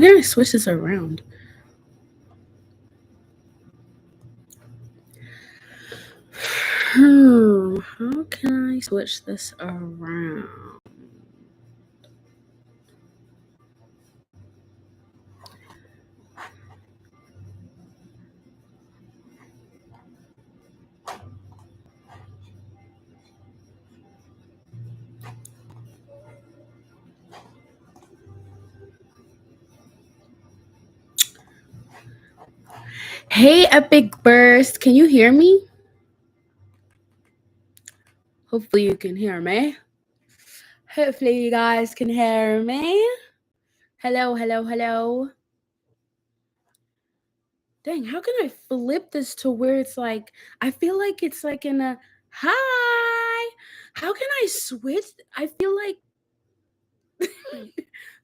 can I switch this around? How can I switch this around? Hey, Epic Burst, can you hear me? Hopefully, you can hear me. Hopefully, you guys can hear me. Hello, hello, hello. Dang, how can I flip this to where it's like, I feel like it's like in a hi. How can I switch? I feel like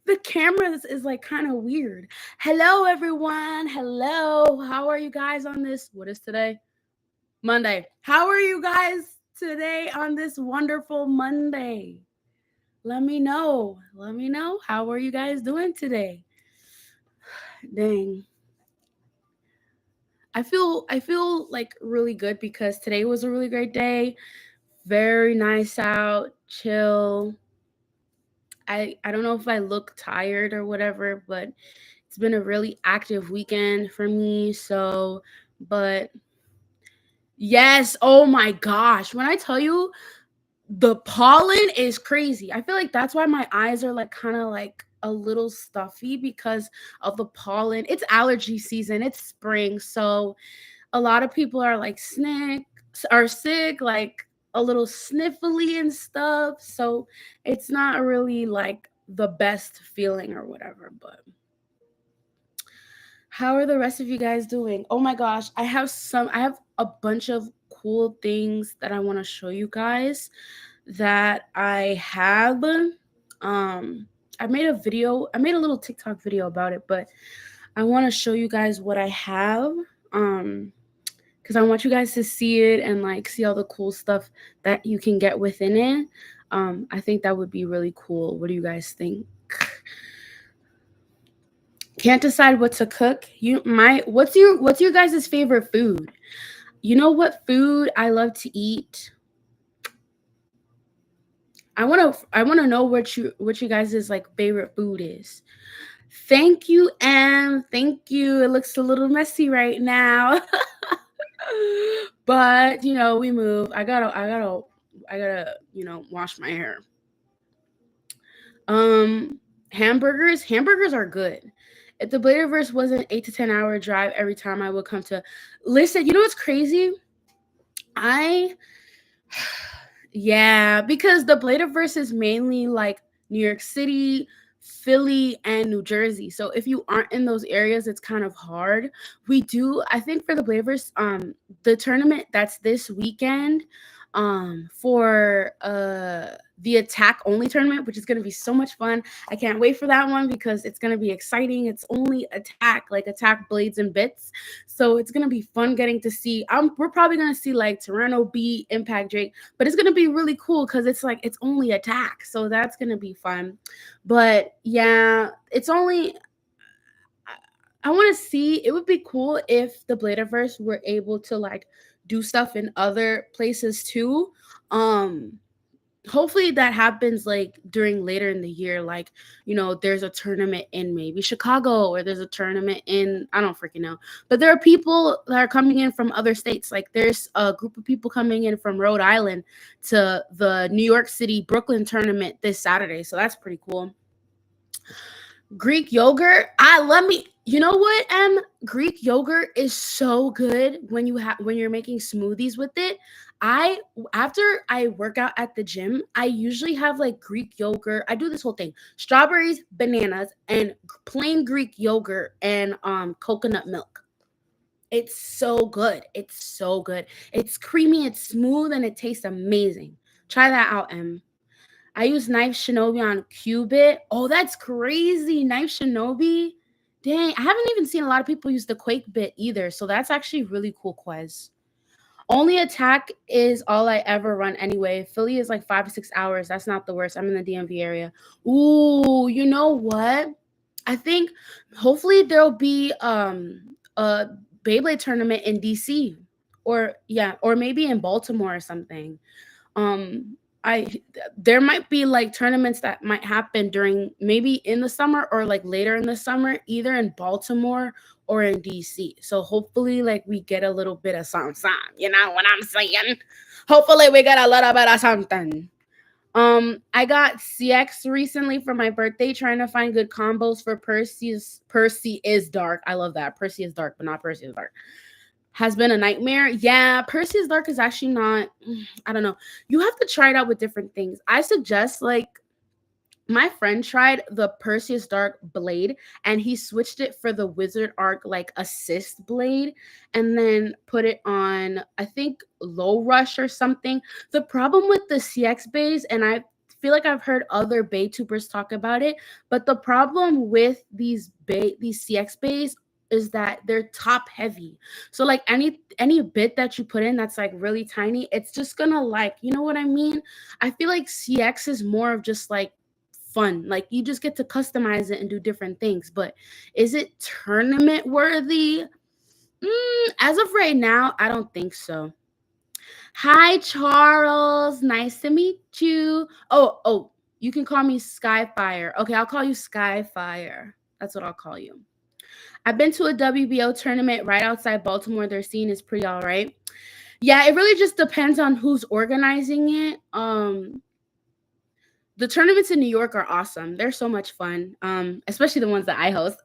the camera is like kind of weird. Hello, everyone. Hello. How are you guys on this? What is today? Monday. How are you guys today on this wonderful Monday? Let me know. Let me know. How are you guys doing today? Dang. I feel like really good because today was a really great day. Very nice out, chill. I don't know if I look tired or whatever, but it's been a really active weekend for me. So, but yes, oh my gosh. When I tell you the pollen is crazy. I feel like that's why my eyes are like kind of like a little stuffy because of the pollen. It's allergy season, it's spring. So, a lot of people are like are sick, like a little sniffly and stuff. So it's not really like the best feeling or whatever. But how are the rest of you guys doing? Oh my gosh, I have a bunch of cool things that I want to show you guys that I have. I made a video, I made a little TikTok video about it, but I want to show you guys what I have. Um because I want you guys to see it and like see all the cool stuff that you can get within it. I think that would be really cool. What do you guys think? Can't decide what to cook. What's your guys' favorite food? You know what food I love to eat? I wanna know what you guys' like favorite food is. Thank you, Em. Thank you. It looks a little messy right now. But we move. I gotta wash my hair. Um, hamburgers are good. If the Bladerverse was an 8 to 10 hour drive every time I would come to listen, you know what's crazy? I Yeah, because the Bladerverse is mainly like New York City, Philly, and New Jersey. So if you aren't in those areas, it's kind of hard. I think for the Bladerverse, the tournament that's this weekend, for the attack only tournament, which is gonna be so much fun. I can't wait for that one because it's gonna be exciting. It's only attack, like attack blades and bits. So it's gonna be fun getting to see. We're probably gonna see like Toronto beat Impact Drake, but it's gonna be really cool because it's like it's only attack, so that's gonna be fun. But yeah, it's only. I want to see. It would be cool if the Bladerverse were able to like do stuff in other places too. Um, Hopefully that happens like during later in the year, like there's a tournament in maybe Chicago or there's a tournament in, I don't freaking know, but there are people that are coming in from other states. Like there's a group of people coming in from Rhode Island to the New York City Brooklyn tournament this Saturday, so that's pretty cool. Greek yogurt. I let me. You know what? Greek yogurt is so good when you're making smoothies with it. I After I work out at the gym, I usually have like Greek yogurt. I do this whole thing: strawberries, bananas, and plain Greek yogurt and coconut milk. It's so good. It's so good. It's creamy. It's smooth, and it tastes amazing. Try that out, Em. I use Knife Shinobi on Qubit. Oh, that's crazy. Knife Shinobi. Dang, I haven't even seen a lot of people use the Quake bit either. So that's actually really cool, Quez. Only attack is all I ever run anyway. Philly is like 5 to 6 hours. That's not the worst. I'm in the DMV area. Ooh, you know what? I think hopefully there'll be a Beyblade tournament in DC, or yeah, or maybe in Baltimore or something. um I There might be like tournaments that might happen during maybe in the summer or like later in the summer, either in Baltimore or in DC. So hopefully like we get a little bit of something, you know what I'm saying? Hopefully we get a little bit of something. I got CX recently for my birthday, trying to find good combos for Percy is Dark. I love that. Percy is Dark, but not Percy is Dark. Has been a nightmare. Yeah, Percy is Dark is actually not, I don't know. You have to try it out with different things. I suggest like my friend tried the Perseus Dark blade and he switched it for the Wizard Arc like assist blade and then put it on, I think, low rush or something. The problem with the CX bays, and I feel like I've heard other bay tubers talk about it, but the problem with these CX bays is that they're top heavy. So like any bit that you put in that's like really tiny, it's just gonna like, you know what I mean? I feel like CX is more of just like fun. Like you just get to customize it and do different things. But is it tournament worthy? As of right now, I don't think so. Hi, Charles. Nice to meet you. Oh, you can call me Skyfire. Okay, I'll call you Skyfire. That's what I'll call you. I've been to a WBO tournament right outside Baltimore. Their scene is pretty all right. Yeah, it really just depends on who's organizing it. The tournaments in New York are awesome. They're so much fun. Especially the ones that I host.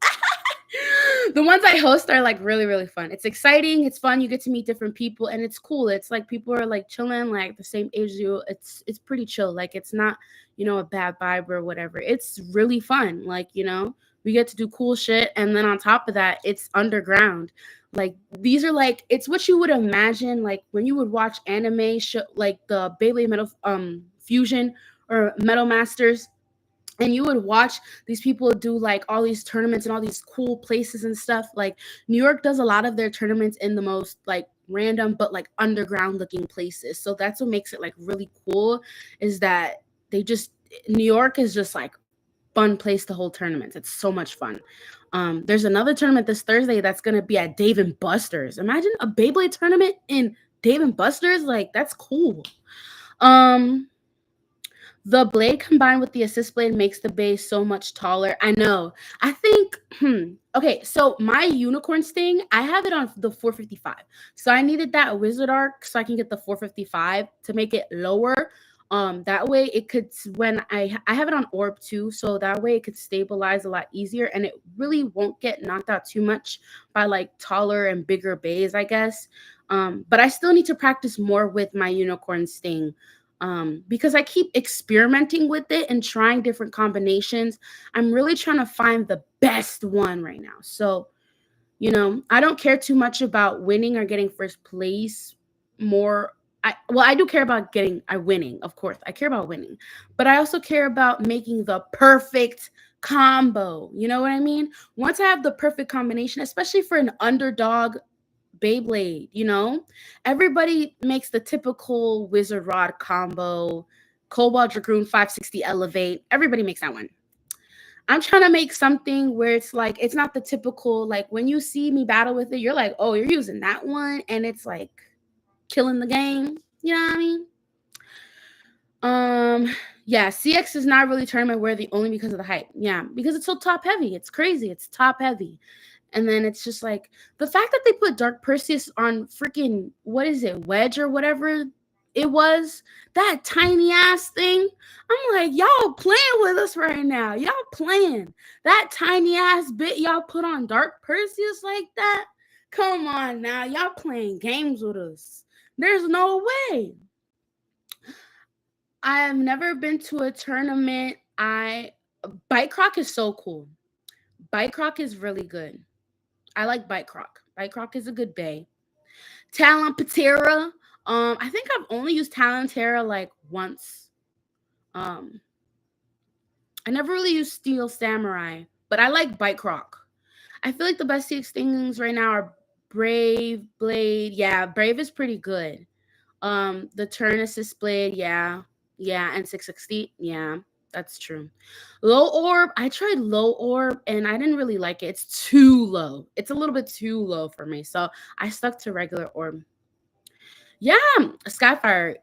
The ones I host are like really, really fun. It's exciting. It's fun. You get to meet different people, and it's cool. It's like people are like chilling, like the same age as you. It's pretty chill. Like it's not, a bad vibe or whatever. It's really fun. Like we get to do cool shit, and then on top of that, it's underground. Like these are like it's what you would imagine like when you would watch anime show, like the Beyblade Metal Fusion or Metal Masters, and you would watch these people do like all these tournaments and all these cool places and stuff. Like New York does a lot of their tournaments in the most like random but like underground looking places. So that's what makes it like really cool, is that New York is just like fun place to hold tournaments. It's so much fun. There's another tournament this Thursday that's gonna be at Dave and Buster's. Imagine a Beyblade tournament in Dave and Buster's. Like that's cool. Um, the blade combined with the assist blade makes the base so much taller. I know. I think, okay, so my unicorn sting, I have it on the 455. So I needed that wizard arc so I can get the 455 to make it lower. That way it could, when I have it on orb too, so that way it could stabilize a lot easier and it really won't get knocked out too much by like taller and bigger bays, I guess. But I still need to practice more with my unicorn sting. Because I keep experimenting with it and trying different combinations. I'm really trying to find the best one right now. So, I don't care too much about winning or getting first place. More, I do care about winning, of course. I care about winning, but I also care about making the perfect combo. You know what I mean? Once I have the perfect combination, especially for an underdog Beyblade, everybody makes the typical wizard rod combo, Cobalt Dragoon 560 elevate. Everybody makes that one. I'm trying to make something where it's like it's not the typical, like when you see me battle with it, you're like, oh, you're using that one, and it's like killing the game. You know what I mean? Yeah, CX is not really tournament worthy only because of the hype. Yeah, because it's so top heavy. It's crazy. It's top heavy. And then it's just like the fact that they put Dark Perseus on freaking, what is it, Wedge or whatever it was, that tiny ass thing. I'm like, y'all playing with us right now. Y'all playing. That tiny ass bit y'all put on Dark Perseus like that. Come on now. Y'all playing games with us. There's no way. I have never been to a tournament. Bike Croc is so cool. Bike Croc is really good. I like Bike Croc. Bike Croc is a good bay. Talon Patera. I think I've only used Talon Terra like once. I never really used Steel Samurai, but I like Bike Croc. I feel like the best CX things right now are Brave Blade. Yeah, Brave is pretty good. The Turn Assist Blade, yeah, and 660, yeah. That's true. Low orb, I tried low orb and I didn't really like it. It's too low. It's a little bit too low for me. So I stuck to regular orb. Yeah, Skyfire,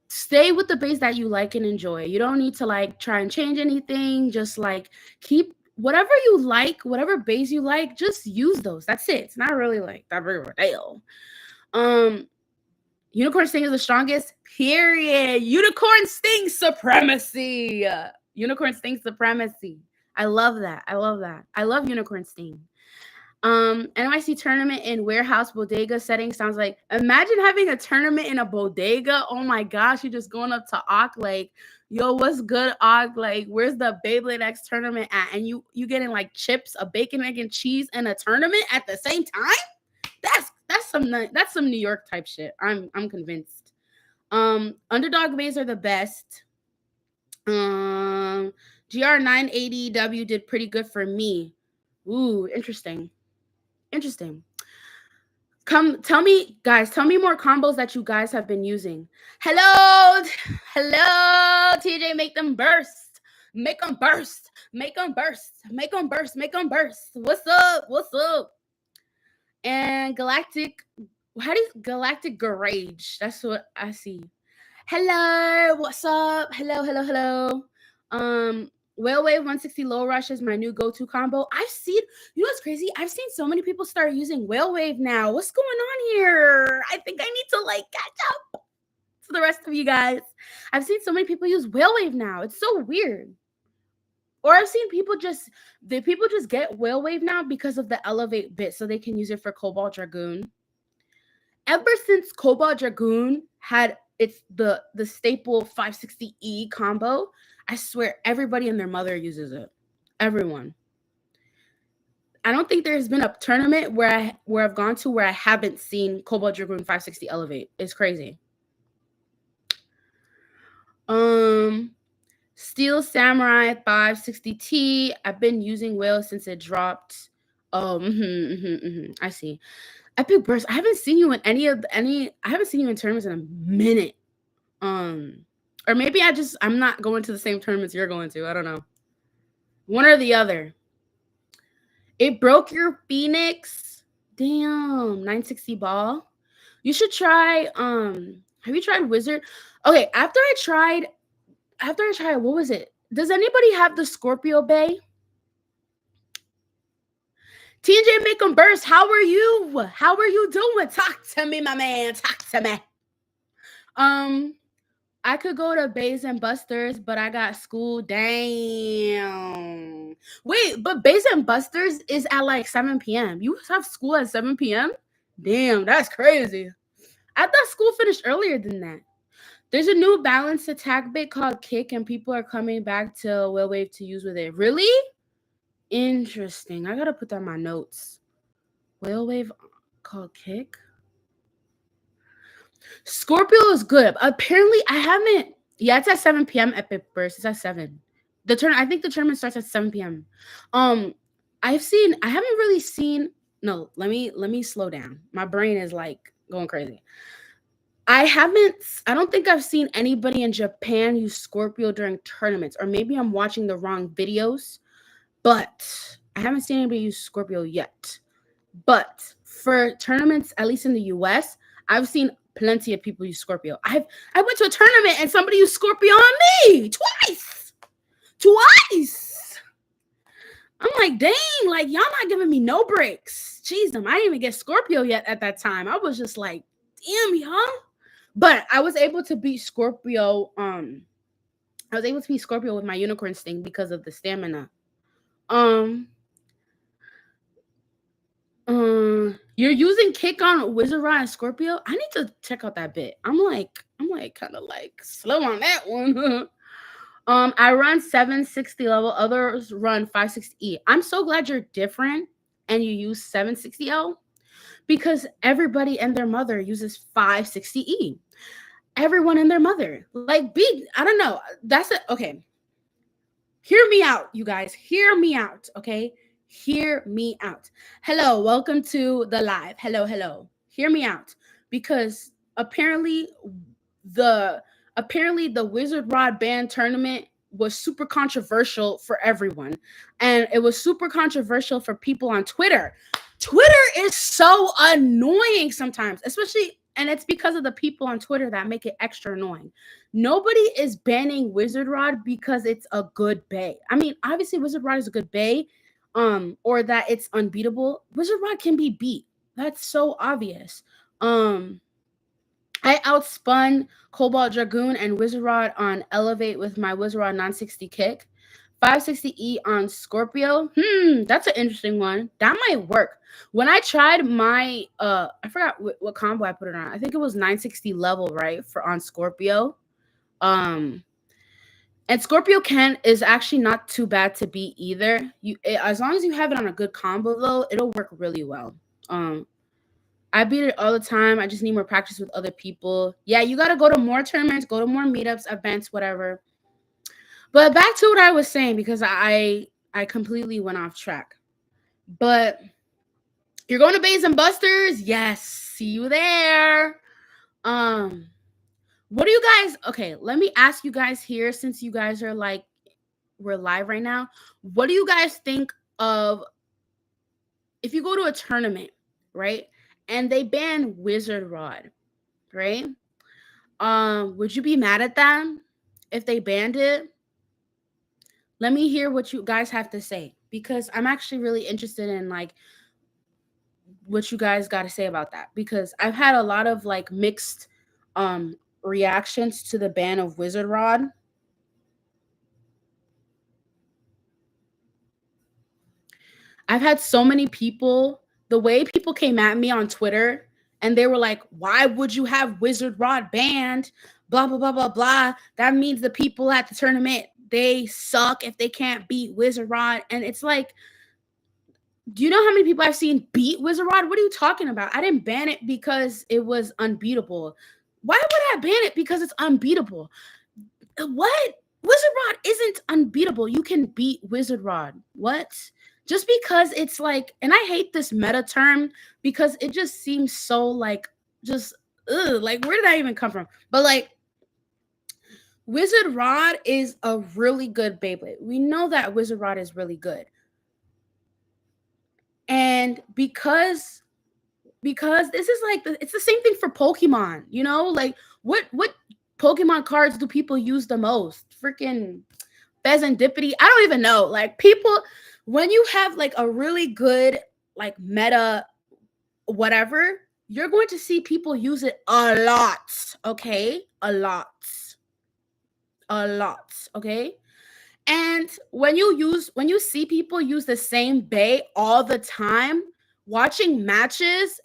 stay with the base that you like and enjoy. You don't need to like try and change anything. Just like keep whatever you like, whatever base you like, just use those. That's it. It's not really like that big of a deal. Um, Unicorn Sting is the strongest. Period. Unicorn Sting supremacy. Unicorn Sting supremacy. I love that. I love that. I love Unicorn Sting. NYC tournament in warehouse bodega setting sounds like, imagine having a tournament in a bodega. Oh my gosh, you're just going up to Ock like, yo, what's good, Ock? Like, where's the Beyblade X tournament at? And you getting like chips, a bacon, egg, and cheese, and a tournament at the same time? That's some New York type shit. I'm convinced. Underdog bays are the best. GR980W did pretty good for me. Ooh, interesting. Tell me, guys, tell me more combos that you guys have been using. Hello, TJ, make them burst. Make them burst. Make them burst. Make them burst. Make them burst. What's up? What's up? And Galactic, Galactic Garage? That's what I see. Hello, what's up? Hello. Whale Wave 160 Low Rush is my new go-to combo. I've seen, you know what's crazy? I've seen so many people start using Whale Wave now. What's going on here? I think I need to like catch up to the rest of you guys. I've seen so many people use Whale Wave now. It's so weird. Or I've seen people just get Whale Wave now because of the Elevate bit, so they can use it for Cobalt Dragoon. Ever since Cobalt Dragoon had it's the staple 560E combo, I swear everybody and their mother uses it. Everyone. I don't think there's been a tournament where I've gone to where I haven't seen Cobalt Dragoon 560 Elevate. It's crazy. Steel Samurai 560T. I've been using Whale since it dropped. Oh, I see. Epic Burst. I haven't seen you in I haven't seen you in tournaments in a minute. Or maybe I'm not going to the same tournaments you're going to. I don't know. One or the other. It broke your Phoenix. Damn, 960 ball. You should try. Have you tried Wizard? Okay, after I tried, what was it? Does anybody have the Scorpio Bay? TJ Make 'em Burst, how are you? How are you doing? Talk to me, my man. Talk to me. I could go to Bays and Busters, but I got school. Damn. Wait, but Bays and Busters is at like 7 p.m. You have school at 7 p.m.? Damn, that's crazy. I thought school finished earlier than that. There's a new balanced attack bit called Kick, and people are coming back to Whale Wave to use with it. Really? Interesting. I gotta put that in my notes. Whale Wave called Kick. Scorpio is good. Apparently, I haven't. Yeah, it's at 7 p.m. Epic Burst. It's at 7. I think the tournament starts at 7 p.m. I haven't really seen. No, let me slow down. My brain is like going crazy. I don't think I've seen anybody in Japan use Scorpio during tournaments, or maybe I'm watching the wrong videos, but I haven't seen anybody use Scorpio yet. But for tournaments, at least in the US, I've seen plenty of people use Scorpio. I went to a tournament and somebody used Scorpio on me twice. I'm like, dang, like y'all not giving me no breaks. Jeez, I didn't even get Scorpio yet at that time. I was just like, damn, y'all. But I was able to beat Scorpio. I was able to beat Scorpio with my Unicorn Sting because of the stamina. You're using Kick on Wizard Rod and Scorpio? I need to check out that bit. I'm like kind of like slow on that one. I run 760 level. Others run 560E. I'm so glad you're different and you use 760L because everybody and their mother uses 560E. Everyone and their mother. Like, I don't know. That's it. Okay. Hear me out, you guys. Hear me out, okay? Hear me out. Hello, welcome to the live. Hello. Hear me out. Because apparently apparently the Wizard Rod Band tournament was super controversial for everyone. And it was super controversial for people on Twitter. Twitter is so annoying sometimes, especially, and it's because of the people on Twitter that make it extra annoying. Nobody is banning Wizard Rod because it's a good bay. I mean, obviously Wizard Rod is a good bay, or that it's unbeatable. Wizard Rod can be beat. That's so obvious. Um, I outspun Cobalt Dragoon and Wizard Rod on Elevate with my Wizard Rod 960 kick. 560E on Scorpio. That's an interesting one. That might work. When I tried my I forgot what combo I put it on. I think it was 960 level, right? For on Scorpio. Um and Scorpio Ken is actually not too bad to beat either. As long as you have it on a good combo though, it'll work really well. I beat it all the time. I just need more practice with other people. Yeah, you got to go to more tournaments, go to more meetups, events, whatever. But back to what I was saying, because I completely went off track. But you're going to Bays and Busters? Yes. See you there. What do you guys, okay, let me ask you guys here, since you guys are like, we're live right now. What do you guys think of if you go to a tournament, right? And they ban Wizard Rod, right? Would you be mad at them if they banned it? Let me hear what you guys have to say, because I'm actually really interested in like what you guys got to say about that, because I've had a lot of like mixed reactions to the ban of Wizard Rod. I've had so many people, the way people came at me on Twitter and they were like, why would you have Wizard Rod banned? Blah, blah, blah, blah, blah. That means the people at the tournament, they suck if they can't beat Wizard Rod. And it's like, do you know how many people I've seen beat Wizard Rod? What are you talking about? I didn't ban it because it was unbeatable. Why would I ban it because it's unbeatable? What? Wizard Rod isn't unbeatable. You can beat Wizard Rod. What? Just because it's like, and I hate this meta term because it just seems so like, just, like, where did that even come from? But like, Wizard Rod is a really good Beyblade. We know that Wizard Rod is really good. And because this is like it's the same thing for Pokemon, you know? Like what Pokemon cards do people use the most? Freaking Pheasantipity. I don't even know. Like people, when you have like a really good like meta whatever, you're going to see people use it a lot. Okay? A lot. Okay? And when you see people use the same bay all the time, watching matches,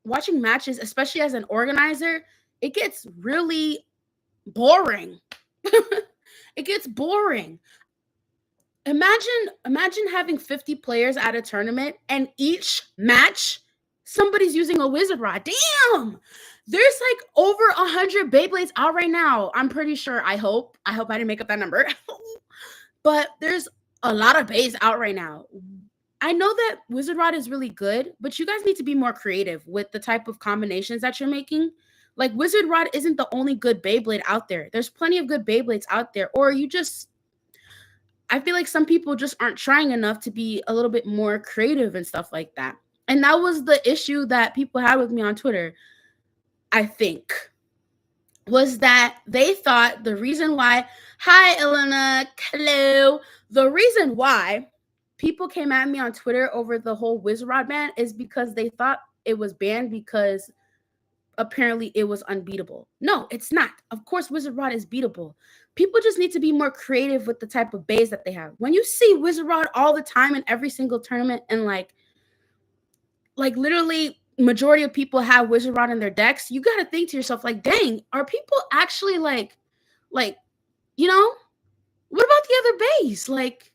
especially as an organizer, it gets really boring. It gets boring. Imagine having 50 players at a tournament and each match somebody's using a Wizard Rod. Damn. There's like over 100 Beyblades out right now. I'm pretty sure. I hope I didn't make up that number. But there's a lot of bays out right now. I know that Wizard Rod is really good, but you guys need to be more creative with the type of combinations that you're making. Like Wizard Rod isn't the only good Beyblade out there. There's plenty of good Beyblades out there. Or I feel like some people just aren't trying enough to be a little bit more creative and stuff like that. And that was the issue that people had with me on Twitter, I think, was that they thought the reason why, hi, Elena, hello, the reason why people came at me on Twitter over the whole Wizard Rod ban is because they thought it was banned because apparently it was unbeatable. No, it's not. Of course, Wizard Rod is beatable. People just need to be more creative with the type of bays that they have. When you see Wizard Rod all the time in every single tournament, and like literally majority of people have Wizard Rod in their decks, you got to think to yourself, like, dang, are people actually like, you know, what about the other bays? Like,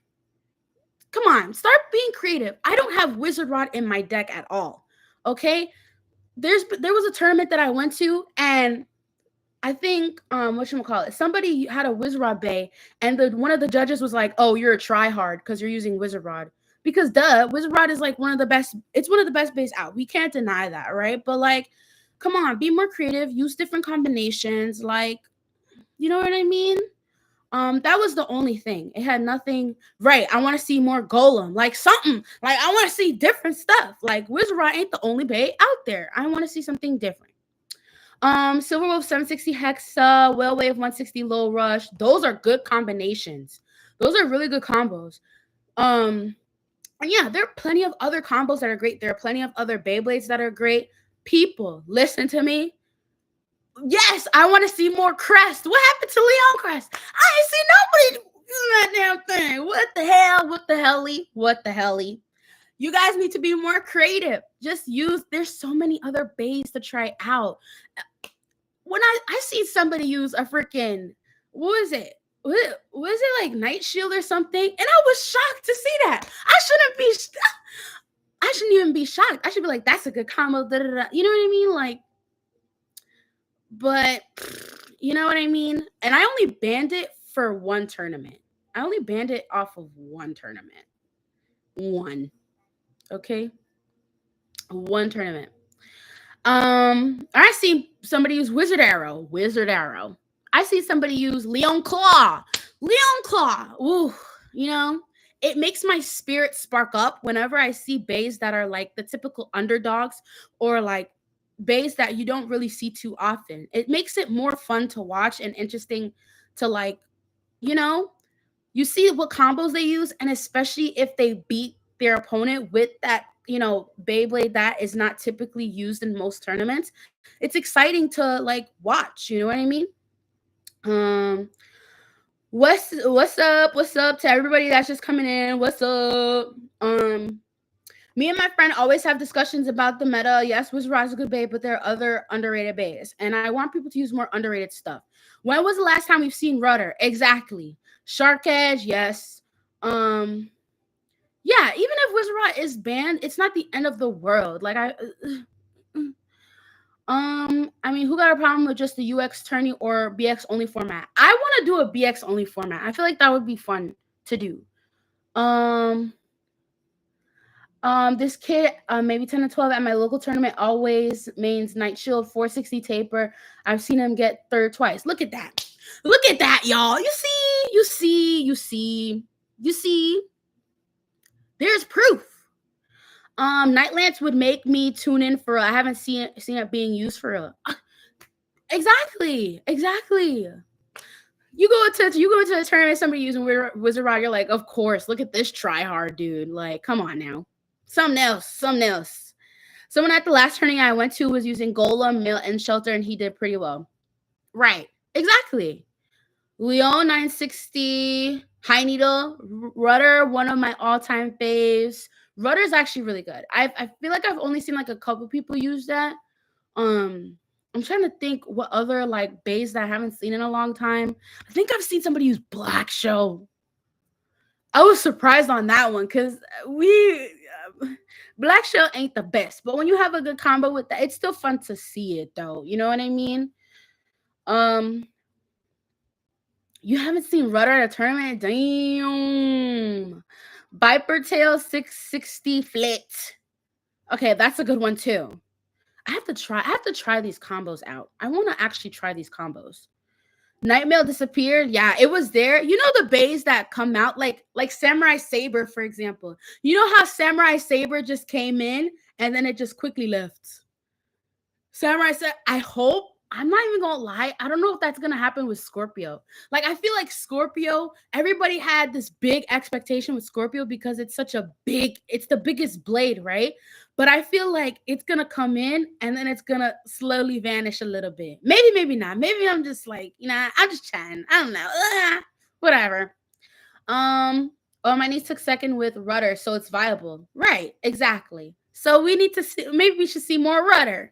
come on, start being creative. I don't have Wizard Rod in my deck at all. Okay. There was a tournament that I went to, and I think whatchamacallit, somebody had a Wizard Rod bay, and one of the judges was like, oh, you're a tryhard because you're using Wizard Rod. Because Wizard Rod is like one of the best bays out. We can't deny that, right? But like, come on, be more creative, use different combinations. Like, You know what I mean? That was the only thing. It had nothing. Right. I want to see more Golem, like something. Like I want to see different stuff. Like Wizard Rod ain't the only bay out there. I want to see something different. Silver Wolf 760 Hexa, Whale Wave 160 Low Rush. Those are good combinations. Those are really good combos. And yeah, there are plenty of other combos that are great. There are plenty of other Beyblades that are great. People, listen to me. Yes, I want to see more Crest. What happened to Leon Crest? I ain't see nobody do that damn thing. What the hell? What the helly? What the helly? You guys need to be more creative. Just use, there's so many other bays to try out. When I see somebody use a freaking, what was it? Was it like Night Shield or something? And I was shocked to see that. I shouldn't even be shocked. I should be like, that's a good combo. Da, da, da. You know what I mean? Like, but you know what I mean? And I only banned it for one tournament. I only banned it off of one tournament. One. Okay? One tournament. I see somebody use Wizard Arrow. Wizard Arrow. I see somebody use Leon Claw. Leon Claw. Ooh, you know, it makes my spirit spark up whenever I see bays that are like the typical underdogs or like bays that you don't really see too often. It makes it more fun to watch and interesting to like, you know, you see what combos they use, and especially if they beat their opponent with that, you know, Beyblade that is not typically used in most tournaments. It's exciting to like watch, you know what I mean? Um what's up? What's up to everybody that's just coming in? What's up? Me and my friend always have discussions about the meta. Yes, Wizard Rod is a good bay, but there are other underrated bays. And I want people to use more underrated stuff. When was the last time we've seen Rudder? Exactly. Shark Edge, yes. Yeah, even if Wizard Rod is banned, it's not the end of the world. Like I mean, who got a problem with just the UX tourney or BX only format? I want to do a BX only format. I feel like that would be fun to do. This kid, maybe 10 to 12 at my local tournament always mains Night Shield 460 taper. I've seen him get third twice. Look at that. Look at that, y'all. You see. There's proof. Night Lance would make me tune in for I haven't seen it being used for a exactly. You go to a tournament, somebody using Wizard Rod, you're like, of course, look at this try hard dude. Like, come on now. Something else. Someone at the last tournament I went to was using Golem, Mill, and Shelter, and he did pretty well. Right. Exactly. Leon 960, High Needle, Rudder, one of my all-time faves. Rudder's actually really good. I feel like I've only seen like a couple people use that. I'm trying to think what other like bays that I haven't seen in a long time. I think I've seen somebody use Black Show. I was surprised on that one because Black Shell ain't the best, but when you have a good combo with that, it's still fun to see it though. You know what I mean? You haven't seen Rudder at a tournament? Damn. Viper Tail 660 Flit. Okay, that's a good one too. I have to try these combos out. I want to actually try these combos. Nightmail disappeared. Yeah, it was there. You know the bays that come out like Samurai Saber, for example. You know how Samurai Saber just came in and then it just quickly left. Samurai said, I hope, I'm not even gonna lie, I don't know if that's gonna happen with Scorpio. Like I feel like Scorpio, everybody had this big expectation with Scorpio because it's it's the biggest blade, right? But I feel like it's gonna come in and then it's gonna slowly vanish a little bit. Maybe not. Maybe I'm just like, I'm just chatting. I don't know. Whatever. Oh, my niece took second with Rudder, so it's viable. Right, exactly. So we need to see, maybe we should see more Rudder.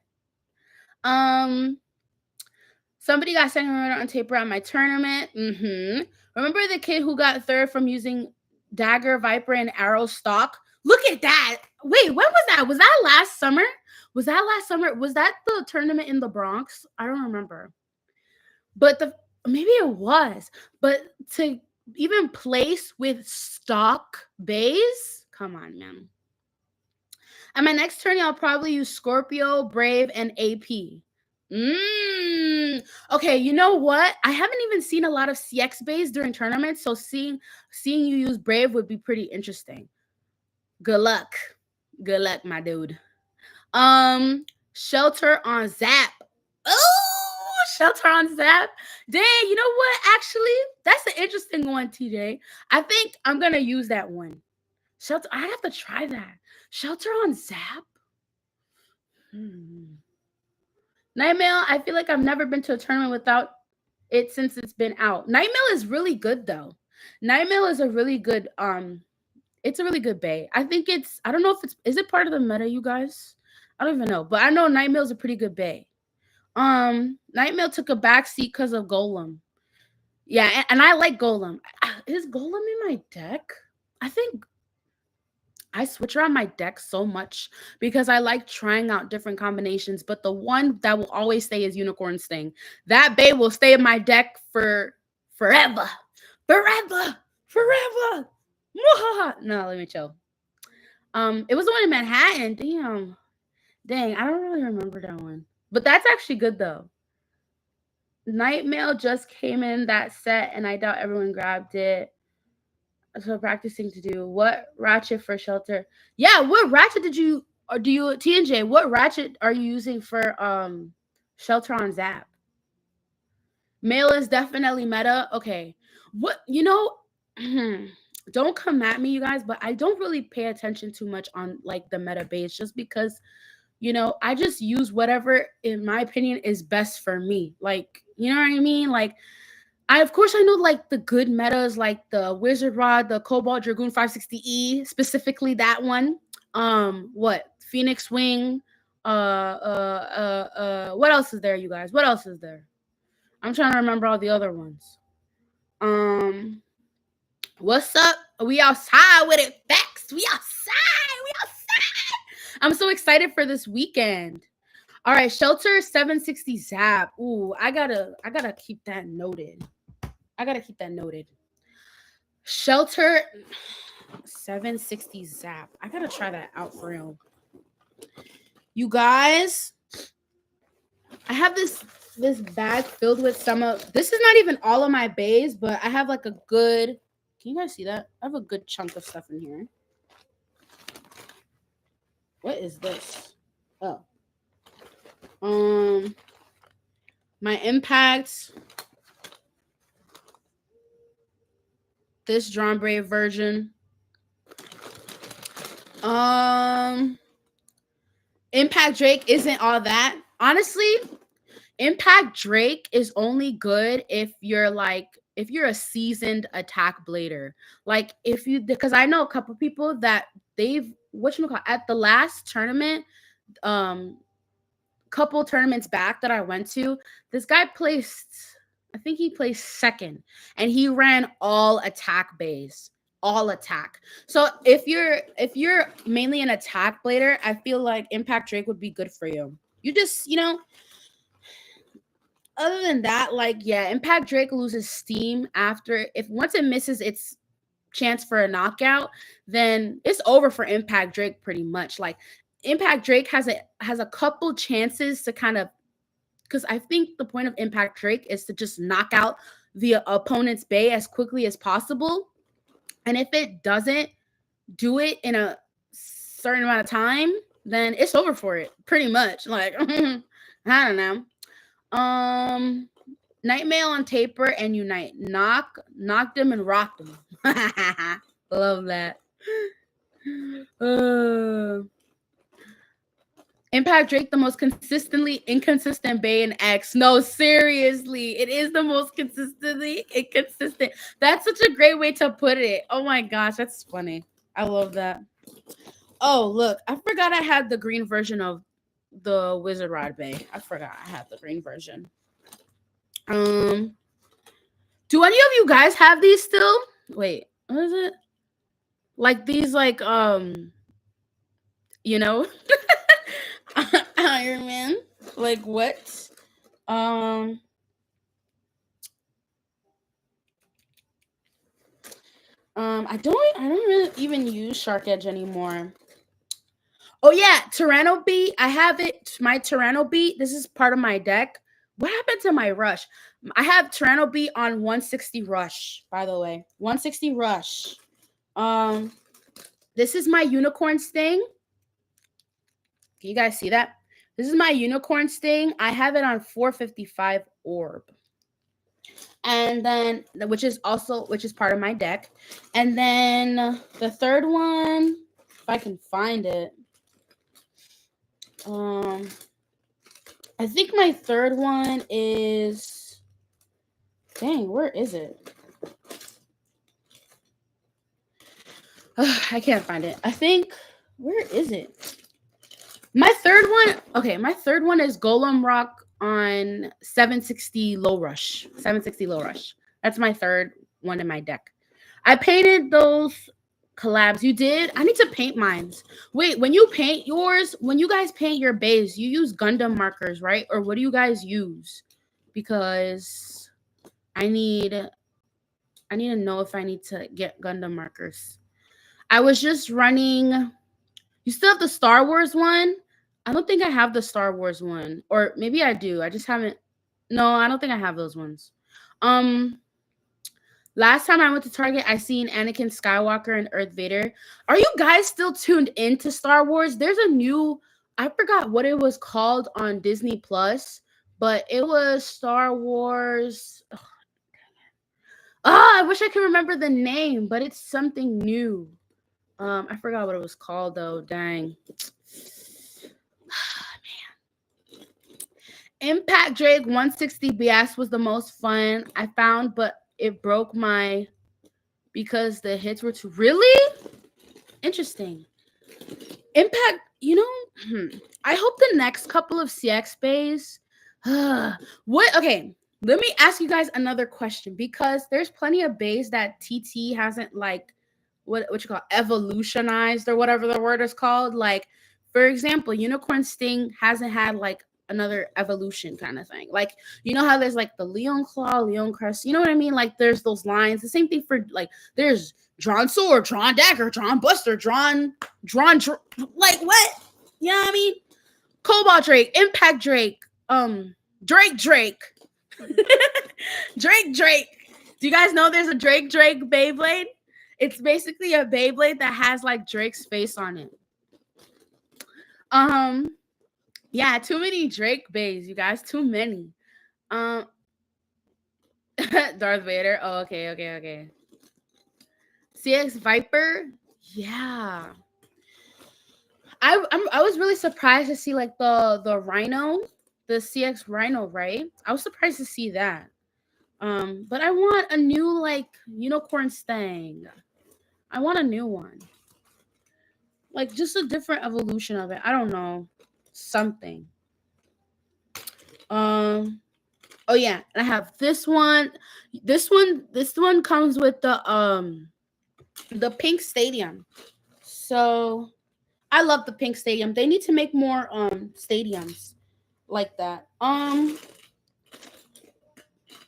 Somebody got second Rudder on taper at my tournament. Remember the kid who got third from using Dagger, Viper, and Arrow stock? Look at that. Wait, when was that? Was that last summer? Was that the tournament in the Bronx? I don't remember. But maybe it was. But to even place with stock bays? Come on, man. At my next tourney, I'll probably use Scorpio, Brave, and AP. Okay, you know what? I haven't even seen a lot of CX bays during tournaments, so seeing you use Brave would be pretty interesting. Good luck. Good luck, my dude. Um, Shelter on Zap. Oh, Shelter on Zap. Dang, you know what? Actually, that's an interesting one, TJ. I think I'm gonna use that one. Shelter. I have to try that. Shelter on Zap. Hmm. Nightmail. I feel like I've never been to a tournament without it since it's been out. Nightmail is really good though. Nightmail is a really good it's a really good bay. I think it's I don't know if it's is it part of the meta, you guys? I don't even know, but I know Nightmail is a pretty good bay. Nightmail took a backseat because of Golem. Yeah, and I like Golem. Is Golem in my deck? I think I switch around my deck so much because I like trying out different combinations, but the one that will always stay is Unicorn Sting. That bay will stay in my deck for forever. Forever. Forever. No, let me chill. It was the one in Manhattan. Damn. Dang, I don't really remember that one. But that's actually good though. Nightmail just came in that set and I doubt everyone grabbed it. So practicing to do what ratchet for Shelter? Yeah, what ratchet did you or do you TNJ? What ratchet are you using for Shelter on Zap? Mail is definitely meta. Okay. What you know don't come at me, you guys, but I don't really pay attention too much on like the meta base just because I just use whatever in my opinion is best for me. Like, you know what I mean? Like of course I know like the good metas like the Wizard Rod, the Cobalt Dragoon 560E, specifically that one. What? Phoenix Wing. What else is there, you guys? What else is there? I'm trying to remember all the other ones. Um, what's up? We outside with it. Facts. We outside. We outside. I'm so excited for this weekend. All right, Shelter 760 Zap. Ooh, I gotta keep that noted. I gotta keep that noted. Shelter 760 Zap. I gotta try that out for real. You guys, I have this bag filled with some of this is not even all of my bays, but I have like a good can you guys see that? I have a good chunk of stuff in here. What is this? Oh. Um my impacts. This Drawn Brave version. Impact Drake isn't all that. Honestly, Impact Drake is only good if you're a seasoned attack blader. Like if you because I know a couple people that they've what you call at the last tournament, um couple tournaments back that I went to, this guy placed I think he placed second and he ran all attack bays. All attack. So if you're mainly an attack blader, I feel like Impact Drake would be good for you. You just, other than that, like yeah, Impact Drake loses steam after if once it misses its chance for a knockout, then it's over for Impact Drake pretty much. Like Impact Drake has a couple chances to kind of because I think the point of Impact Drake is to just knock out the opponent's bay as quickly as possible. And if it doesn't do it in a certain amount of time, then it's over for it pretty much. Like I don't know. Um, Nightmail on Taper and Unite. Knock them and rock them. Love that. Uh, Impact Drake, the most consistently inconsistent Bay in X. No, seriously, it is the most consistently inconsistent. That's such a great way to put it. Oh my gosh, that's funny. I love that. Oh, look, I forgot I had the green version of the Wizard Rod Bay. I forgot I had the green version. Um, do any of you guys have these still? Wait, what is it? Like these, like you know, Iron Man. Like what? Um, I don't really even use Shark Edge anymore. Oh yeah, Tyranno beat. I have it. My Tyranno beat. This is part of my deck. What happened to my rush? I have Tyranno beat on 160 rush. By the way, 160 rush. Um, this is my unicorn sting. Can you guys see that? This is my unicorn sting. I have it on 455 orb. And then which is part of my deck. And then the third one, if I can find it. I think my third one is, dang, where is it? I can't find it. I think, where is it? My third one is Golem Rock on 760 low rush. 760 low rush. That's my third one in my deck. I painted those collabs. You did? I need to paint mines. Wait, when you paint yours, when you guys paint your base, you use Gundam markers, right? Or what do you guys use? Because I need to know if I need to get Gundam markers. I was just running. You still have the Star Wars one? I don't think I have the Star Wars one. Or maybe I do. I just haven't. No, I don't think I have those ones. Last time I went to Target, I seen Anakin Skywalker and Darth Vader. Are you guys still tuned into Star Wars? There's a new, I forgot what it was called on Disney Plus, but it was Star Wars. I wish I could remember the name, but it's something new. I forgot what it was called though. Dang. Man. Impact Drake 160 BS was the most fun I found, but it broke my, because the hits were too, really interesting. Impact, I hope the next couple of CX bays. Okay, let me ask you guys another question, because there's plenty of bays that TT hasn't like what you call evolutionized, or whatever the word is called. Like, for example, Unicorn Sting hasn't had like another evolution kind of thing. Like, you know how there's like the Leon Claw, Leon Crest, you know what I mean? Like, there's those lines. The same thing for like, there's drawn sword, drawn dagger, drawn buster, drawn like what? You know what I mean? Cobalt Drake, Impact Drake, Drake Drake Do you guys know there's a Drake Beyblade? It's basically a Beyblade that has like Drake's face on it. Yeah, too many Drake bays, you guys. Too many. Darth Vader. Oh, okay. CX Viper. Yeah. I was really surprised to see like the Rhino, the CX Rhino, right? I was surprised to see that. But I want a new like Unicorn Stang. I want a new one. Like just a different evolution of it. I don't know. Something. Oh yeah, and I have this one. This one comes with the pink stadium. So I love the pink stadium. They need to make more stadiums like that. I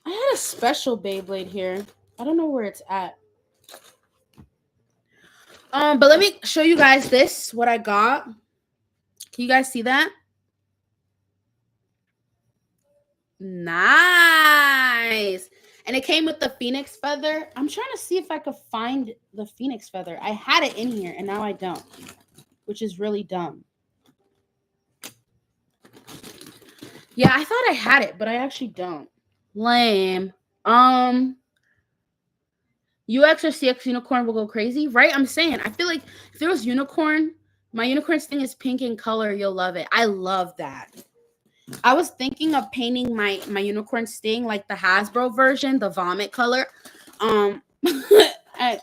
had a special Beyblade here. I don't know where it's at. But let me show you guys this, what I got. Can you guys see that? Nice. And it came with the phoenix feather. I'm trying to see if I could find the phoenix feather. I had it in here and now I don't, which is really dumb. Yeah, I thought I had it, but I actually don't. Lame. UX or CX Unicorn will go crazy, right? I'm saying, I feel like if there was Unicorn, my Unicorn Sting is pink in color, you'll love it. I love that. I was thinking of painting my Unicorn Sting like the Hasbro version, the vomit color. I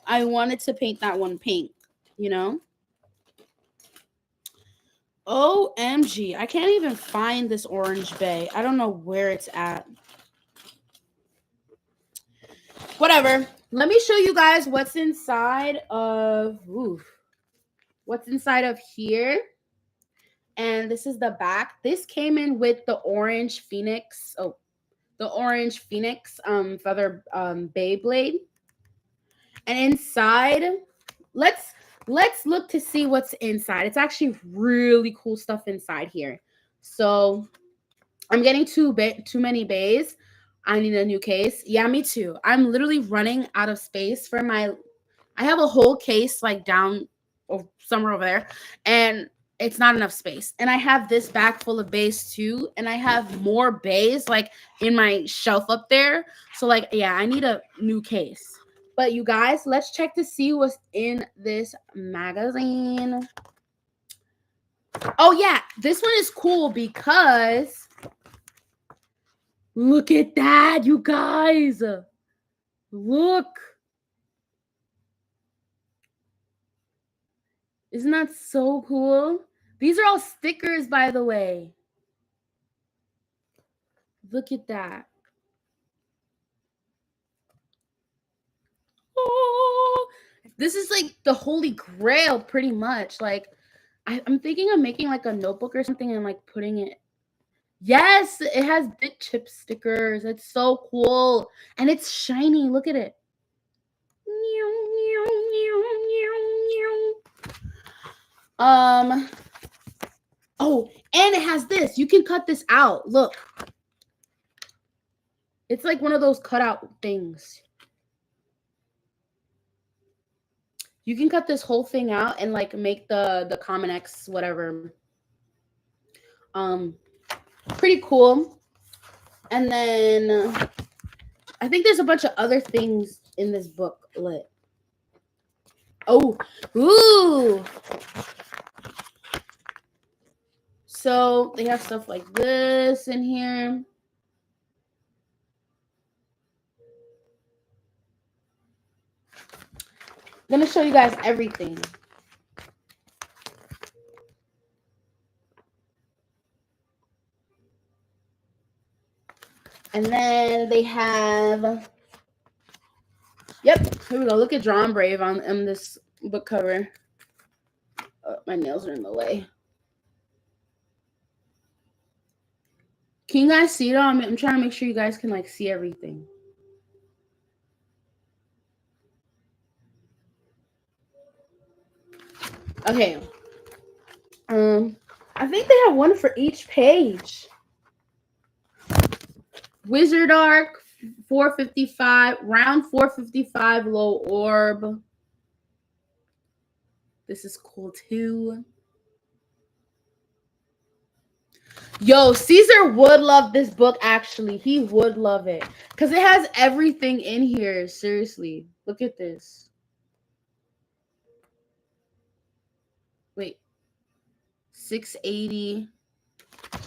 wanted to paint that one pink, you know? OMG, I can't even find this orange bay. I don't know where it's at. Whatever. Let me show you guys what's inside of what's inside of here. And this is the back. This came in with the orange phoenix. Oh, the orange phoenix feather Beyblade. And inside, let's let's look to see what's inside. It's actually really cool stuff inside here. So I'm getting too many bays. I need a new case. Yeah, me too. I'm literally running out of space for my. I have a whole case like down or somewhere over there, and it's not enough space. And I have this bag full of bays too, and I have more bays like in my shelf up there. So like, yeah, I need a new case. But you guys, let's check to see what's in this magazine. Oh yeah, this one is cool because look at that, you guys. Look. Isn't that so cool? These are all stickers, by the way. Look at that. Oh, this is like the holy grail, pretty much. Like, I'm thinking of making like a notebook or something and like putting it. Yes, it has big chip stickers. It's so cool. And it's shiny. Look at it. Oh, and it has this. You can cut this out. Look. It's like one of those cutout things. You can cut this whole thing out and like make the Common X whatever. Pretty cool. And then I think there's a bunch of other things in this book lit. Oh, ooh. So they have stuff like this in here. I'm gonna show you guys everything. And then they have, yep, here we go. Look at Drawn Brave on this book cover. Oh, my nails are in the way. Can you guys see it? I'm trying to make sure you guys can like see everything. Okay. I think they have one for each page. Wizard Arc 455, round 455, low orb. This is cool too. Yo, Caesar would love this book, actually. He would love it. Because it has everything in here. Seriously. Look at this. Wait. 680.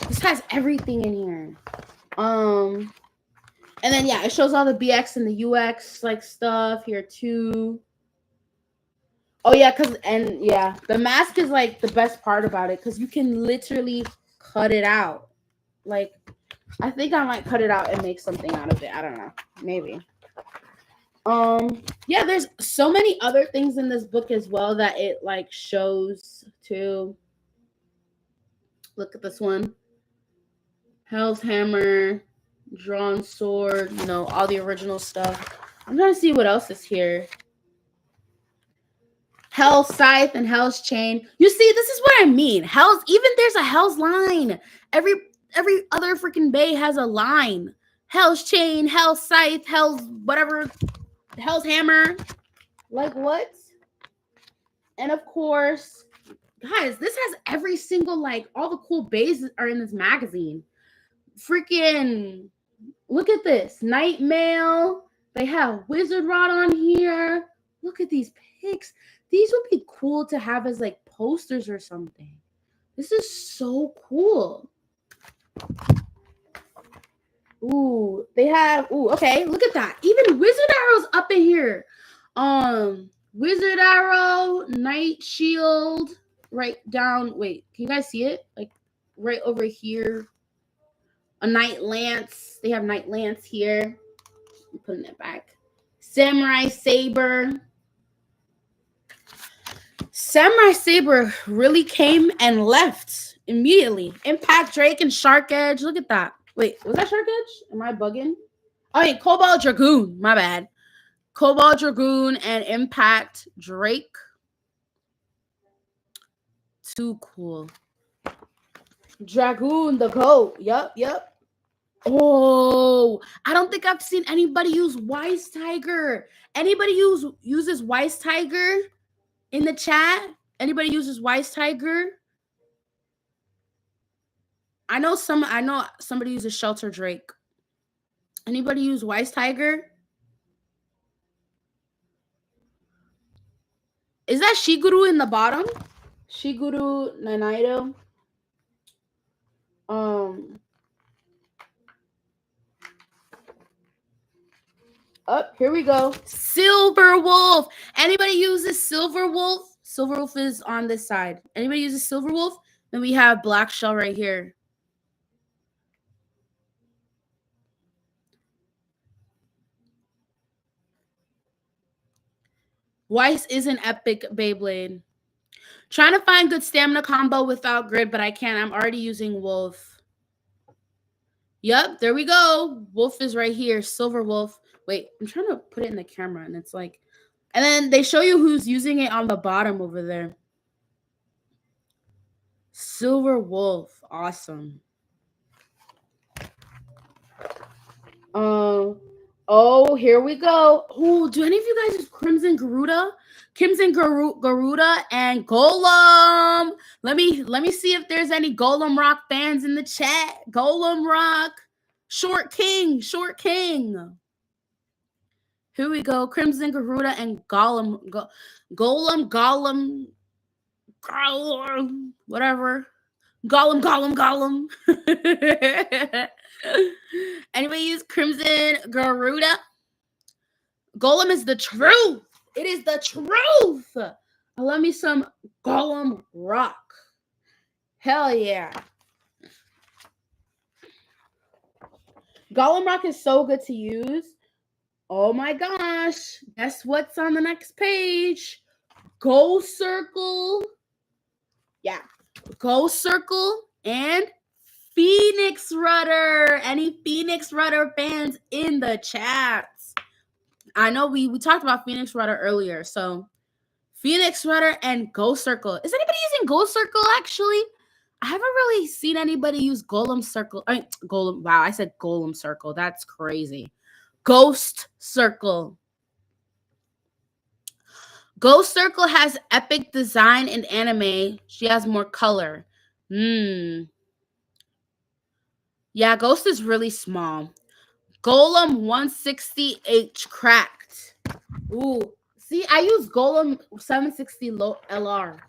This has everything in here. And then, yeah, it shows all the BX and the UX, like, stuff here, too. Oh, yeah, the mask is, like, the best part about it. Because you can literally cut it out. Like, I think I might cut it out and make something out of it. I don't know. Maybe. Yeah, there's so many other things in this book as well that it like shows too. Look at this one. Hell's Hammer, Drawn Sword, all the original stuff. I'm trying to see what else is here. Hell's Scythe and Hell's Chain. You see, this is what I mean. There's a Hell's line. Every other freaking bay has a line. Hell's Chain, Hell's Scythe, Hell's whatever, Hell's Hammer. Like what? And of course, guys, this has every single, like, all the cool bays are in this magazine. Freaking, look at this. Night Mail. They have Wizard Rod on here. Look at these pics. These would be cool to have as, like, posters or something. This is so cool. Ooh, okay, look at that. Even Wizard Arrow's up in here. Wizard Arrow, Night Shield, right down. Wait, can you guys see it? Like, right over here. A Night Lance. They have Night Lance here. I'm putting it back. Samurai Saber. Samurai Saber really came and left immediately. Impact Drake and Shark Edge. Look at that. Wait, was that Shark Edge? Am I bugging? Oh, yeah, Cobalt Dragoon. My bad. Cobalt Dragoon and Impact Drake. too cool. Dragoon the goat. Yep. Oh, I don't think I've seen anybody use Wise Tiger. Anybody uses Wise Tiger in the chat? Anybody uses Wise Tiger? I know somebody uses Shelter Drake. Anybody use Wise Tiger? Is that Shiguru in the bottom? Shiguru Nanaito. Up, here we go. Silver Wolf. Anybody uses Silver Wolf? Silver Wolf is on this side. Anybody uses Silver Wolf? Then we have Black Shell right here. Weiss is an epic Beyblade. Trying to find good stamina combo without grid, but I can't. I'm already using Wolf. Yep, there we go. Wolf is right here. Silver Wolf. Wait, I'm trying to put it in the camera, and it's like... And then they show you who's using it on the bottom over there. Silver Wolf. Awesome. Oh, here we go. Oh, do any of you guys use Crimson Garuda? Crimson Garuda and Golem. Let me see if there's any Golem Rock fans in the chat. Golem Rock. Short King. Here we go. Crimson Garuda and Golem. Golem. Whatever. Golem. Anybody use Crimson Garuda? Golem is the truth. It is the truth. I love me some Golem Rock. Hell yeah. Golem Rock is so good to use. Oh my gosh. Guess what's on the next page? Ghost Circle. Yeah. Ghost Circle and Phoenix Rudder. Any Phoenix Rudder fans in the chats? I know we talked about Phoenix Rudder earlier. So Phoenix Rudder and Ghost Circle. Is anybody using Ghost Circle actually? I haven't really seen anybody use Golem Circle. Golem. Wow, I said Golem Circle. That's crazy. Ghost Circle. Ghost Circle has epic design in anime. She has more color. Yeah, Ghost is really small. Golem 160H cracked. Ooh. See, I use Golem 760 low LR.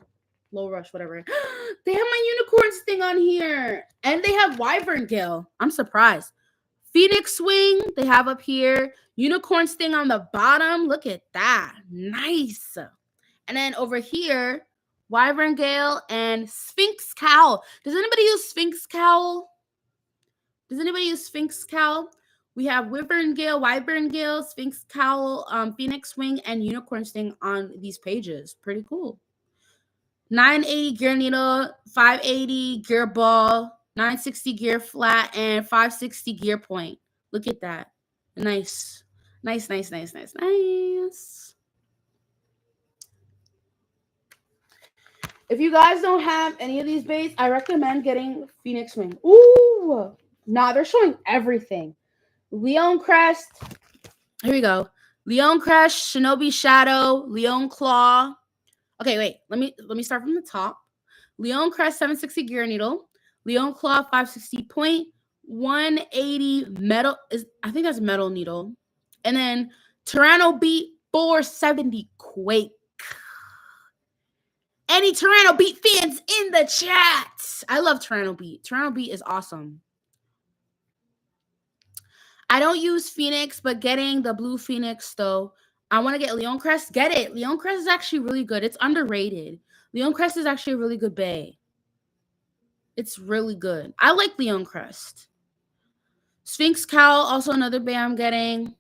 Low rush, whatever. They have my unicorns thing on here. And they have Wyvern Gale. I'm surprised. Phoenix Swing, they have up here. Unicorn Sting on the bottom. Look at that. Nice. And then over here, Wyvern Gale and Sphinx Cowl. Does anybody use Sphinx Cowl? We have Wyvern Gale, Sphinx Cowl, Phoenix Swing, and Unicorn Sting on these pages. Pretty cool. 980 gear needle, 580 gear ball, 960 gear flat, and 560 gear point. Look at that. Nice. If you guys don't have any of these baits, I recommend getting Phoenix Wing. Ooh. Nah, they're showing everything. Leon Crest. Here we go. Leon Crest, Shinobi Shadow, Leon Claw. Okay, wait. Let me start from the top. Leon Crest 760 gear needle. Leon Claw 560 point. 180 metal is, I think that's metal needle. And then Tyranno Beat 470 Quake. Any Tyranno Beat fans in the chat? I love Tyranno Beat. Tyranno Beat is awesome. I don't use Phoenix, but getting the blue Phoenix though. I want to get Leon Crest. Get it. Leon Crest is actually really good. It's underrated. Leon Crest is actually a really good bay. It's really good. I like Leon Crest. Sphinx Cowl, also another bay I'm getting.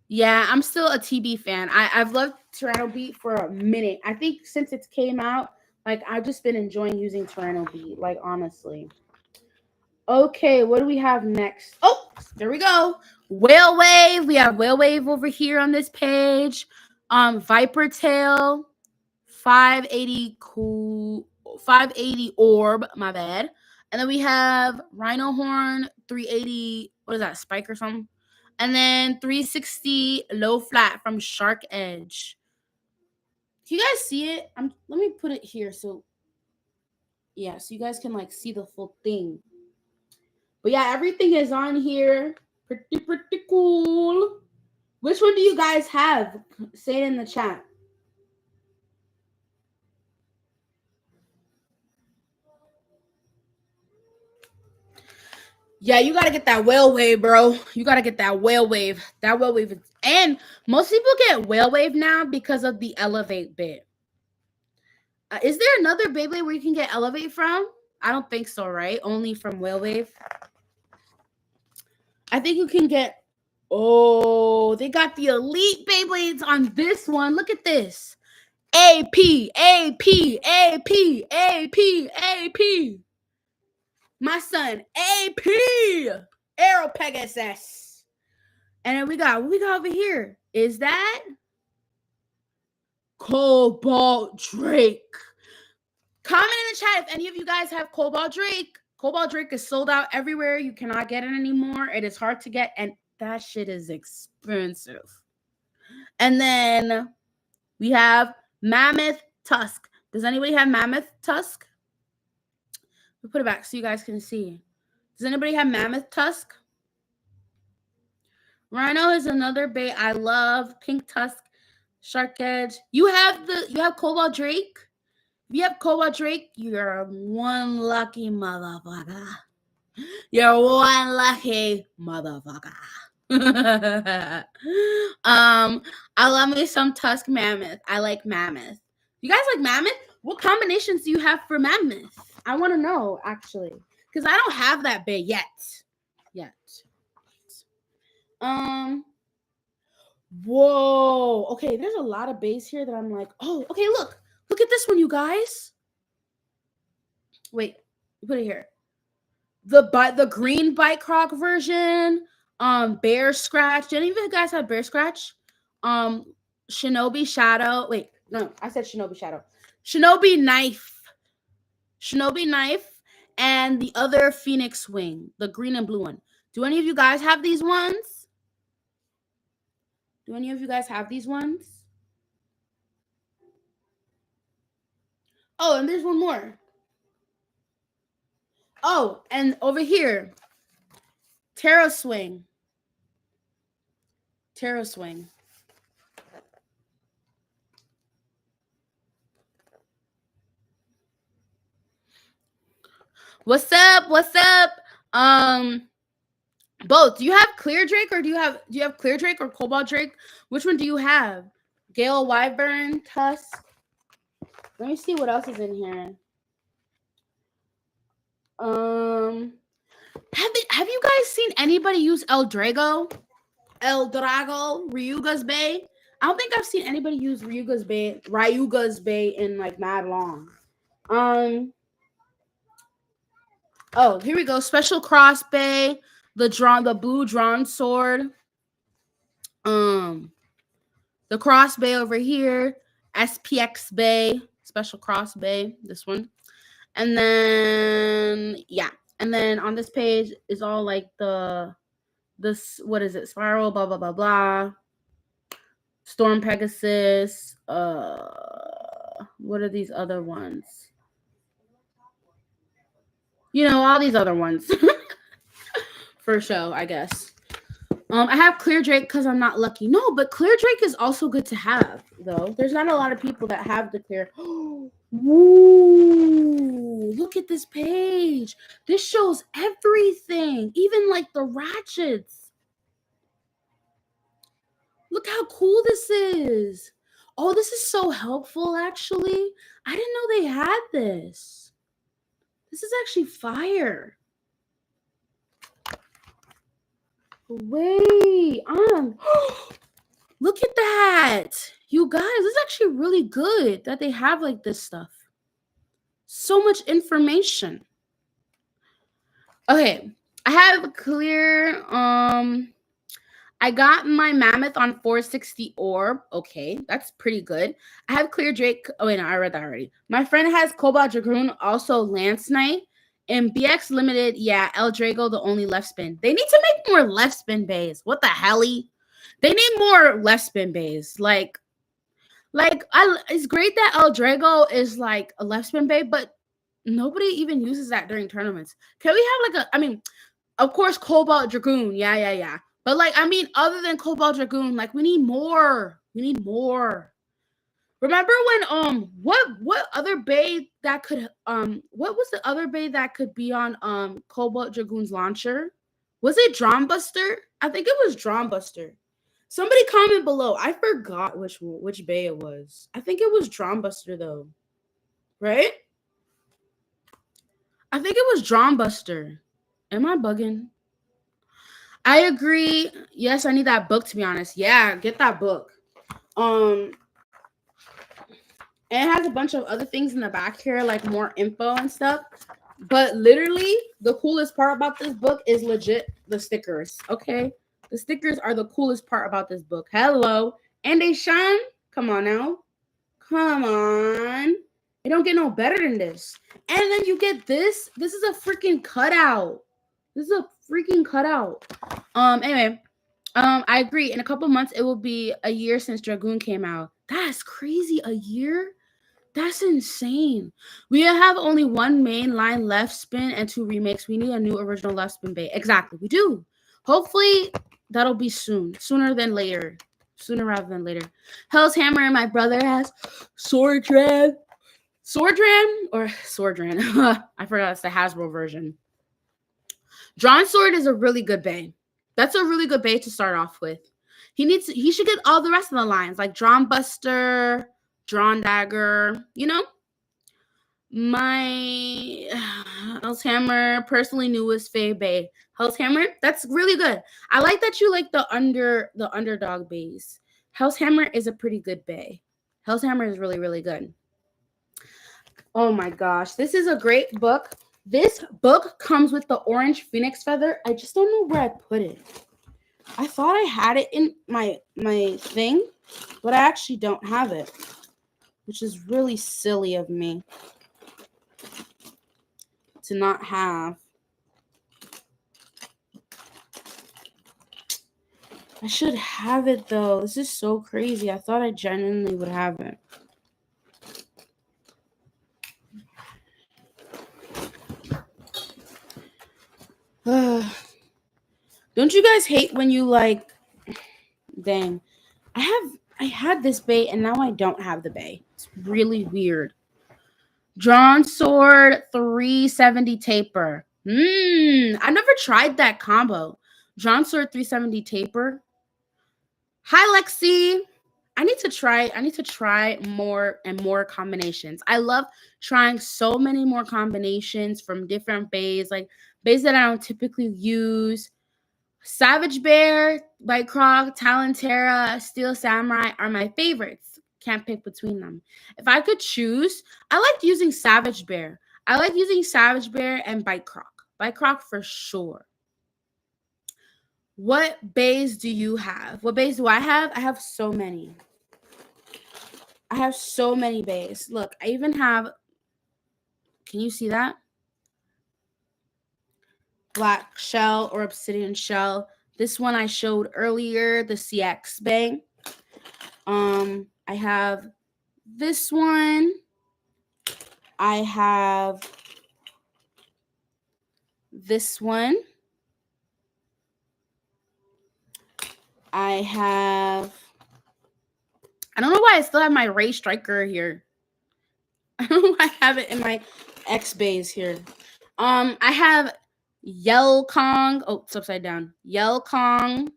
Yeah, I'm still a TB fan. I've loved Tyranno Beat for a minute. I think since it came out, like, I've just been enjoying using Tyranno Beat, like, honestly. Okay, what do we have next? Oh, there we go. Whale Wave. We have Whale Wave over here on this page. Viper Tail, 580 cool, 580 orb, my bad. And then we have Rhino Horn, 380, what is that, spike or something? And then 360 low flat from Shark Edge. Can you guys see it? Let me put it here so yeah, so you guys can like see the full thing. But yeah, everything is on here. Pretty cool. Which one do you guys have? Say it in the chat. Yeah, you gotta get that whale wave, bro. You gotta get that whale wave. That whale wave. And most people get whale wave now because of the elevate bit. Is there another Beyblade where you can get elevate from? I don't think so, right? Only from whale wave. I think you can get. Oh, they got the elite Beyblades on this one. Look at this. AP, AP, AP, AP, AP. My son, AP. Aero Pegasus. And then we got, what we got over here? Is that Cobalt Drake? Comment in the chat if any of you guys have Cobalt Drake. Cobalt Drake is sold out everywhere. You cannot get it anymore. It is hard to get, and that shit is expensive. And then we have Mammoth Tusk. Does anybody have Mammoth Tusk? We'll put it back so you guys can see. Does anybody have Mammoth Tusk? Rhino is another bait I love. Pink Tusk, Shark Edge. You have Cobalt Drake? If you have Cobalt Drake, you're one lucky motherfucker. You're one lucky motherfucker. I love me some Tusk Mammoth. I like Mammoth. You guys like Mammoth? What combinations do you have for Mammoth? I want to know, actually. Because I don't have that bit yet. Whoa. Okay, there's a lot of bass here that I'm like, oh, okay, look. Look at this one, you guys. Wait, put it here. The green Bite Croc version, Bear Scratch. Do any of you guys have Bear Scratch? Shinobi Shadow. Wait, no, I said Shinobi Shadow. Shinobi Knife, and the other Phoenix Wing, the green and blue one. Do any of you guys have these ones? Do any of you guys have these ones? Oh, and there's one more. Oh, and over here, Terra Swing. Terra Swing. What's up? What's up? Both. Do you have Clear Drake or do you have Clear Drake or Cobalt Drake? Which one do you have? Gale Wyvern, Tusk. Let me see what else is in here. Have you guys seen anybody use El Drago, Ryuga's Bay? I don't think I've seen anybody use Ryuga's Bay in like mad long. Oh, here we go. Special Cross Bay, the blue drawn sword. The Cross Bay over here, SPX Bay, Special Cross Bay, this one. And then yeah. And then on this page is all like this, what is it? Spiral, blah, blah, blah, blah. Storm Pegasus. What are these other ones? You know, all these other ones. For show, I guess. I have Clear Drake because I'm not lucky. No, but Clear Drake is also good to have, though. There's not a lot of people that have the Clear. Woo! Look at this page. This shows everything, even like the ratchets. Look how cool this is. Oh, this is so helpful, actually. I didn't know they had this. This is actually fire. Wait, look at that. You guys, this is actually really good that they have like this stuff. So much information. Okay, I have Clear. I got my Mammoth on 460 Orb. Okay, that's pretty good. I have Clear Drake. Oh, wait, no, I read that already. My friend has Cobalt Dragoon, also Lance Knight. And BX Limited, yeah, El Drago, the only left spin. They need to make more left spin bays. What the helly? They need more left spin bays. It's great that El Drago is like a left spin bay, but nobody even uses that during tournaments. Can we have of course, Cobalt Dragoon. Yeah. But other than Cobalt Dragoon, we need more. We need more. Remember when what other bay that could what was the other bay that could be on Cobalt Dragoon's launcher? Was it Drum Buster? I think it was Drum Buster. Somebody comment below. I forgot which bay it was. I think it was Drum Buster though. Right? I think it was Drum Buster. Am I bugging? I agree. Yes, I need that book to be honest. Yeah, get that book. And it has a bunch of other things in the back here, like more info and stuff. But literally, the coolest part about this book is legit the stickers. Okay, the stickers are the coolest part about this book. Hello, and they shine. Come on now, come on. It don't get no better than this. And then you get this. This is a freaking cutout. This is a freaking cutout. Anyway, I agree. In a couple months, it will be a year since Dragoon came out. That's crazy. A year? That's insane. We have only one main line left spin and 2 remakes. We need a new original left spin bay. Exactly. We do. Hopefully, that'll be soon. Sooner than later. Sooner rather than later. Hell's Hammer and my brother has Swordran. Or Swordran. I forgot it's the Hasbro version. Drawn Sword is a really good bay. That's a really good bay to start off with. He should get all the rest of the lines, like Drawn Buster, Drawn Dagger, you know? My Hell's Hammer, personally newest Fae Bay. Hell's Hammer, that's really good. I like that you like the underdog bays. Hell's Hammer is a pretty good bay. Hell's Hammer is really, really good. Oh my gosh, this is a great book. This book comes with the orange phoenix feather. I just don't know where I put it. I thought I had it in my thing, but I actually don't have it, which is really silly of me to not have. I should have it though. This is so crazy. I thought I genuinely would have it. Don't you guys hate when you dang, I had this bay and now I don't have the bay. It's really weird. Drawn Sword 370 taper. I never tried that combo. Drawn Sword 370 taper. Hi Lexi. I need to try more and more combinations. I love trying so many more combinations from different bays, like bays that I don't typically use. Savage Bear, Bite Croc, Talentera, Steel Samurai are my favorites. Can't pick between them. If I could choose, I liked using Savage Bear. I like using Savage Bear and Bite Croc. Bite Croc for sure. What bays do you have? What bays do I have? I have so many. I have so many bays. Look, I even have, can you see that? Black shell or obsidian shell. This one I showed earlier, the CX bay. I have this one. I have this one. I don't know why I still have my Ray Striker here. I don't know why I have it in my X bays here. I have Yell Kong. Oh, it's upside down. Yell Kong.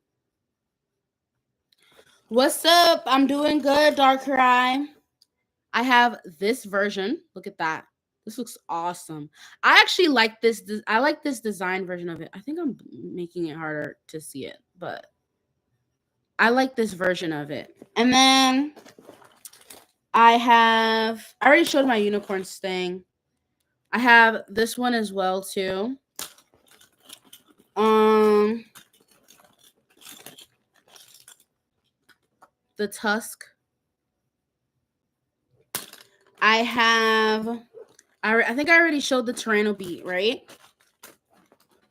What's up? I'm doing good, Darker Eye. I have this version. Look at that. This looks awesome. I actually like this. I like this design version of it. I think I'm making it harder to see it, but I like this version of it. And then I already showed my unicorns thing. I have this one as well too. the Tusk. I think I already showed the Tyranno Beat, right?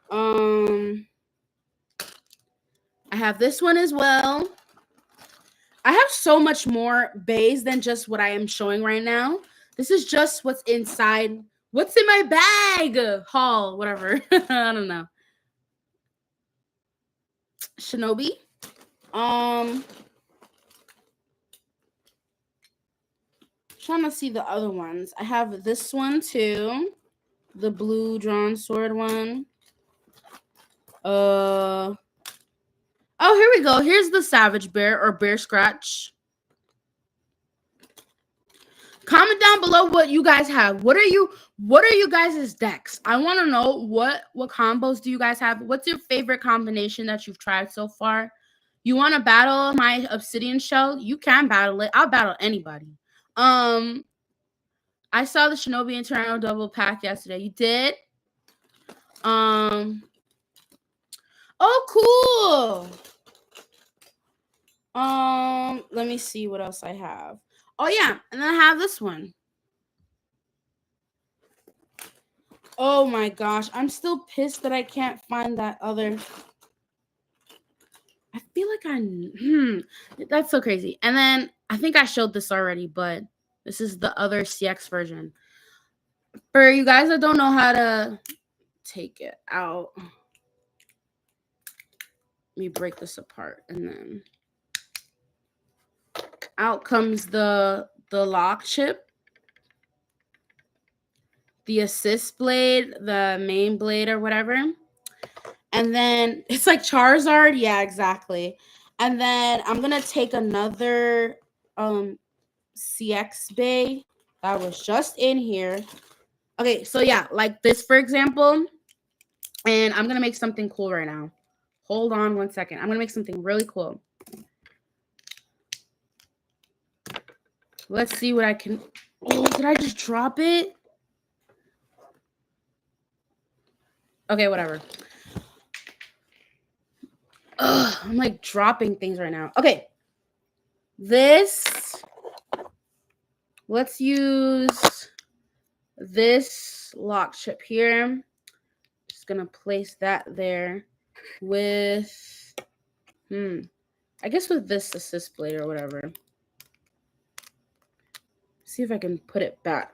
I have this one as well. I have so much more bays than just what I am showing right now. This is just what's inside. What's in my bag? Haul, whatever. I don't know. Shinobi. Trying to see the other ones. I have this one too. The blue drawn sword one. Oh, here we go. Here's the Savage Bear or Bear Scratch. Comment down below what you guys have. What are you guys' decks? I want to know what combos do you guys have? What's your favorite combination that you've tried so far? You want to battle my Obsidian Shell? You can battle it. I'll battle anybody. I saw the Shinobi and Tyranno double pack yesterday. You did? Oh, cool. Let me see what else I have. Oh yeah, and then I have this one. Oh my gosh, I'm still pissed that I can't find that other. I feel like that's so crazy. And then I think I showed this already, but this is the other CX version. For you guys that don't know how to take it out, let me break this apart, and then out comes the lock chip, the assist blade, the main blade or whatever. And then it's like Charizard. Yeah, exactly. And then I'm going to take another CX bay that was just in here. Okay, so yeah, like this, for example. And I'm going to make something cool right now. Hold on one second. I'm going to make something really cool. Let's see what I can. Oh, did I just drop it? Okay, whatever. Ugh, I'm like dropping things right now. Okay. Let's use this lock chip here. Just gonna place that there with, I guess with this assist blade or whatever. See if I can put it back.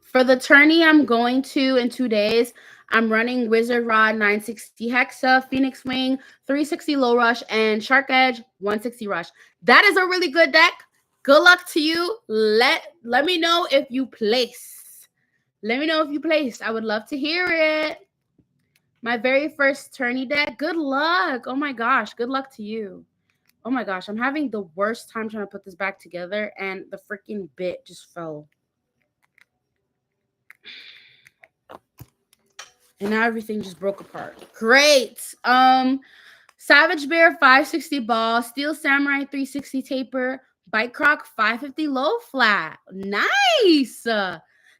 For the tourney I'm going to in 2 days, I'm running Wizard Rod 960 Hexa, Phoenix Wing 360 Low Rush, and Shark Edge 160 Rush. That is a really good deck. Good luck to you. Let me know if you place. Let me know if you placed. I would love to hear it. My very first tourney deck. Good luck. Oh my gosh. Good luck to you. Oh my gosh. I'm having the worst time trying to put this back together, and the freaking bit just fell. And now everything just broke apart. Great. Savage Bear 560 ball, Steel Samurai 360 taper, Bite Croc 550 low flat. Nice.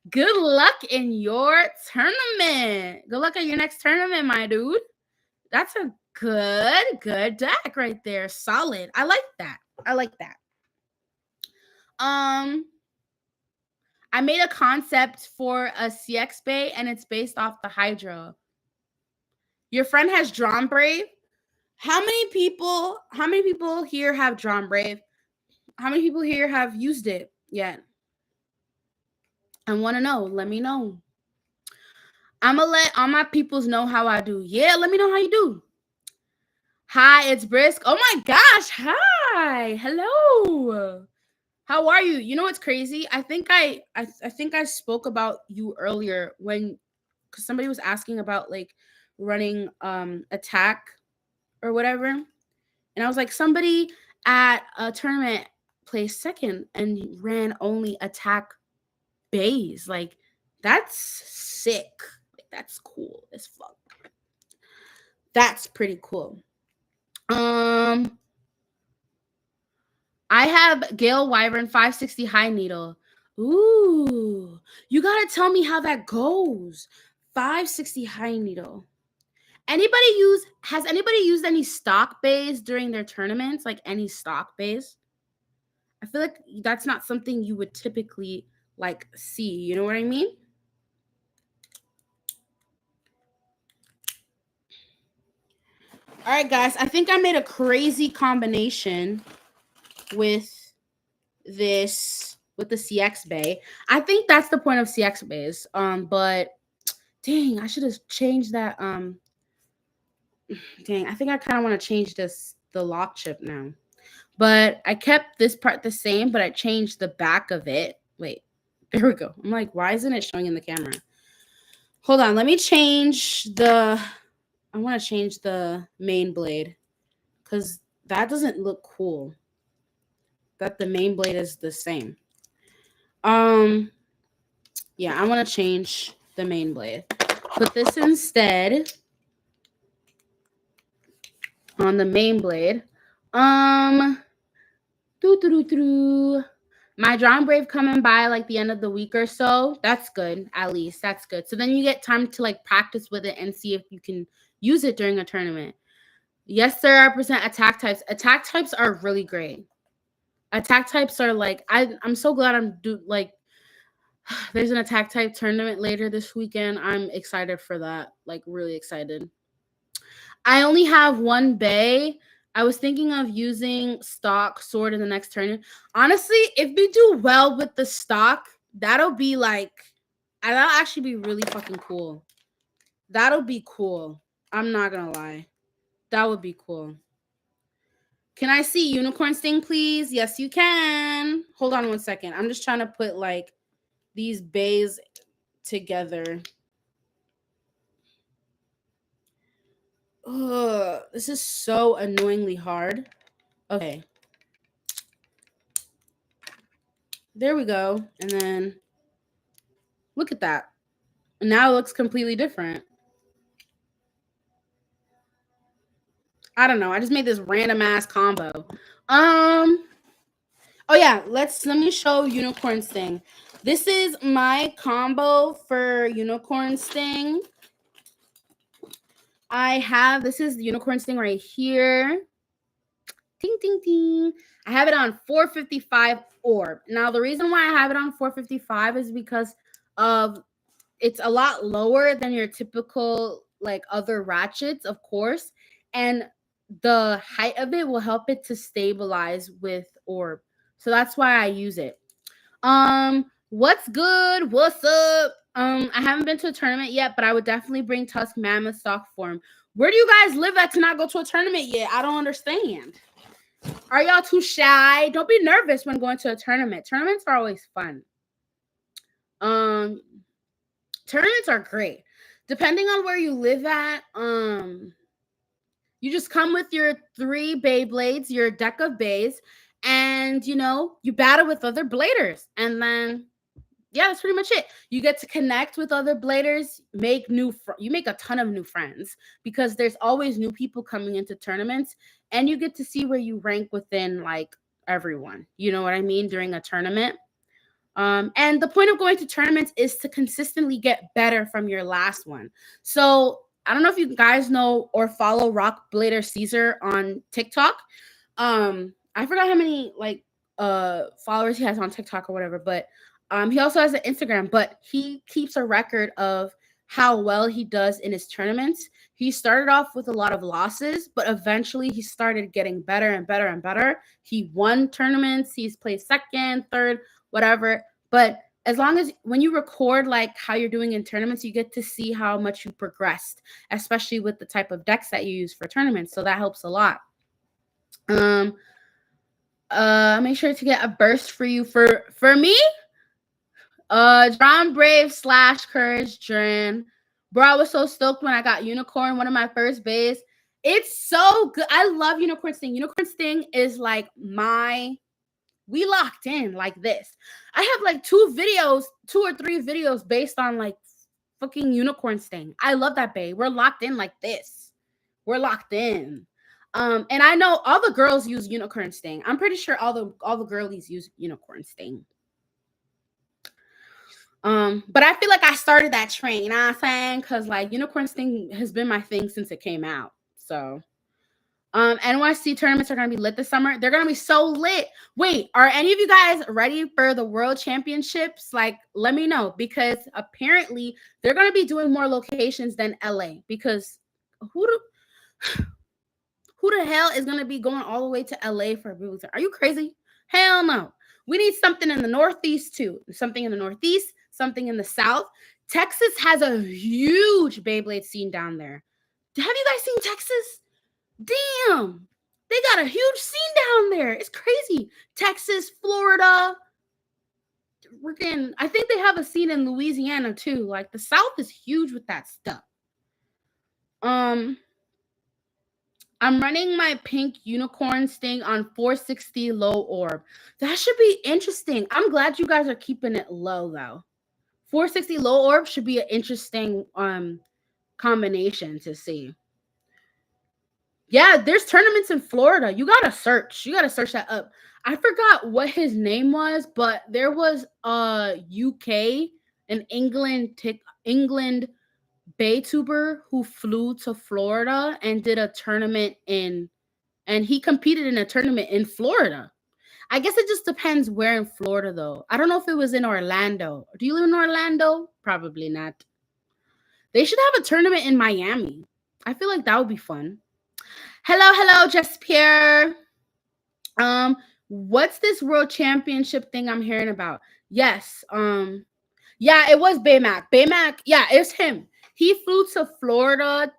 Good luck in your tournament. Good luck at your next tournament, my dude. That's a good deck right there. Solid. I like that. I made a concept for a CX Bay, and it's based off the Hydra. Your friend has Drawn Brave. How many people here have Drawn Brave? How many people here have used it yet? I want to know. Let me know. I'm going to let all my peoples know how I do. Yeah, let me know how you do. Hi, it's Brisk. Oh my gosh. Hi. Hello. How are you? You know what's crazy? I think I spoke about you earlier because somebody was asking about like running attack or whatever. And I was like, somebody at a tournament placed second and ran only attack bays. Like, that's sick. Like, that's cool as fuck. That's pretty cool. I have Gale Wyvern 560 high needle. Ooh, you gotta tell me how that goes. 560 high needle. Has anybody used any stock bays during their tournaments? Like any stock bays? I feel like that's not something you would typically like see. You know what I mean? All right, guys. I think I made a crazy combination with with the CX bay. I think that's the point of CX bays. But dang, I should have changed that. Dang, I think I kind of want to change the lock chip now. But I kept this part the same, but I changed the back of it. Wait, there we go. I'm like, why isn't it showing in the camera? Hold on, let me change I want to change the main blade because that doesn't look cool. That the main blade is the same. Yeah, I want to change the main blade. Put this instead on the main blade. My John Brave coming by like the end of the week or so. That's good, at least. That's good. So then you get time to like practice with it and see if you can use it during a tournament. Yes, sir. I present attack types. Attack types are really great. Attack types are like I'm so glad there's an attack type tournament later this weekend. I'm excited for that. Like really excited. I only have one bay. I was thinking of using stock sword in the next tournament. Honestly, if we do well with the stock, that'll actually be really fucking cool. That'll be cool. I'm not gonna lie. That would be cool. Can I see Unicorn Sting, please? Yes, you can. Hold on one second. I'm just trying to put like these bays together. Ugh, this is so annoyingly hard. Okay. There we go. And then look at that. Now it looks completely different. I don't know. I just made this random ass combo. Oh yeah, let me show Unicorn Sting. This is my combo for Unicorn Sting. This is the Unicorn Sting right here. Ding, ding, ding. I have it on 455 orb. Now, the reason why I have it on 455 is because of it's a lot lower than your typical like other ratchets, of course. And the height of it will help it to stabilize with orb. So that's why I use it. What's good? What's up? I haven't been to a tournament yet, but I would definitely bring Tusk Mammoth stock form. Where do you guys live at to not go to a tournament yet? I don't understand. Are y'all too shy? Don't be nervous when going to a tournament. Tournaments are always fun. Tournaments are great. Depending on where you live at, you just come with your 3 Beyblades, your deck of bays, and you battle with other bladers. And then yeah, that's pretty much it. You get to connect with other bladers, you make a ton of new friends because there's always new people coming into tournaments, and you get to see where you rank within like everyone. You know what I mean? During a tournament. And the point of going to tournaments is to consistently get better from your last one. So I don't know if you guys know or follow Rock Blader Caesar on TikTok. I forgot how many followers he has on TikTok or whatever, but he also has an Instagram, but he keeps a record of how well he does in his tournaments. He started off with a lot of losses, but eventually he started getting better and better and better. He won tournaments. He's played second, third, whatever. But as long as when you record like how you're doing in tournaments, you get to see how much you progressed, especially with the type of decks that you use for tournaments. So that helps a lot. Make sure to get a burst for you for me. John Brave / Courage Dren. Bro, I was so stoked when I got Unicorn, one of my first bays. It's so good. I love Unicorn Sting. Unicorn Sting is like we locked in like this. I have like 2 or 3 videos based on like fucking Unicorn Sting. I love that bay. We're locked in like this. We're locked in. And I know all the girls use unicorn sting. I'm pretty sure all the girlies use unicorn sting. But I feel like I started that train, you know what I'm saying? Because like unicorn sting has been my thing since it came out. So NYC tournaments are gonna be lit this summer. They're gonna be so lit. Wait, are any of you guys ready for the world championships? Like, let me know, because apparently they're gonna be doing more locations than LA. Because who the hell is gonna be going all the way to LA for a Beyblades? Are you crazy? Hell no. We need something in the Northeast too. Something in the Northeast, something in the South. Texas has a huge Beyblade scene down there. Have you guys seen Texas? Damn, they got a huge scene down there. It's crazy. Texas, Florida. I think they have a scene in Louisiana too. Like the South is huge with that stuff. I'm running my pink unicorn sting on 460 low orb. That should be interesting. I'm glad you guys are keeping it low though. 460 low orb should be an interesting combination to see. Yeah, there's tournaments in Florida. You gotta search. You gotta search that up. I forgot what his name was, but there was a UK and England Baytuber who flew to Florida and did a tournament and he competed in a tournament in Florida. I guess it just depends where in Florida though. I don't know if it was in Orlando. Do you live in Orlando? Probably not. They should have a tournament in Miami. I feel like that would be fun. Hello, Jess Pierre. What's this world championship thing I'm hearing about? Yes. Yeah, it was Baymac. Baymac, yeah, it's him. He flew to Florida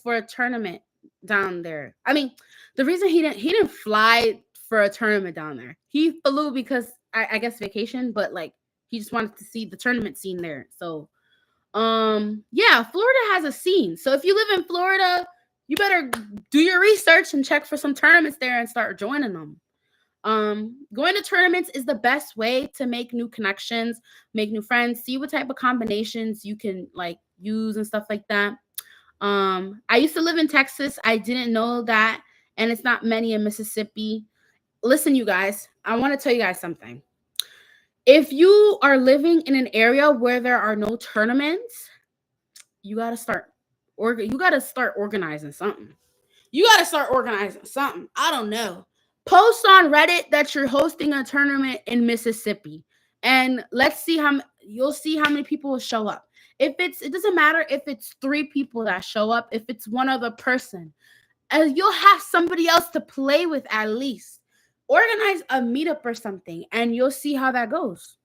for a tournament down there. I mean, the reason he didn't fly for a tournament down there. He flew because I guess vacation, but like he just wanted to see the tournament scene there. So yeah, Florida has a scene. So if you live in Florida, you better do your research and check for some tournaments there and start joining them. Going to tournaments is the best way to make new connections, make new friends, see what type of combinations you can like use and stuff like that. I used to live in Texas. I didn't know that, and it's not many in Mississippi. Listen, you guys, I want to tell you guys something. If you are living in an area where there are no tournaments, you got to start organizing something. You got to start organizing something. I don't know. Post on Reddit that you're hosting a tournament in Mississippi, and let's see you'll see how many people will show up. It doesn't matter if it's 3 people that show up, if it's one other person, and you'll have somebody else to play with at least. Organize a meetup or something, and you'll see how that goes.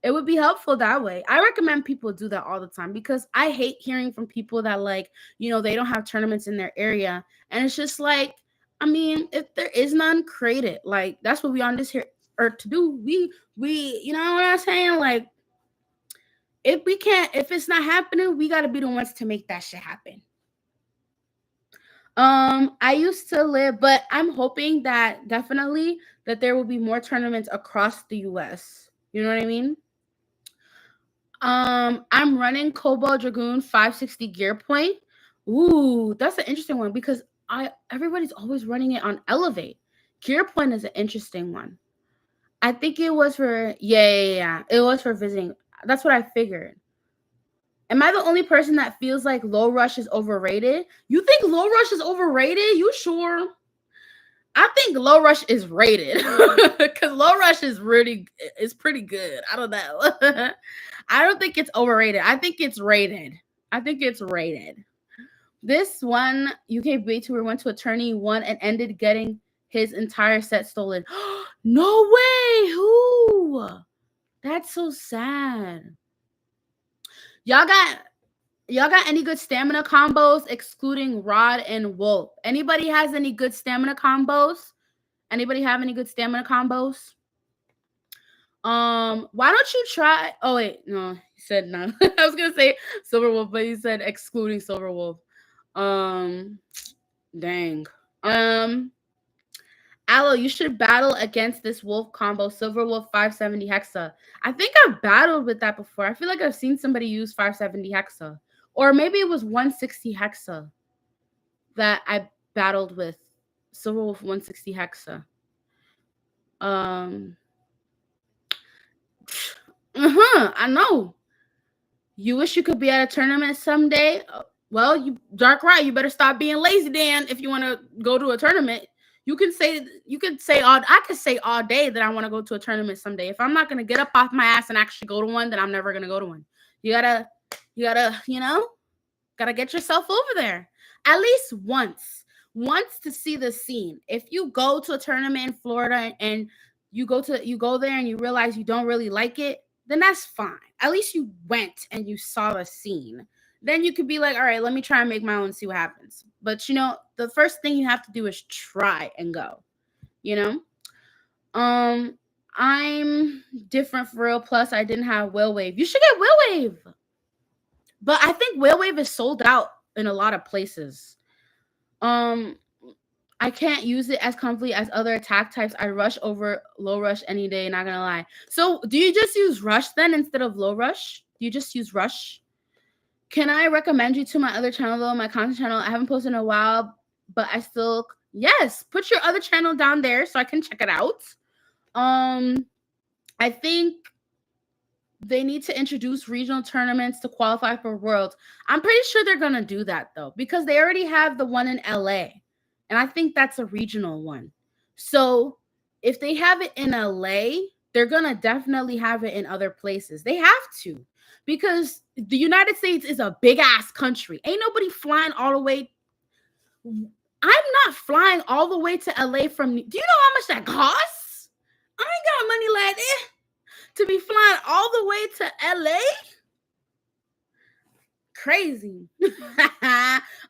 It would be helpful that way. I recommend people do that all the time because I hate hearing from people that like, they don't have tournaments in their area. And it's just like, I mean, if there is none, create it. Like, that's what we on this here earth to do. We, you know what I'm saying? Like, if it's not happening, we got to be the ones to make that shit happen. I used to live, but I'm hoping that definitely that there will be more tournaments across the US. You know what I mean? I'm running Cobalt Dragoon 560 gear point. Ooh, that's an interesting one because everybody's always running it on Elevate. Gear point is an interesting one. I think it was for yeah. It was for visiting. That's what I figured. Am I the only person that feels like Low Rush is overrated? You think Low Rush is overrated? You sure? I think Low Rush is rated because Low Rush is pretty good. I don't know. I don't think it's overrated. I think it's rated. This one UK VTuber went to a tourney, won, and ended getting his entire set stolen. No way! Who? That's so sad. Y'all got any good stamina combos excluding Rod and Wolf? Anybody has any good stamina combos? Anybody have any good stamina combos? Why don't you try? Oh wait, no, he said no. I was gonna say Silver Wolf, but he said excluding Silver Wolf. Dang. Aloe, you should battle against this wolf combo, Silver Wolf 570 Hexa. I think I've battled with that before. I feel like I've seen somebody use 570 Hexa. Or maybe it was 160 Hexa. that I battled with Silver Wolf 160 Hexa. Um, I know. You wish you could be at a tournament someday. Well, you dark right. You better stop being lazy, Dan. If you want to go to a tournament, you could say all. I could say all day that I want to go to a tournament someday. If I'm not gonna get up off my ass and actually go to one, then I'm never gonna go to one. You gotta, gotta get yourself over there at least once to see the scene. If you go to a tournament in Florida and you go there and you realize you don't really like it, then that's fine. At least you went and you saw the scene. Then you could be like, all right, let me try and make my own and see what happens. But the first thing you have to do is try and go. You know? I'm different for real. Plus, I didn't have Whale Wave. You should get Whale Wave. But I think Whale Wave is sold out in a lot of places. Um, I can't use it as comfortably as other attack types. I rush over low rush any day, not gonna lie. So do you just use rush then instead of low rush? Do you just use rush? Can I recommend you to my other channel though? My content channel. I haven't posted in a while, but I still yes, put your other channel down there so I can check it out. I think they need to introduce regional tournaments to qualify for Worlds. I'm pretty sure they're going to do that, though, because they already have the one in LA. And I think that's a regional one. So if they have it in LA, they're going to definitely have it in other places. They have to, because the United States is a big-ass country. Ain't nobody flying all the way. I'm not flying all the way to LA from... Do you know how much that costs? I ain't got money like that to be flying all the way to LA? Crazy.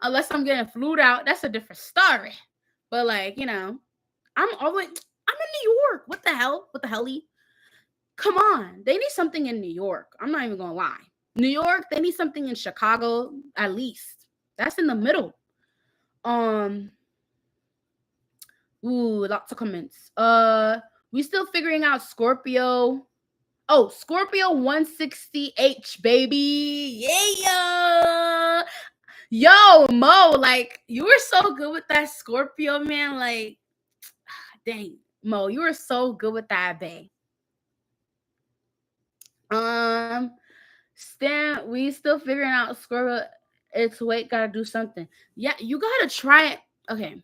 Unless I'm getting flued out, that's a different story. But I'm in New York. What the hell? What the helly? Come on. They need something in New York. I'm not even gonna lie. New York, they need something in Chicago, at least. That's in the middle. Lots of comments. We still figuring out Scorpio. Oh, Scorpio 160H, baby. Yeah. Yo, Mo, you were so good with that Scorpio, man. Dang, Mo, you were so good with that, bae. Stan, we still figuring out Scorpio. It's weight, gotta do something. Yeah, you gotta try it. Okay.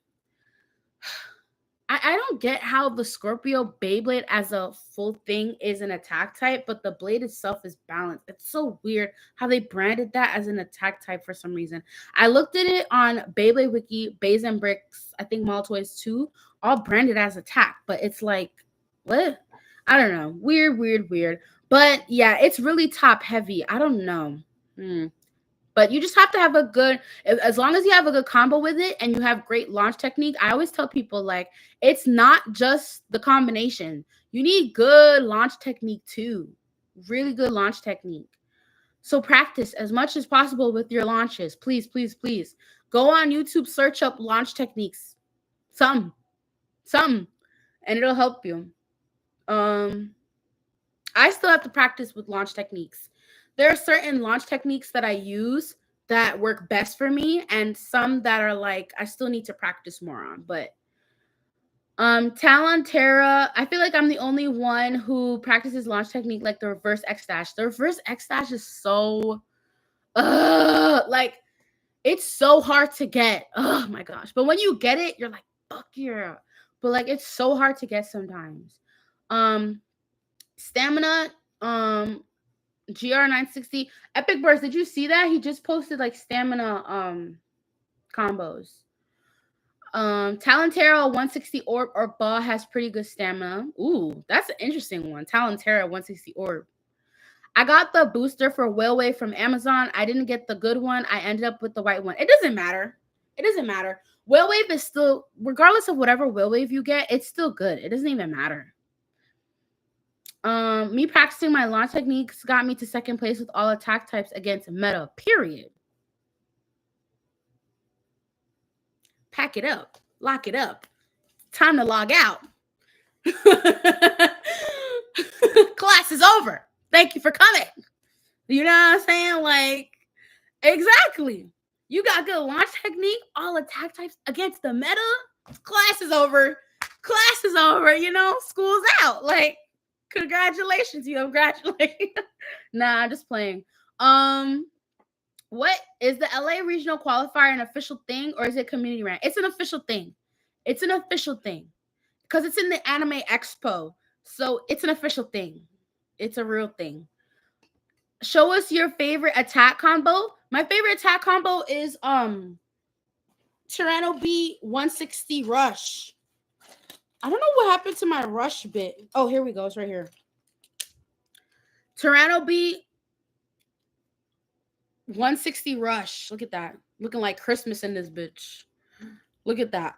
I don't get how the Scorpio Beyblade as a full thing is an attack type, but the blade itself is balanced. It's so weird how they branded that as an attack type for some reason. I looked at it on Beyblade Wiki, Bays and Bricks, I think Mall Toys too, all branded as attack, but it's like, what? I don't know. Weird. But yeah, it's really top heavy. I don't know. But you just have to have as long as you have a good combo with it and you have great launch technique. I always tell people, it's not just the combination. You need good launch technique too. Really good launch technique. So practice as much as possible with your launches. Please. Go on YouTube, search up launch techniques. Some. And it'll help you. I still have to practice with launch techniques. There are certain launch techniques that I use that work best for me, and some that are I still need to practice more on. But Talon-Terra, I feel like I'm the only one who practices launch technique like the reverse X-Dash. The reverse X-Dash is so it's so hard to get. Oh my gosh. But when you get it, you're like, fuck yeah. But it's so hard to get sometimes. Stamina, GR960 Epic Burst. Did you see that? He just posted stamina combos. Talon-Terra 160 orb or ball has pretty good stamina. Ooh, that's an interesting one. Talon-Terra 160 orb. I got the booster for Whale Wave from Amazon. I didn't get the good one. I ended up with the white one. It doesn't matter. Whale Wave is still, regardless of whatever Whale Wave you get, it's still good. It doesn't even matter. Me practicing my launch techniques got me to second place with all attack types against meta, period. Pack it up. Lock it up. Time to log out. Class is over. Thank you for coming. You know what I'm saying? Exactly. You got good launch technique, all attack types against the meta. Class is over. Class is over. School's out. Like, congratulations, you. Congratulations. Nah, I'm just playing. Um, what is the LA regional qualifier an official thing or is it community rank? It's an official thing. It's an official thing because it's in the Anime Expo, so it's an official thing. It's a real thing. Show us your favorite attack combo. My favorite attack combo is Tyranno B 160 Rush. I don't know what happened to my rush bit. Oh, here we go. It's right here. Tyranno B 160 Rush. Look at that. Looking like Christmas in this bitch. Look at that.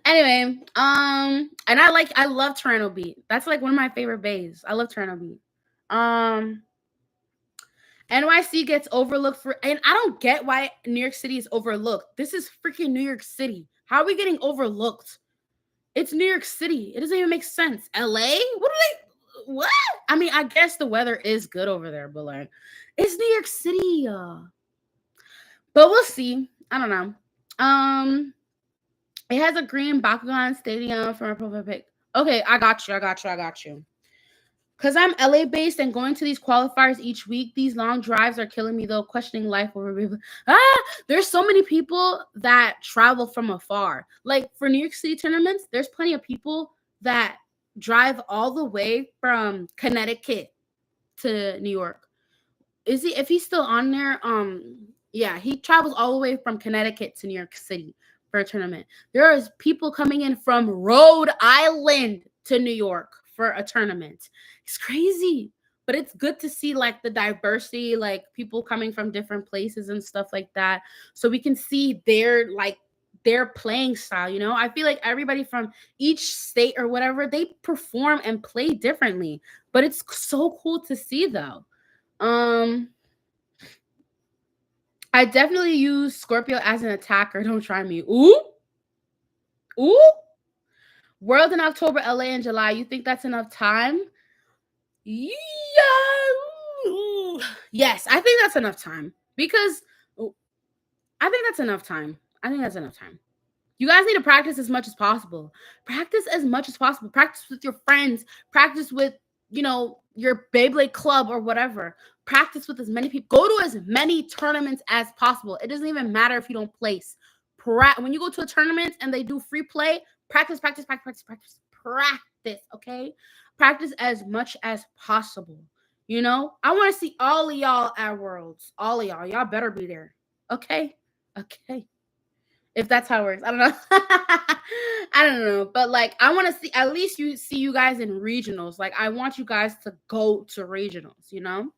Anyway, and I love Tyranno B. That's like one of my favorite bays. I love Tyranno B. NYC gets overlooked for, and I don't get why New York City is overlooked. This is freaking New York City. How are we getting overlooked? It's New York City. It doesn't even make sense. LA? What? I mean, I guess the weather is good over there, but like, it's New York City. But we'll see. I don't know. It has a green Bakugan Stadium from a profile pic. Okay, I got you. Because I'm LA based and going to these qualifiers each week, these long drives are killing me though, questioning life over people. There's so many people that travel from afar. Like for New York City tournaments, there's plenty of people that drive all the way from Connecticut to New York. If he's still on there, yeah, he travels all the way from Connecticut to New York City for a tournament. There is people coming in from Rhode Island to New York for a tournament. It's crazy, but it's good to see like the diversity, like people coming from different places and stuff like that, so we can see their playing style. I feel like everybody from each state or whatever, they perform and play differently, but it's so cool to see though. I definitely use Scorpio as an attacker. Don't try me. Ooh. World in October, LA in July. You think that's enough time? Yeah. Yes, I think that's enough time because I think that's enough time. You guys need to practice as much as possible. Practice with your friends. Practice with, your Beyblade club or whatever. Practice with as many people. Go to as many tournaments as possible. It doesn't even matter if you don't place. When you go to a tournament and they do free play, practice, okay? Practice as much as possible. I want to see all of y'all at Worlds. All of y'all. Y'all better be there. Okay? If that's how it works. I don't know. I don't know. But like I want to see at least see you guys in regionals. Like I want you guys to go to regionals,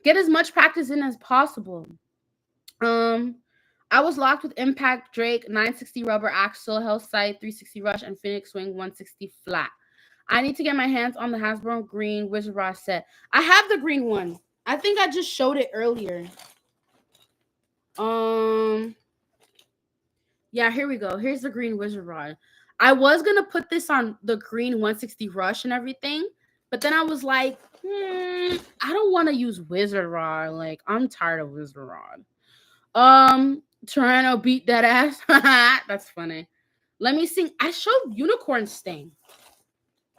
Get as much practice in as possible. I was locked with Impact, Drake, 960 rubber axle, Hell Sight, 360 rush, and Phoenix Swing 160 flat. I need to get my hands on the Hasbro green Wizard Rod set. I have the green one. I think I just showed it earlier. Yeah, here we go. Here's the green Wizard Rod. I was going to put this on the green 160 rush and everything, but then I was like, I don't want to use Wizard Rod. Like, I'm tired of Wizard Rod. Tyranno beat that ass. That's funny. Let me sing. I showed Unicorn Sting.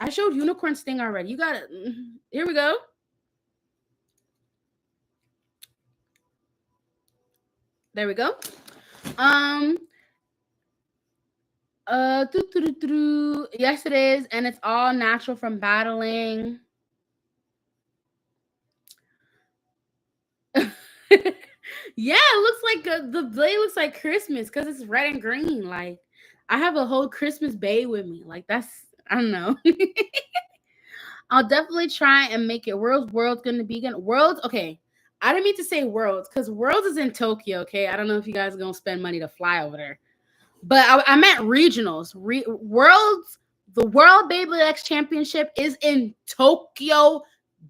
Already. You got it. Here we go. There we go. Yes, it is, and it's all natural from battling. Yeah, it looks like the blade looks like Christmas because it's red and green. Like I have a whole Christmas bay with me. Like I don't know. I'll definitely try and make it. World's gonna be Worlds. Okay, I didn't mean to say Worlds because Worlds is in Tokyo. Okay, I don't know if you guys are gonna spend money to fly over there. But I meant regionals. Worlds, the World Beyblade X Championship is in Tokyo,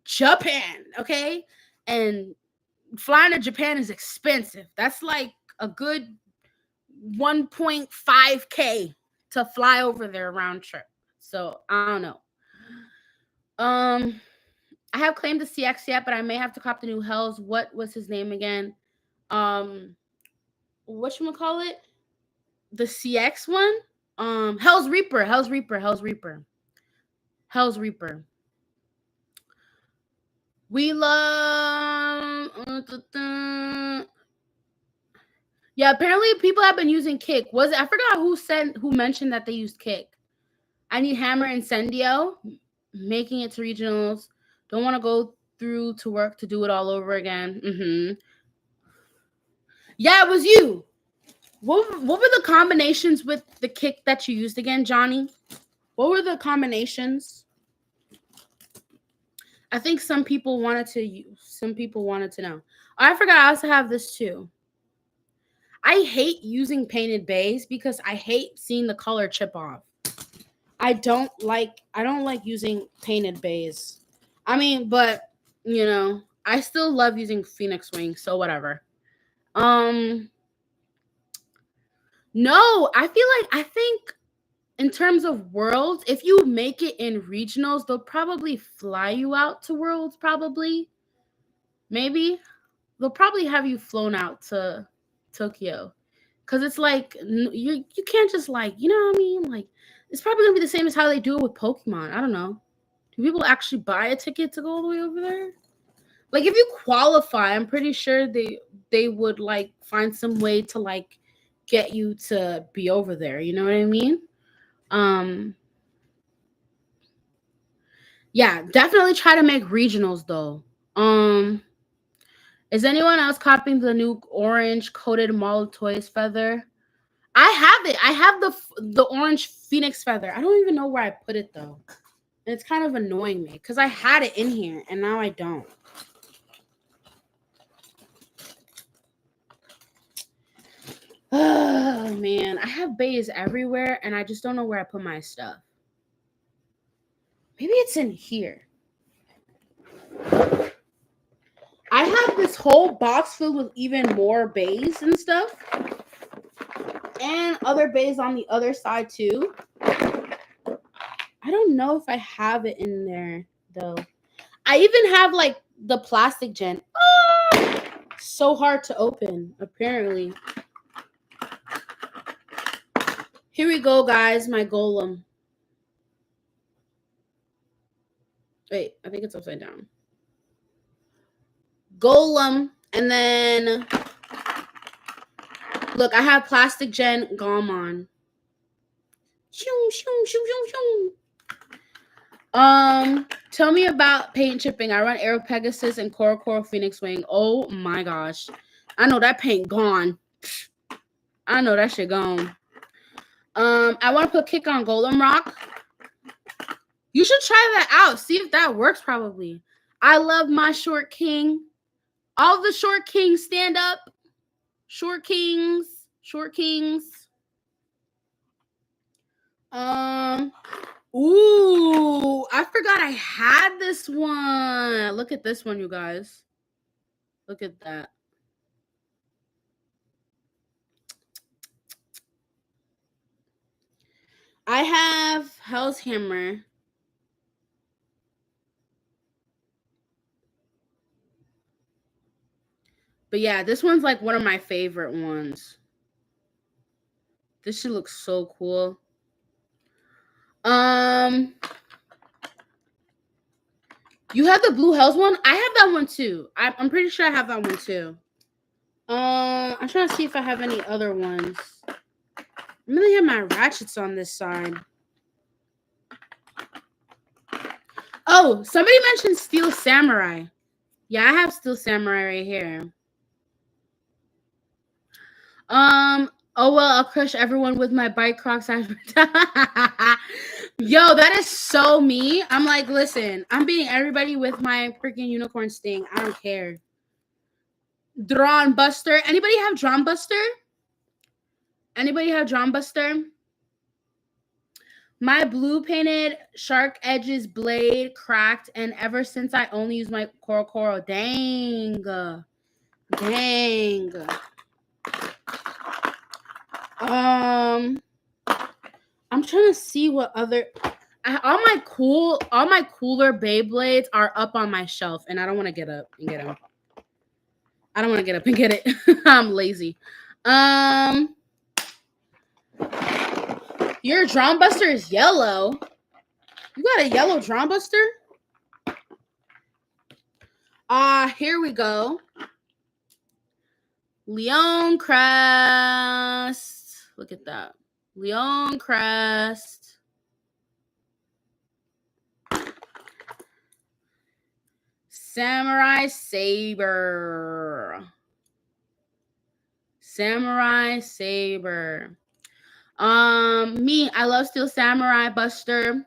Japan. Okay? And flying to Japan is expensive. That's like a good 1.5K to fly over there round trip. So I don't know. I have claimed the CX yet, but I may have to cop the new Hells. What was his name again? Whatchamacallit? The CX one? Hell's Reaper. Hell's Reaper. Hell's Reaper. Hell's Reaper. We love. Yeah, apparently people have been using Kick. Was it? I forgot who mentioned that they used Kick. I need Hammer Incendio, making it to regionals. Don't want to go through to work to do it all over again. Yeah, it was you. What were the combinations with the Kick that you used again, Johnny? What were the combinations? I think some people wanted to know. I forgot I also have this too. I hate using painted bays because I hate seeing the color chip off. I don't like using painted bays. I mean, but you know, I still love using Phoenix Wing, so whatever. No, I think in terms of worlds, if you make it in regionals, they'll probably fly you out to worlds, probably. Maybe. They'll probably have you flown out to Tokyo. Cause it's like you can't just like, you know what I mean? Like it's probably gonna be the same as how they do it with Pokemon. I don't know. Do people actually buy a ticket to go all the way over there? Like if you qualify, I'm pretty sure they would like find some way to like get you to be over there. You know what I mean? Yeah, definitely try to make regionals though. Is anyone else copying the new orange coated Moltoy's feather? I have it. I have the orange Phoenix feather. I don't even know where I put it though. And it's kind of annoying me because I had it in here and now I don't. Oh man, I have bays everywhere and I just don't know where I put my stuff. Maybe it's in here. I have this whole box filled with even more bays and stuff. And other bays on the other side too. I don't know if I have it in there though. I even have like the plastic gen. Oh, so hard to open, apparently. Here we go, guys. My golem. Wait, I think it's upside down. Golem. And then look, I have plastic gen Galmon. Shoo, shoo, shoo, shoo, shoo. Tell me about paint chipping. I run Aero Pegasus and Coral Phoenix Wing. Oh my gosh. I know that paint gone. I know that shit gone. I want to put Kick on Golem Rock. You should try that out. See if that works probably. I love my Short King. All the Short Kings stand up. Short Kings. Short Kings. Ooh, I forgot I had this one. Look at this one, you guys. Look at that. I have Hell's Hammer. But yeah, this one's like one of my favorite ones. This shit looks so cool. You have the Blue Hells one? I have that one too. I'm pretty sure I have that one too. I'm trying to see if I have any other ones. I'm gonna have my ratchets on this side. Oh, somebody mentioned Steel Samurai. Yeah, I have Steel Samurai right here. Oh well, I'll crush everyone with my bike Crocs. Yo, that is so me. I'm like, listen, I'm beating everybody with my freaking unicorn sting. I don't care. Drawn Buster. Anybody have Drawn Buster? Anybody have Drawn Buster? My blue painted Shark Edges blade cracked, and ever since I only use my Coral. Dang. I'm trying to see what other. All my cooler Beyblades are up on my shelf, and I don't want to get up and get them. I don't want to get up and get it. I'm lazy. Your Drum Buster is yellow. You got a yellow Drum Buster? Here we go. Leon Crest. Look at that. Leon Crest. Samurai Saber. Samurai Saber. Me, I love Steel Samurai Buster.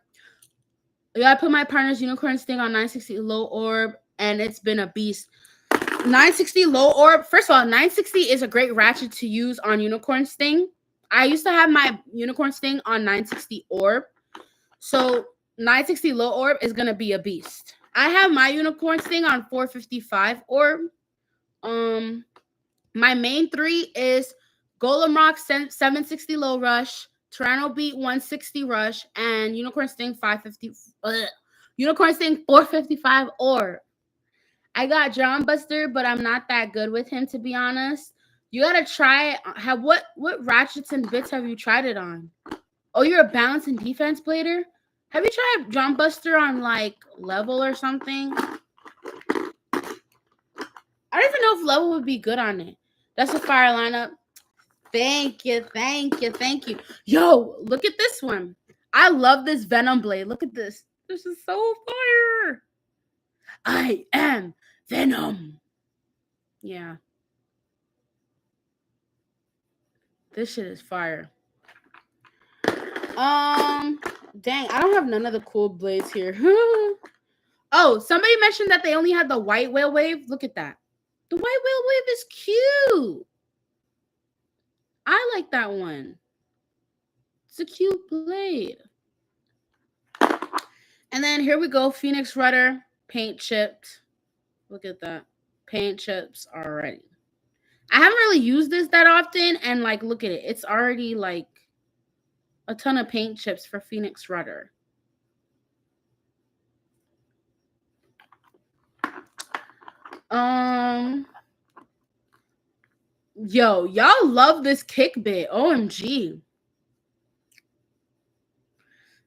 Yeah, I put my partner's Unicorn Sting on 960 Low Orb, and it's been a beast. 960 Low Orb. First of all, 960 is a great ratchet to use on Unicorn Sting. I used to have my Unicorn Sting on 960 Orb. So 960 Low Orb is going to be a beast. I have my Unicorn Sting on 455 Orb. My main three is Golem Rock 760 Low Rush, Tyranno Beat 160 Rush, and Unicorn Sting 550. Unicorn Sting 455 Orb. I got Drum Buster, but I'm not that good with him, to be honest. You gotta try it. What ratchets and bits have you tried it on? Oh, you're a balance and defense blader? Have you tried Drum Buster on like level or something? I don't even know if level would be good on it. That's a fire lineup. Thank you. Yo, look at this one. I love this Venom blade. Look at this. This is so fire. I am Venom. Yeah. This shit is fire. Dang, I don't have none of the cool blades here. Oh, somebody mentioned that they only had the white whale wave. Look at that. The white whale wave is cute. I like that one. It's a cute blade. And then here we go. Phoenix Rudder, paint chipped. Look at that. Paint chips already. I haven't really used this that often. And like, look at it. It's already like a ton of paint chips for Phoenix Rudder. Yo, y'all love this kick bit. OMG.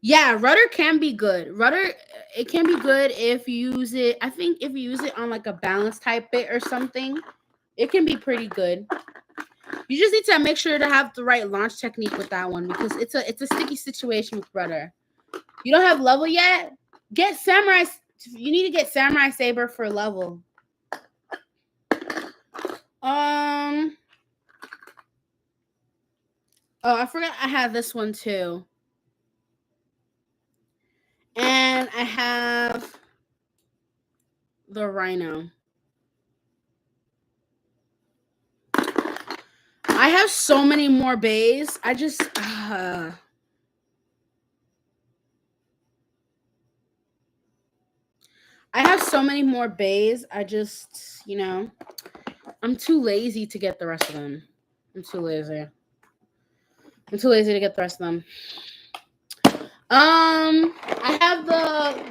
Yeah, Rudder can be good. Rudder, it can be good if you use it. I think if you use it on like a balance type bit or something, it can be pretty good. You just need to make sure to have the right launch technique with that one because it's a sticky situation with Rudder. You don't have level yet? Get Samurai. You need to get Samurai Saber for level. Oh, I forgot I have this one too. And I have the Rhino. I have so many more bays. I just I have so many more bays. I just, I'm too lazy to get the rest of them. I'm too lazy to get the rest of them. I have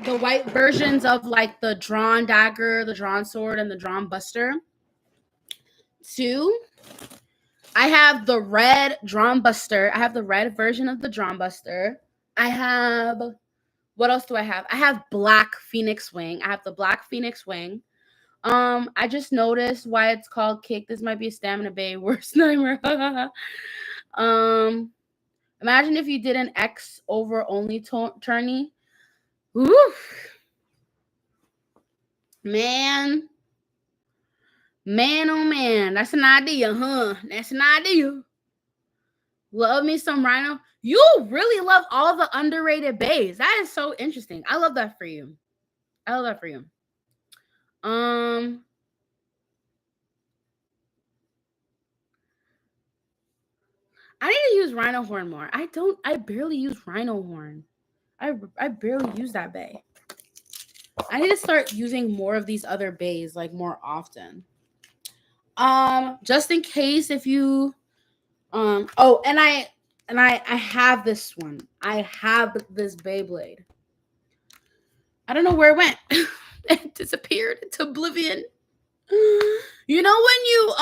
the white versions of like the drawn dagger, the drawn sword, and the drawn buster. 2. I have the red drawn buster. I have the red version of the drawn buster. I have, what else do I have? I have black Phoenix Wing. I have the black Phoenix Wing. I just noticed why it's called kick. This might be a stamina bay. Worst nightmare. Imagine if you did an X over only tourney. Oof. Man, oh man, that's an idea, huh? That's an idea. Love me some Rhino. You really love all the underrated bays. That is so interesting. I love that for you. I need to use Rhino Horn more. I barely use Rhino Horn. I barely use that bay. I need to start using more of these other bays, like more often. Just in case if you, and I And I have this one. I have this Beyblade. I don't know where it went. It disappeared into oblivion. You know when you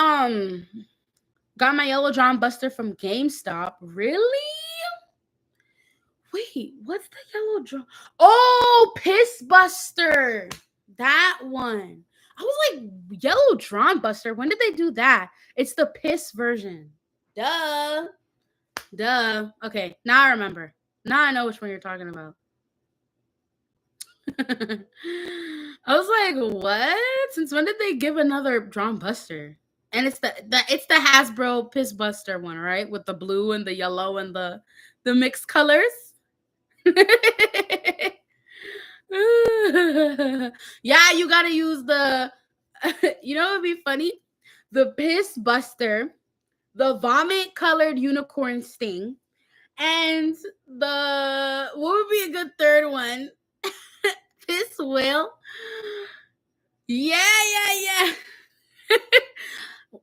got my yellow John Buster from GameStop? Really? Wait, what's the yellow John? Oh, Piss Buster. That one. I was like, yellow Drawn Buster. When did they do that? It's the piss version. Duh. Okay, now I remember. Now I know which one you're talking about. I was like, what? Since when did they give another Drawn Buster? And it's the Hasbro Piss Buster one, right? With the blue and the yellow and the mixed colors. Yeah, you gotta use the you know what would be funny? The Piss Buster, the vomit colored unicorn sting, and the what would be a good third one? Piss whale. Yeah.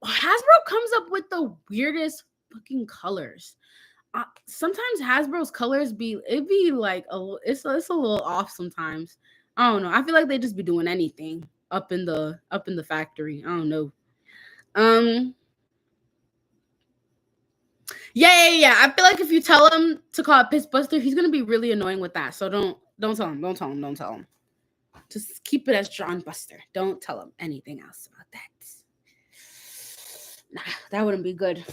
Hasbro comes up with the weirdest fucking colors. Sometimes Hasbro's colors be like it's a little off sometimes. I don't know. I feel like they just be doing anything up in the factory. I don't know. Yeah. I feel like if you tell him to call it Piss Buster, he's gonna be really annoying with that. So don't tell him. Don't tell him. Just keep it as John Buster. Don't tell him anything else about that. Nah, that wouldn't be good.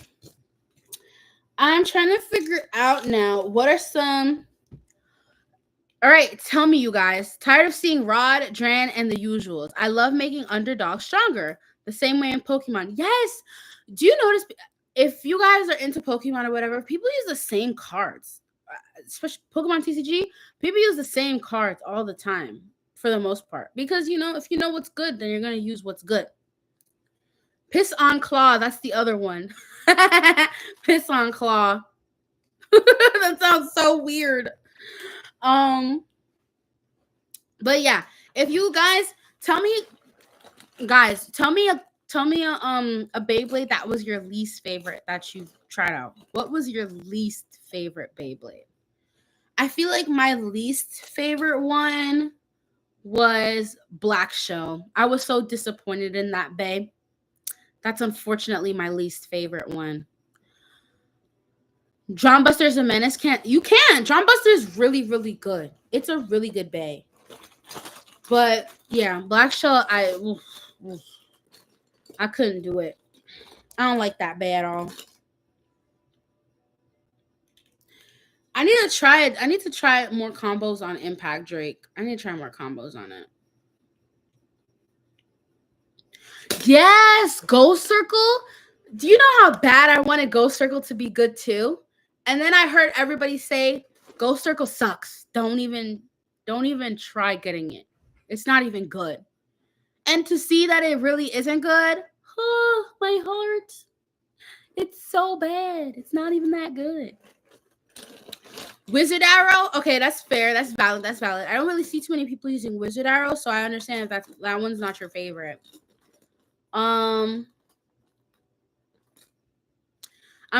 I'm trying to figure out now what are some. All right, tell me, you guys. Tired of seeing Rod, Dran, and the usuals. I love making underdogs stronger. The same way in Pokemon. Yes. Do you notice if you guys are into Pokemon or whatever, people use the same cards, especially Pokemon TCG. People use the same cards all the time for the most part because if you know what's good, then you're gonna use what's good. Piss on Claw. That's the other one. Piss on Claw. That sounds so weird. But yeah, if you guys tell me a Beyblade that was your least favorite that you tried out. What was your least favorite Beyblade? I feel like my least favorite one was Black Shell. I was so disappointed in that Bay. That's unfortunately my least favorite one. John Buster's a menace. You can. John Buster is really, really good. It's a really good Bay. But yeah, Black Shell, I couldn't do it. I don't like that Bay at all. I need to try it. I need to try more combos on Impact Drake. I need to try more combos on it. Yes, Ghost Circle. Do you know how bad I wanted Ghost Circle to be good too? And then I heard everybody say Ghost Circle sucks. Don't even try getting it. It's not even good. And to see that it really isn't good, oh, my heart. It's so bad. It's not even that good. Wizard Arrow? Okay, that's fair. That's valid. I don't really see too many people using Wizard Arrow, so I understand if that one's not your favorite. I'm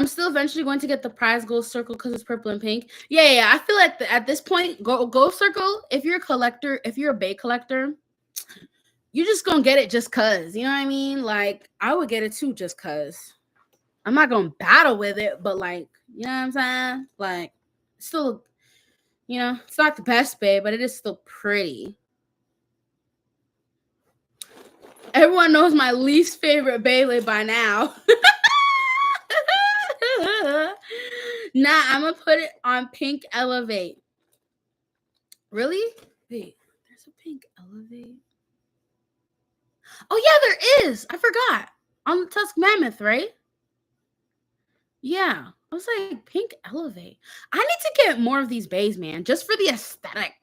still eventually going to get the prize Ghost Circle because it's purple and pink. Yeah. I feel like at this point, Ghost Circle, if you're a collector, if you're a Bay collector, you're just going to get it just because. You know what I mean? Like, I would get it too just because. I'm not going to battle with it, but like, you know what I'm saying? Like, still, it's not the best Bay, but it is still pretty. Everyone knows my least favorite Beyblade by now. Nah, I'm gonna put it on Pink Elevate. Really? Wait, there's a Pink Elevate. Oh yeah, there is. I forgot. On the Tusk Mammoth, right? Yeah. I was like, Pink Elevate. I need to get more of these bays, man. Just for the aesthetic.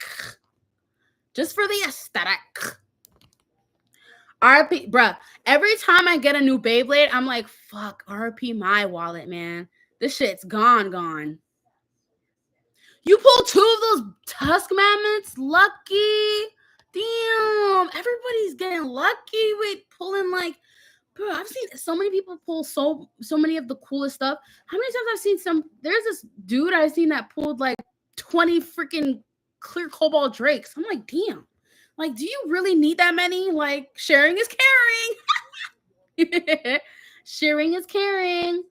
RP, bruh. Every time I get a new Beyblade, I'm like, fuck, RP my wallet, man. This shit's gone. You pulled 2 of those Tusk Mammoths? Lucky. Damn. Everybody's getting lucky with pulling like, bruh, Bro, I've seen so many people pull so many of the coolest stuff. How many times I've seen there's this dude I've seen that pulled like 20 freaking clear cobalt drakes. I'm like, damn. Like, do you really need that many? Like, sharing is caring. Sharing is caring.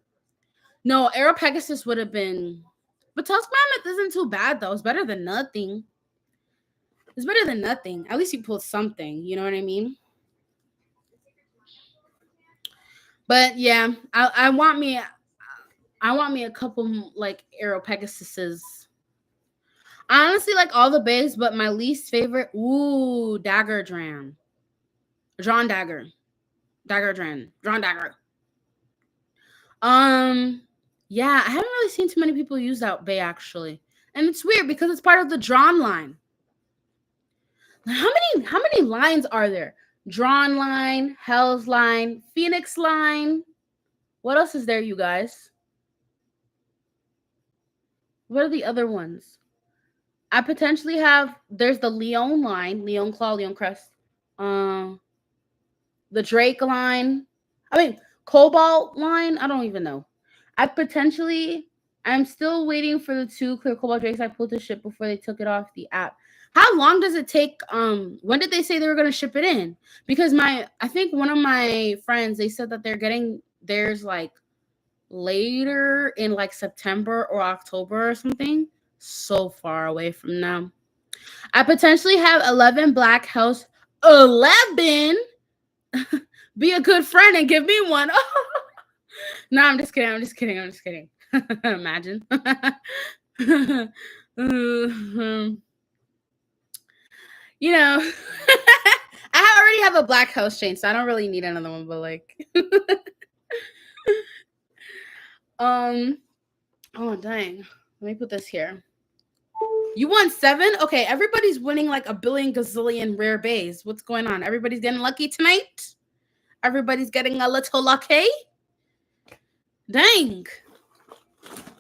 No, Aero Pegasus would have been, but Tusk Mammoth isn't too bad though. It's better than nothing. It's better than nothing. At least you pulled something. You know what I mean? But yeah, I want me a couple like Aero Pegasuses. I honestly like all the bays, but my least favorite, Dagger Dran. Drawn Dagger. Dagger Dran. Drawn Dagger. Yeah, I haven't really seen too many people use that bay actually. And it's weird because it's part of the drawn line. How many lines are there? Drawn line, Hell's line, Phoenix line. What else is there, you guys? What are the other ones? I potentially have, there's the Leon line, Leon Claw, Leon Crest. The Drake line. I mean, Cobalt line. I don't even know. I'm still waiting for the 2 clear Cobalt Drakes I pulled to ship before they took it off the app. How long does it take? When did they say they were going to ship it in? Because I think one of my friends, they said that they're getting theirs like later in like September or October or something. So far away from now. I potentially have 11 Black House. 11? Be a good friend and give me one. No, I'm just kidding. Imagine. You know, I already have a Black House chain, so I don't really need another one, but like oh dang. Let me put this here. You won 7? Okay, everybody's winning like a billion gazillion rare bays. What's going on? Everybody's getting lucky tonight? Everybody's getting a little lucky? Dang.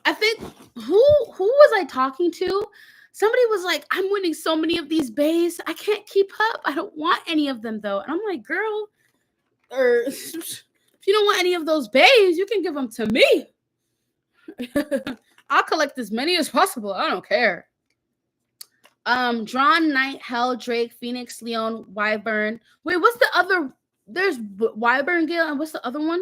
I think who was I talking to? Somebody was like, I'm winning so many of these bays. I can't keep up. I don't want any of them though. And I'm like, girl, or if you don't want any of those bays, you can give them to me. I'll collect as many as possible. I don't care. Drawn, Knight, Hell, Drake, Phoenix, Leon, Wyvern. Wait, what's the other? There's Wyvern Gale, and what's the other one?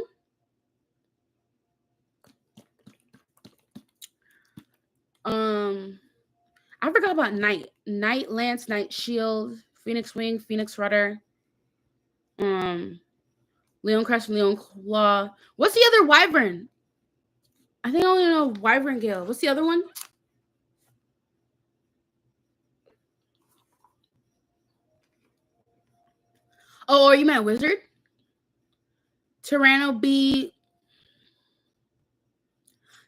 I forgot about Knight. Knight Lance, Knight Shield, Phoenix Wing, Phoenix Rudder. Leon Crest, Leon Claw. What's the other Wyvern? I think I only know Wyvern Gale. What's the other one? Oh, are you meant Wizard? Tyranno B.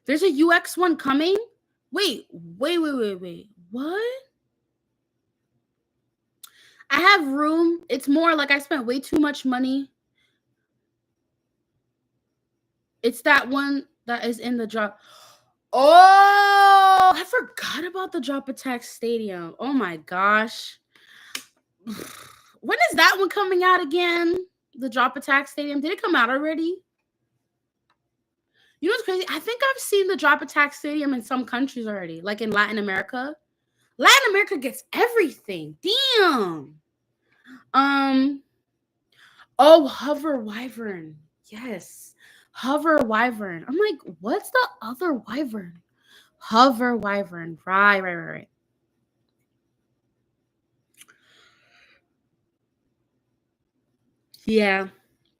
There's a UX one coming? Wait. What? I have room. It's more like I spent way too much money. It's that one that is in the drop. Oh, I forgot about the Drop Attack Stadium. Oh my gosh. When is that one coming out again? The Drop Attack Stadium. Did it come out already? You know what's crazy? I think I've seen the Drop Attack Stadium in some countries already, like in Latin America. Latin America gets everything. Damn. Oh, Hover Wyvern. Yes. Hover Wyvern. I'm like, what's the other Wyvern? Hover Wyvern. Right. Yeah.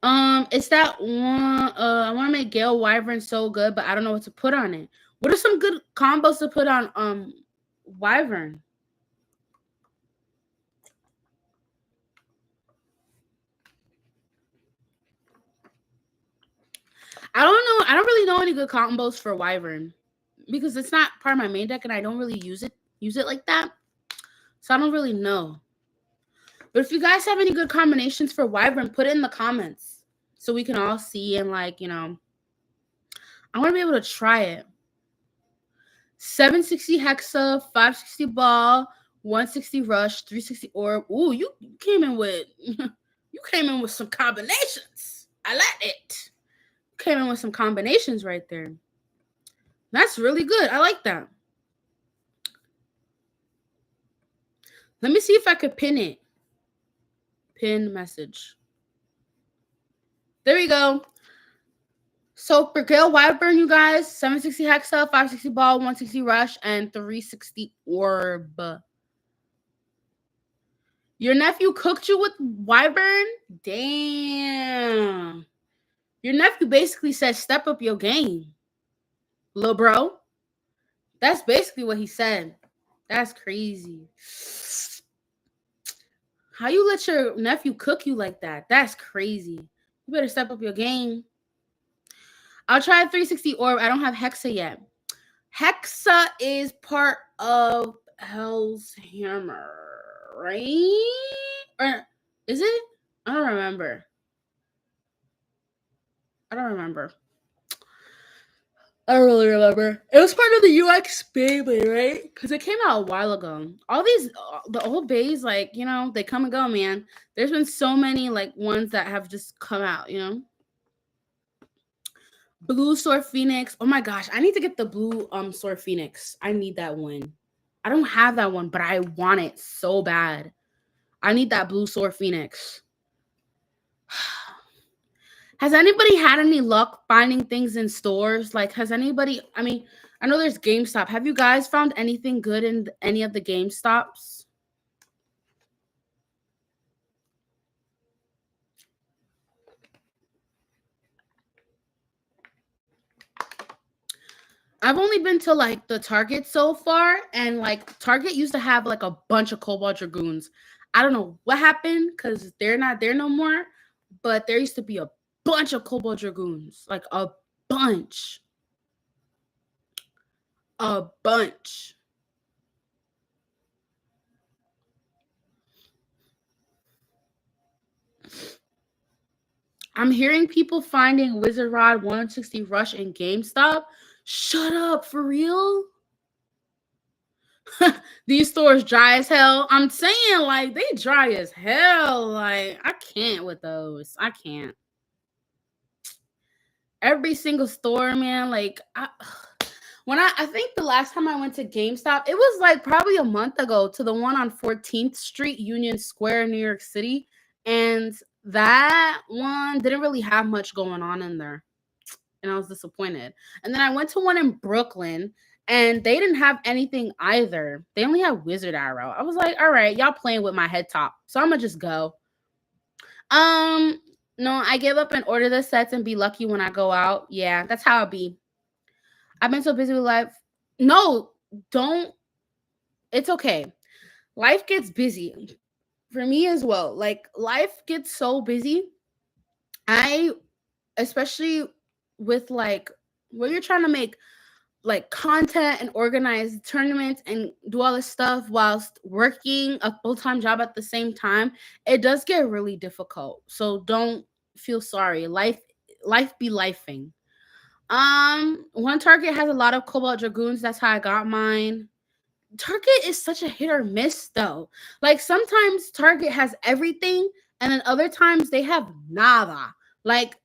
It's that one. I want to make Gale Wyvern so good, but I don't know what to put on it. What are some good combos to put on Wyvern? I don't know. I don't really know any good combos for Wyvern because it's not part of my main deck, and I don't really use it like that. So I don't really know. But if you guys have any good combinations for Wyvern, put it in the comments so we can all see and I want to be able to try it. 760 Hexa, 560 Ball, 160 Rush, 360 Orb. Ooh, you came in with some combinations. I like it. Came in with some combinations right there. That's really good. I like that. Let me see if I could pin it. Pin message. There we go. So for Gale Wyvern, you guys, 760 Hexa, 560 Ball, 160 Rush, and 360 Orb. Your nephew cooked you with Wyvern? Damn. Your nephew basically said, step up your game, little bro. That's basically what he said. That's crazy. How you let your nephew cook you like that? That's crazy. You better step up your game. I'll try 360 Orb. I don't have Hexa yet. Hexa is part of Hell's Hammer, right? Or is it? I don't remember. I don't really remember. It was part of the UX Beyblade, right? Because it came out a while ago. All these, the old bays, like, you know, they come and go, man. There's been so many, like, ones that have just come out, you know? Blue Sword Phoenix. Oh my gosh, I need to get the blue Sword Phoenix. I need that one. I don't have that one, but I want it so bad. I need that blue Sword Phoenix. Has anybody had any luck finding things in stores? Like, has anybody, I mean, I know there's GameStop. Have you guys found anything good in any of the GameStops? I've only been to like the Target so far, and like Target used to have like a bunch of Cobalt Dragoons. I don't know what happened because they're not there no more, but there used to be a bunch of Cobalt Dragoons, like a bunch. A bunch. I'm hearing people finding Wizard Rod 160 Rush in GameStop. Shut up, for real? These stores dry as hell. I'm saying, like, they dry as hell. Like, I can't with those. I can't. Every single store, man. Like, I think the last time I went to GameStop, it was like probably a month ago, to the one on 14th Street, Union Square, New York City. And that one didn't really have much going on in there. And I was disappointed. And then I went to one in Brooklyn, and they didn't have anything either. They only had Wizard Arrow. I was like, all right, y'all playing with my head top. So I'm gonna just go. No, I give up and order the sets and be lucky when I go out. Yeah, that's how it be. I've been so busy with life. No, don't. It's okay. Life gets busy for me as well. Like, life gets so busy. I, especially with like when you're trying to make like content and organize tournaments and do all this stuff whilst working a full-time job at the same time, it does get really difficult. So don't feel sorry. Life be lifing. One Target has a lot of Cobalt Dragoons. That's how I got mine. Target is such a hit or miss though. Like, sometimes Target has everything, and then other times they have nada. Like,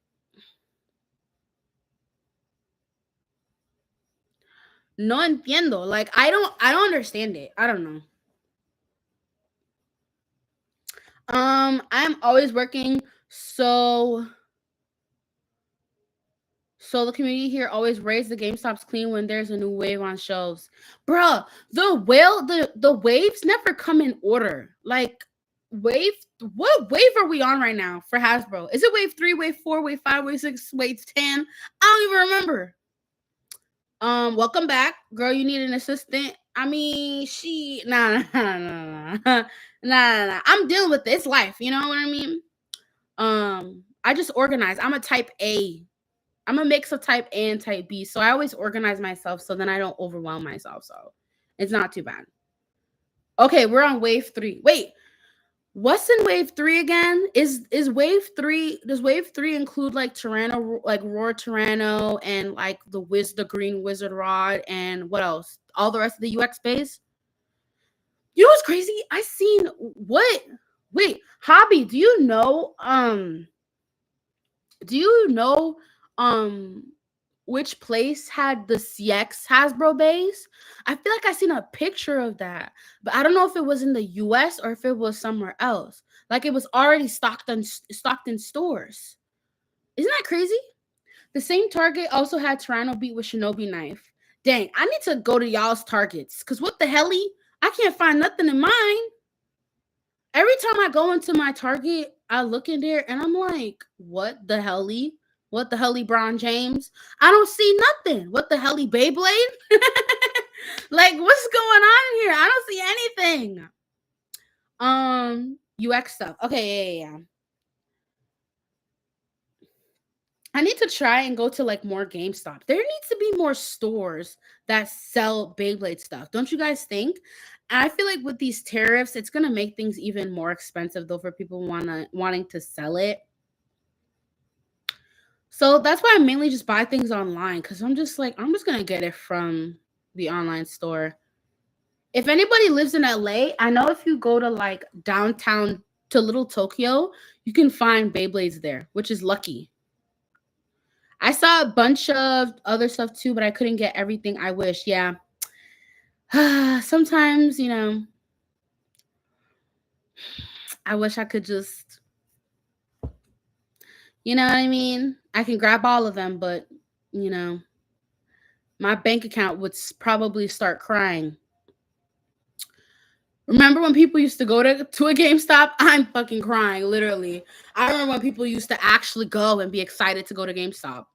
no entiendo. Like, I don't understand it. I don't know. I'm always working, so the community here always raise the GameStops clean when there's a new wave on shelves. Bruh, the waves never come in order. Like, wave, what wave are we on right now for Hasbro? Is it wave 3, wave 4, wave 5, wave 6, wave 10? I don't even remember. Welcome back. Girl, you need an assistant. I mean, nah. I'm dealing with this life, you know what I mean? I just organize. I'm a type A. I'm a mix of type A and type B. So I always organize myself so then I don't overwhelm myself. So it's not too bad. Okay, we're on wave 3. Wait, what's in wave 3 again? Is wave 3, does wave 3 include like Tyranno, like Roar Tyranno, and like the green Wizard Rod, and what else? All the rest of the UX base? You know what's crazy? I seen what? Wait, Hobby, do you know Do you know um which place had the CX Hasbro base? I feel like I seen a picture of that, but I don't know if it was in the US or if it was somewhere else. Like it was already stocked in stores. Isn't that crazy? The same Target also had Tyranno beat with Shinobi knife. Dang, I need to go to y'all's Targets cuz what the helly? I can't find nothing in mine. Every time I go into my Target, I look in there and I'm like, what the helly? What the helly, Bron James? I don't see nothing. What the helly, Beyblade? Like, what's going on in here? I don't see anything. UX stuff. Okay, yeah. I need to try and go to like more GameStop. There needs to be more stores that sell Beyblade stuff. Don't you guys think? I feel like with these tariffs, it's gonna make things even more expensive though for people wanting to sell it. So that's why I mainly just buy things online because I'm just like I'm just gonna get it from the online store. If anybody lives in LA, I know if you go to like downtown to Little Tokyo, you can find Beyblades there, which is lucky. I saw a bunch of other stuff too, but I couldn't get everything I wish. Yeah. Sometimes, I wish I could just, you know what I mean? I can grab all of them, but, you know, my bank account would probably start crying. Remember when people used to go to a GameStop? I'm fucking crying, literally. I remember when people used to actually go and be excited to go to GameStop.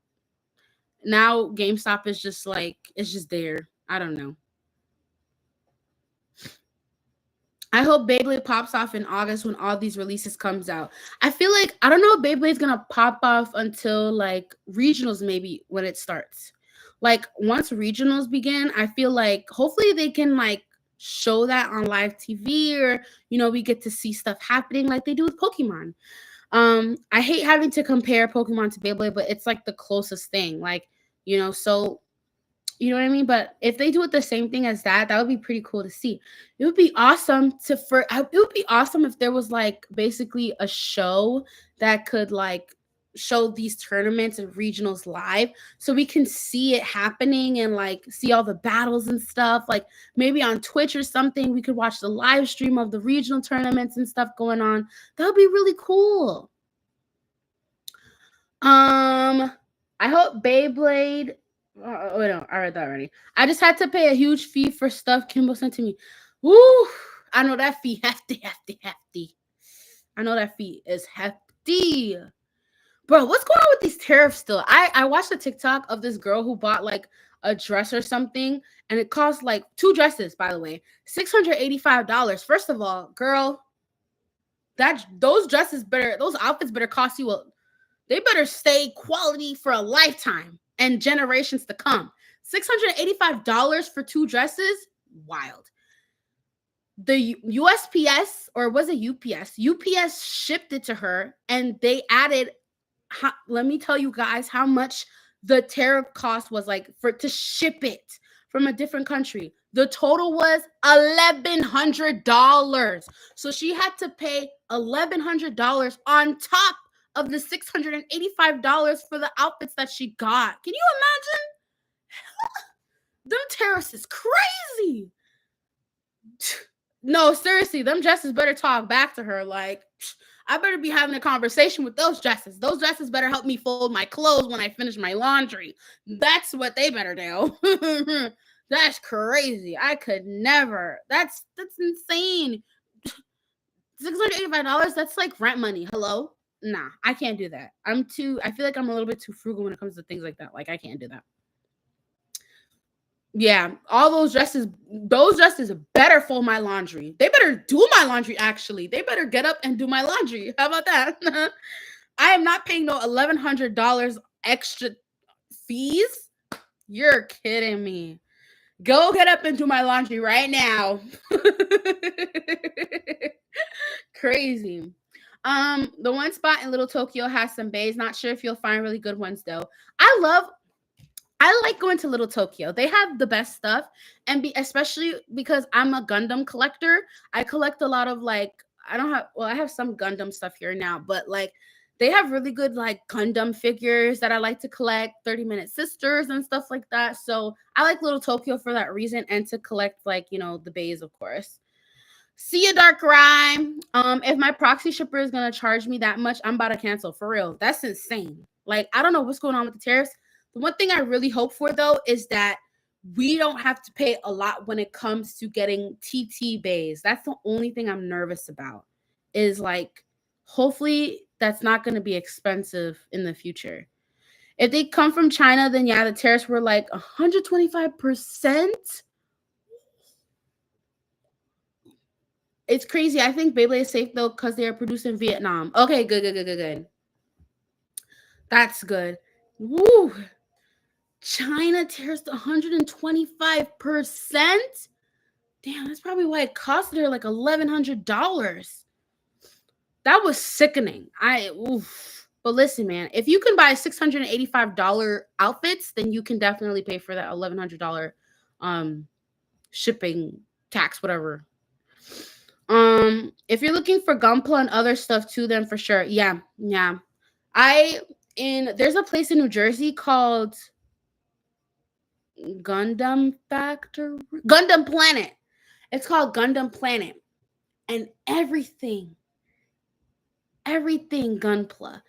Now GameStop is just like it's just there. I don't know. I hope Beyblade pops off in August when all these releases comes out. I feel like I don't know if Beyblade's gonna pop off until like regionals maybe when it starts. Like once regionals begin, I feel like hopefully they can like show that on live TV or we get to see stuff happening like they do with Pokemon. I hate having to compare Pokemon to Beyblade, but it's like the closest thing. Like, so you know what I mean? But if they do it the same thing as that, that would be pretty cool to see. It would be awesome it would be awesome if there was like basically a show that could like show these tournaments and regionals live so we can see it happening and like see all the battles and stuff. Like maybe on Twitch or something, we could watch the live stream of the regional tournaments and stuff going on. That would be really cool. I hope Beyblade. Oh no, I read that already. I just had to pay a huge fee for stuff Kimbo sent to me. Woo! I know that fee hefty, hefty, hefty. I know that fee is hefty. Bro, what's going on with these tariffs still? I watched a TikTok of this girl who bought like a dress or something, and it cost like two dresses, by the way, $685. First of all, girl, those outfits better cost you they better stay quality for a lifetime and generations to come. $685 for two dresses? Wild. The USPS, or was it UPS? UPS shipped it to her and they added, let me tell you guys how much the tariff cost was like to ship it from a different country. The total was $1,100. So she had to pay $1,100 on top of the $685 for the outfits that she got. Can you imagine? Them tariffs is crazy. No, seriously, them dresses better talk back to her. Like, I better be having a conversation with those dresses. Those dresses better help me fold my clothes when I finish my laundry. That's what they better do. That's crazy. I could never. That's insane. $685, that's like rent money. Hello? Nah, I can't do that. I feel like I'm a little bit too frugal when it comes to things like that. Like, I can't do that. Yeah, all those dresses better fold my laundry. They better do my laundry, actually. They better get up and do my laundry. How about that? I am not paying no $1,100 extra fees. You're kidding me. Go get up and do my laundry right now. Crazy. The one spot in Little Tokyo has some bays. Not sure if you'll find really good ones though. I like going to Little Tokyo. They have the best stuff, and especially because I'm a Gundam collector. I collect a lot of like I don't have well, I have some Gundam stuff here now, but like They have really good like Gundam figures that I like to collect, 30-minute sisters and stuff like that. So I like Little Tokyo for that reason, and to collect like, the bays, of course. See you, Dark Rhyme. If my proxy shipper is gonna charge me that much, I'm about to cancel for real. That's insane. Like, I don't know what's going on with the tariffs. The one thing I really hope for though is that we don't have to pay a lot when it comes to getting TT bays. That's the only thing I'm nervous about. Is like, hopefully that's not gonna be expensive in the future. If they come from China, then yeah, the tariffs were like 125%. It's crazy. I think Beyblade is safe though because they are produced in Vietnam. Okay, good, good, good, good, good. That's good. Woo! China tariffs 125%. Damn, that's probably why it cost her like $1,100. That was sickening. But listen, man, if you can buy $685 outfits, then you can definitely pay for that $1,100 shipping tax, whatever. If you're looking for Gunpla and other stuff too, then for sure. Yeah. There's a place in New Jersey called Gundam Factory, Gundam Planet. It's called Gundam Planet. And everything Gunpla.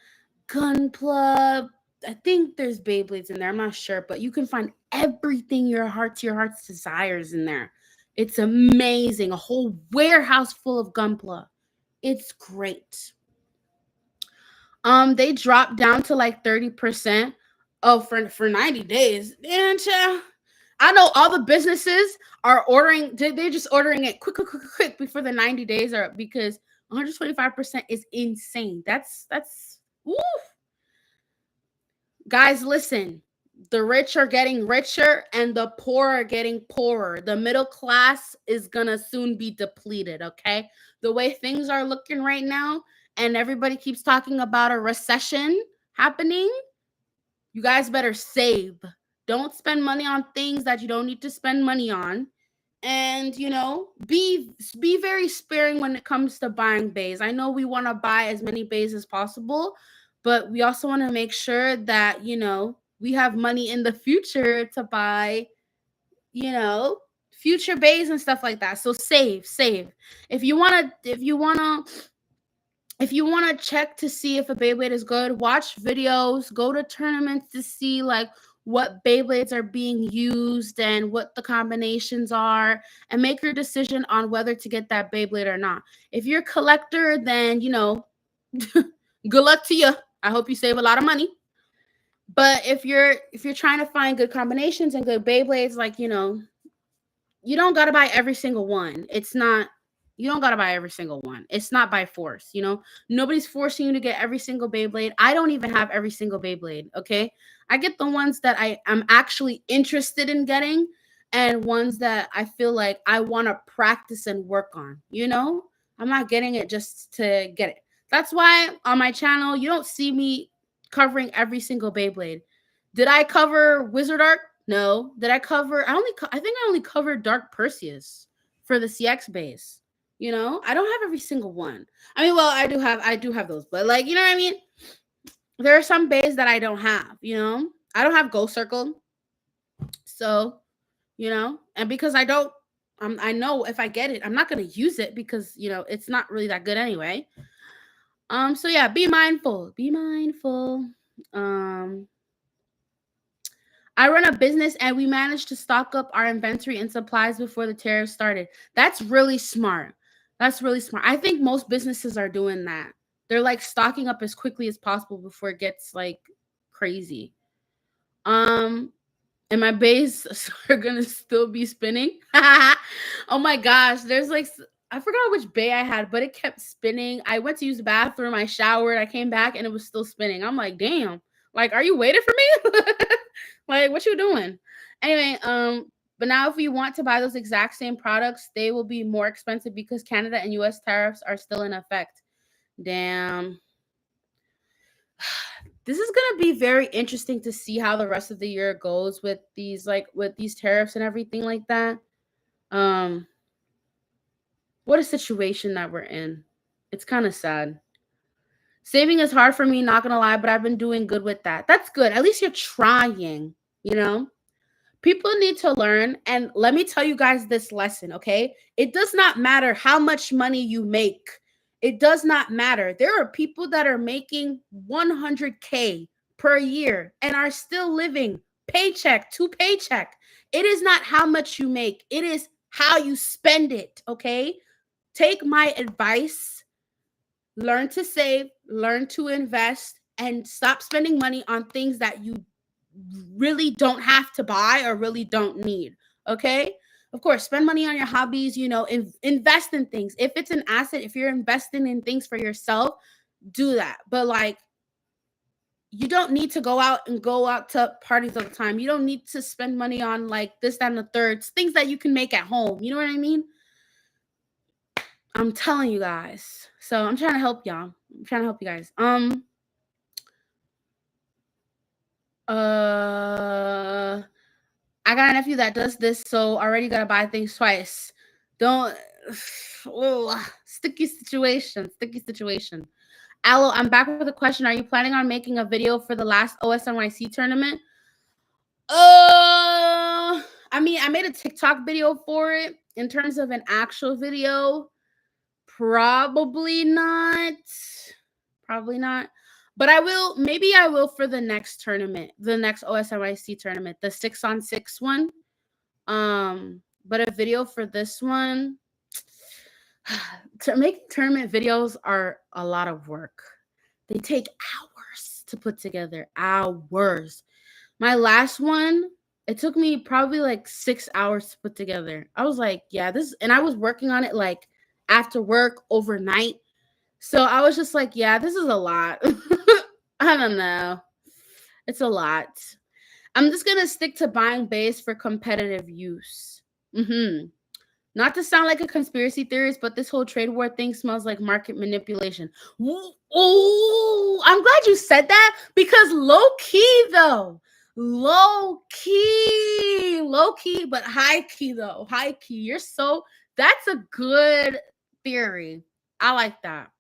I think there's Beyblades in there. I'm not sure, but you can find everything your heart's desires in there. It's amazing. A whole warehouse full of Gunpla. It's great. They dropped down to like 30%. Oh, for 90 days. And I know all the businesses are ordering. They're just ordering it quick before the 90 days are up, because 125% is insane. That's woof. Guys, listen. The rich are getting richer and the poor are getting poorer. The middle class is gonna soon be depleted, okay? The way things are looking right now, and everybody keeps talking about a recession happening, you guys better save. Don't spend money on things that you don't need to spend money on. And be very sparing when it comes to buying bays. I know we want to buy as many bays as possible, but we also want to make sure that we have money in the future to buy future bays and stuff like that. So save. If you want to check to see if a Beyblade is good, watch videos, go to tournaments to see like what Beyblades are being used and what the combinations are, and make your decision on whether to get that Beyblade or not. If you're a collector, then good luck to you. I hope you save a lot of money. But if you're trying to find good combinations and good Beyblades, like you don't gotta buy every single one. You don't gotta buy every single one. It's not by force, Nobody's forcing you to get every single Beyblade. I don't even have every single Beyblade, okay? I get the ones that I am actually interested in getting, and ones that I feel like I want to practice and work on, I'm not getting it just to get it. That's why on my channel, you don't see me covering every single Beyblade. Did I cover Wizard Arc? No. Did I cover? I think I only covered Dark Perseus for the CX base. I don't have every single one. I mean, well, I do have those, but like, you know what I mean? There are some bays that I don't have, I don't have Ghost Circle. So, and because I don't, I know if I get it, I'm not going to use it because, it's not really that good anyway. So yeah, be mindful. I run a business and we managed to stock up our inventory and supplies before the tariffs started. That's really smart. I think most businesses are doing that. They're like stocking up as quickly as possible before it gets like crazy. And my bays are gonna still be spinning. Oh my gosh, there's like, I forgot which bay I had, but it kept spinning. I went to use the bathroom, I showered, I came back, and it was still spinning. I'm like, damn. Like, are you waiting for me? Like, what you doing? Anyway, but now if you want to buy those exact same products, they will be more expensive because Canada and US tariffs are still in effect. Damn. This is going to be very interesting to see how the rest of the year goes with these tariffs and everything like that. What a situation that we're in. It's kind of sad. Saving is hard for me, not gonna lie, but I've been doing good with that. That's good. At least you're trying, you know? People need to learn. And let me tell you guys this lesson, okay? It does not matter how much money you make. It does not matter. There are people that are making 100K per year and are still living paycheck to paycheck. It is not how much you make, it is how you spend it, okay? Take my advice, learn to save, learn to invest, and stop spending money on things that you really don't have to buy or really don't need. Okay. Of course, spend money on your hobbies, invest in things. If it's an asset, if you're investing in things for yourself, do that. But like, you don't need to go out to parties all the time. You don't need to spend money on like this, that, and the third, things that you can make at home. You know what I mean? I'm telling you guys. So I'm trying to help y'all. I'm trying to help you guys. I got a nephew that does this, so already gotta buy things twice. Don't. Oh, sticky situation. Sticky situation. Aloe, I'm back with a question. Are you planning on making a video for the last OSNYC tournament? I mean, I made a TikTok video for it. In terms of an actual video, probably not. Probably not. But I will, maybe I will for the next tournament, the next OSNYC tournament, the 6-on-6 one. But a video for this one, to make tournament videos are a lot of work. They take hours to put together. Hours. My last one, it took me probably like 6 hours to put together. I was like, yeah, this, and I was working on it like after work overnight. So I was just like, yeah, this is a lot. I don't know. It's a lot. I'm just going to stick to buying base for competitive use. Not to sound like a conspiracy theorist, but this whole trade war thing smells like market manipulation. Oh, I'm glad you said that, because low key, but high key though. High key. That's a good theory. I like that.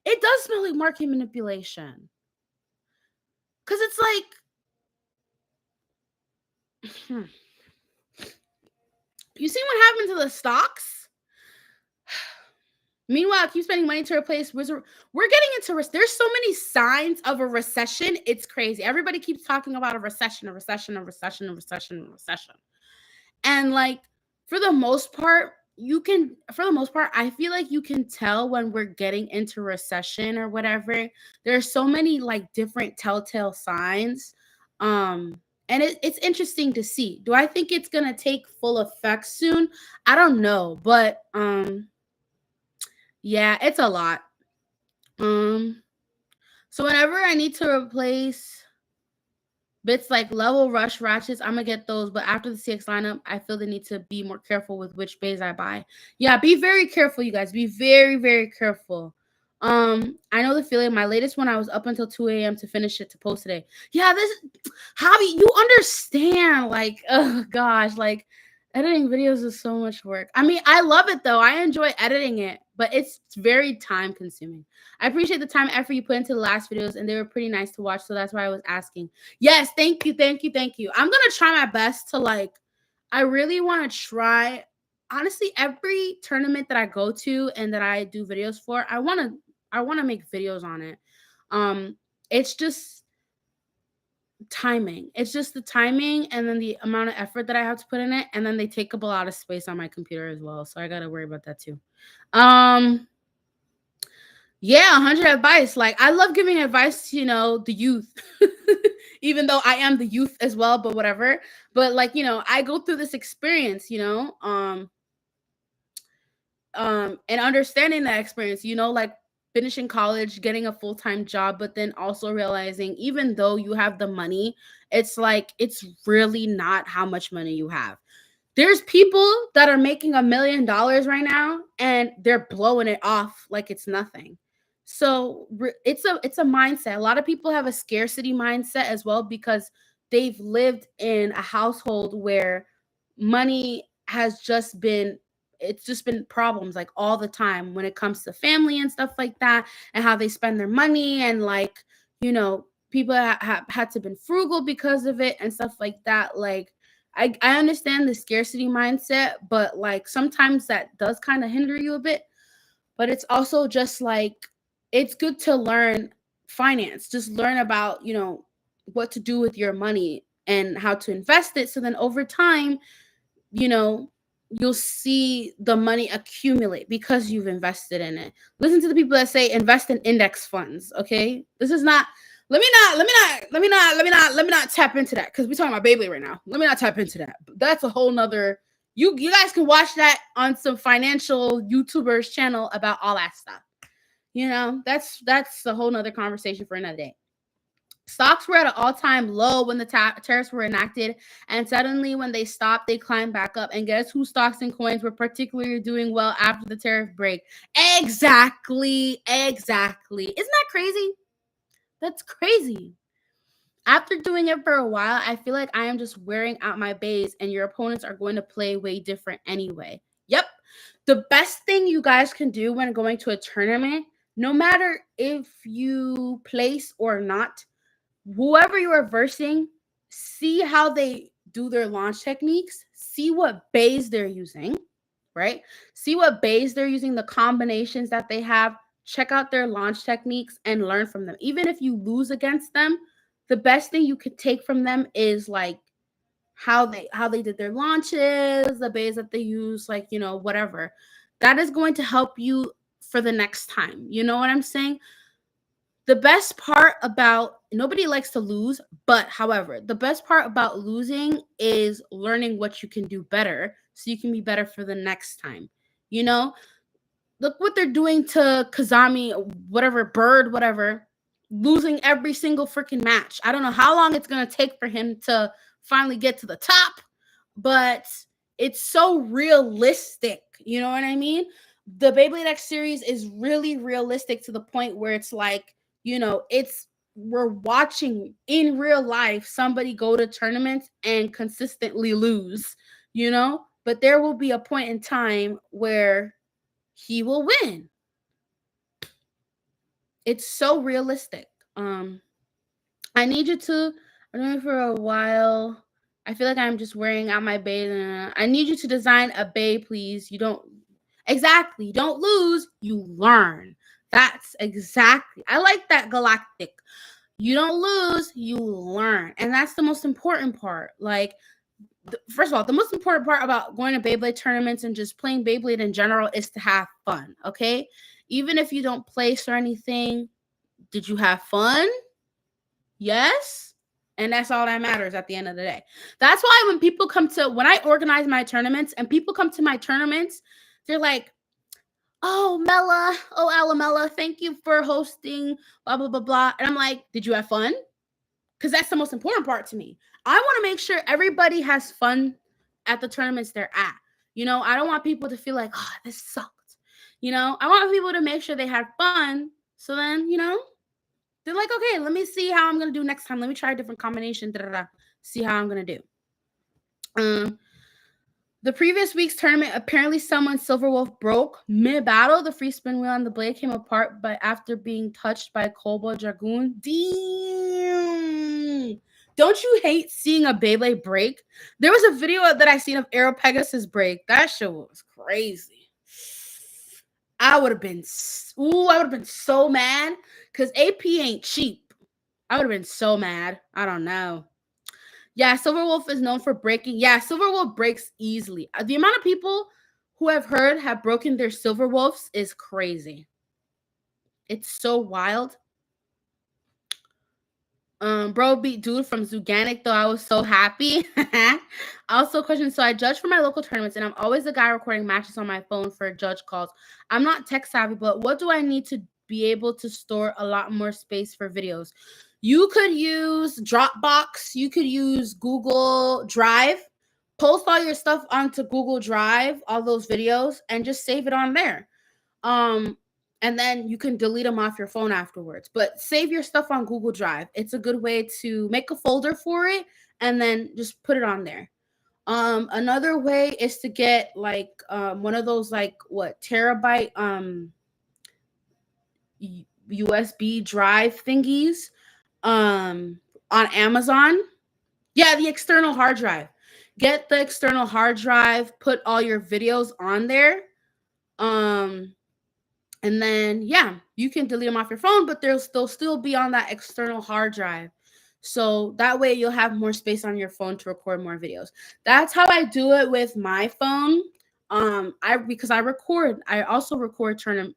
It does smell like market manipulation. Because it's like, you see what happened to the stocks? Meanwhile, I keep spending money to replace Wizard. We're getting into there's so many signs of a recession. It's crazy. Everybody keeps talking about a recession. And like, for the most part, I feel like you can tell when we're getting into recession or whatever. There's so many like different telltale signs. And it's interesting to see. Do I think it's gonna take full effect soon? I don't know, but yeah, it's a lot. So whenever I need to replace bits like level rush ratchets, I'm gonna get those. But after the CX lineup, I feel the need to be more careful with which bays I buy. Yeah, be very careful, you guys. Be very, very careful. I know the feeling. My latest one, I was up until 2 a.m. to finish it to post today. Yeah, this hobby, you understand. Like, oh gosh, like editing videos is so much work. I mean, I love it though. I enjoy editing it, but it's very time consuming. I appreciate the time and effort you put into the last videos, and they were pretty nice to watch. So that's why I was asking. Yes, thank you. I'm gonna try my best to like, I really want to try. Honestly, every tournament that I go to and that I do videos for, I want to make videos on it. It's just timing. It's just the timing and then the amount of effort that I have to put in it, and then they take up a lot of space on my computer as well. So I got to worry about that too. Yeah, 100 advice. Like, I love giving advice to, the youth. Even though I am the youth as well, but whatever. But like, I go through this experience, and understanding that experience, like finishing college, getting a full-time job, but then also realizing even though you have the money, it's like it's really not how much money you have. There's people that are making $1 million right now and they're blowing it off like it's nothing. So it's a mindset. A lot of people have a scarcity mindset as well, because they've lived in a household where money has just been it's just been problems like all the time when it comes to family and stuff like that, and how they spend their money, and like, people have had to been frugal because of it and stuff like that. Like, I understand the scarcity mindset, but like sometimes that does kind of hinder you a bit. But it's also just like, it's good to learn finance, just learn about, what to do with your money and how to invest it, so then over time, you know, you'll see the money accumulate because you've invested in it. Listen to the people that say invest in index funds. Okay, this is not. Let me not tap into that, because we're talking about Beyblade right now. Let me not tap into that. That's a whole nother. You guys can watch that on some financial YouTubers channel about all that stuff. That's a whole nother conversation for another day. Stocks were at an all-time low when the tariffs were enacted, and suddenly when they stopped, they climbed back up. And guess whose stocks and coins were particularly doing well after the tariff break? Exactly. Isn't that crazy? That's crazy. After doing it for a while, I feel like I am just wearing out my base, and your opponents are going to play way different anyway. Yep. The best thing you guys can do when going to a tournament, no matter if you place or not, whoever you are versing, see how they do their launch techniques, see what bays they're using, right? See what bays they're using, the combinations that they have, check out their launch techniques and learn from them. Even if you lose against them, the best thing you could take from them is like how they did their launches, the bays that they use, like, whatever. That is going to help you for the next time. You know what I'm saying? The best part about nobody likes to lose, but however, the best part about losing is learning what you can do better so you can be better for the next time. You know, look what they're doing to Kazami, whatever, Bird, whatever, losing every single freaking match. I don't know how long it's going to take for him to finally get to the top, but it's so realistic. You know what I mean? The Beyblade X series is really realistic to the point where it's like, we're watching in real life somebody go to tournaments and consistently lose, but there will be a point in time where he will win. It's so realistic. I need you to, I'm doing it for a while. I feel like I'm just wearing out my bay. I need you to design a bay, please. You don't lose, you learn. That's exactly. I like that, Galactic. You don't lose, you learn. And that's the most important part. Like, first of all, the most important part about going to Beyblade tournaments and just playing Beyblade in general is to have fun, okay? Even if you don't place or anything, did you have fun? Yes? And that's all that matters at the end of the day. That's why when I organize my tournaments and people come to my tournaments, they're like, oh, Mela, oh, Alamella, thank you for hosting, blah, blah, blah, blah. And I'm like, did you have fun? Because that's the most important part to me. I want to make sure everybody has fun at the tournaments they're at. I don't want people to feel like, oh, this sucked. I want people to make sure they had fun. So then, they're like, okay, let me see how I'm going to do next time. Let me try a different combination. See how I'm going to do. The previous week's tournament, apparently someone Silverwolf broke mid-battle. The free spin wheel on the blade came apart, but after being touched by Kobo Dragoon. Damn! Don't you hate seeing a Beyblade break? There was a video that I seen of Aero Pegasus break. That shit was crazy. I would have been so mad because AP ain't cheap. I would have been so mad. I don't know. Yeah, Silverwolf is known for breaking. Yeah, Silverwolf breaks easily. The amount of people who I've heard have broken their Silverwolves is crazy. It's so wild. Bro beat dude from Zuganic, though. I was so happy. Also, question. So I judge for my local tournaments, and I'm always the guy recording matches on my phone for judge calls. I'm not tech savvy, but what do I need to be able to store a lot more space for videos? You could use Dropbox. You could use Google Drive. Post all your stuff onto Google Drive, all those videos, and just save it on there. And then you can delete them off your phone afterwards. But save your stuff on Google Drive. It's a good way to make a folder for it and then just put it on there. Another way is to get like one of those like what terabyte USB drive thingies um on Amazon. Yeah, the external hard drive. Get the external hard drive, put all your videos on there. Um and then yeah, you can delete them off your phone, but they'll still be on that external hard drive. So that way you'll have more space on your phone to record more videos. That's how I do it with my phone. I because I also record tournament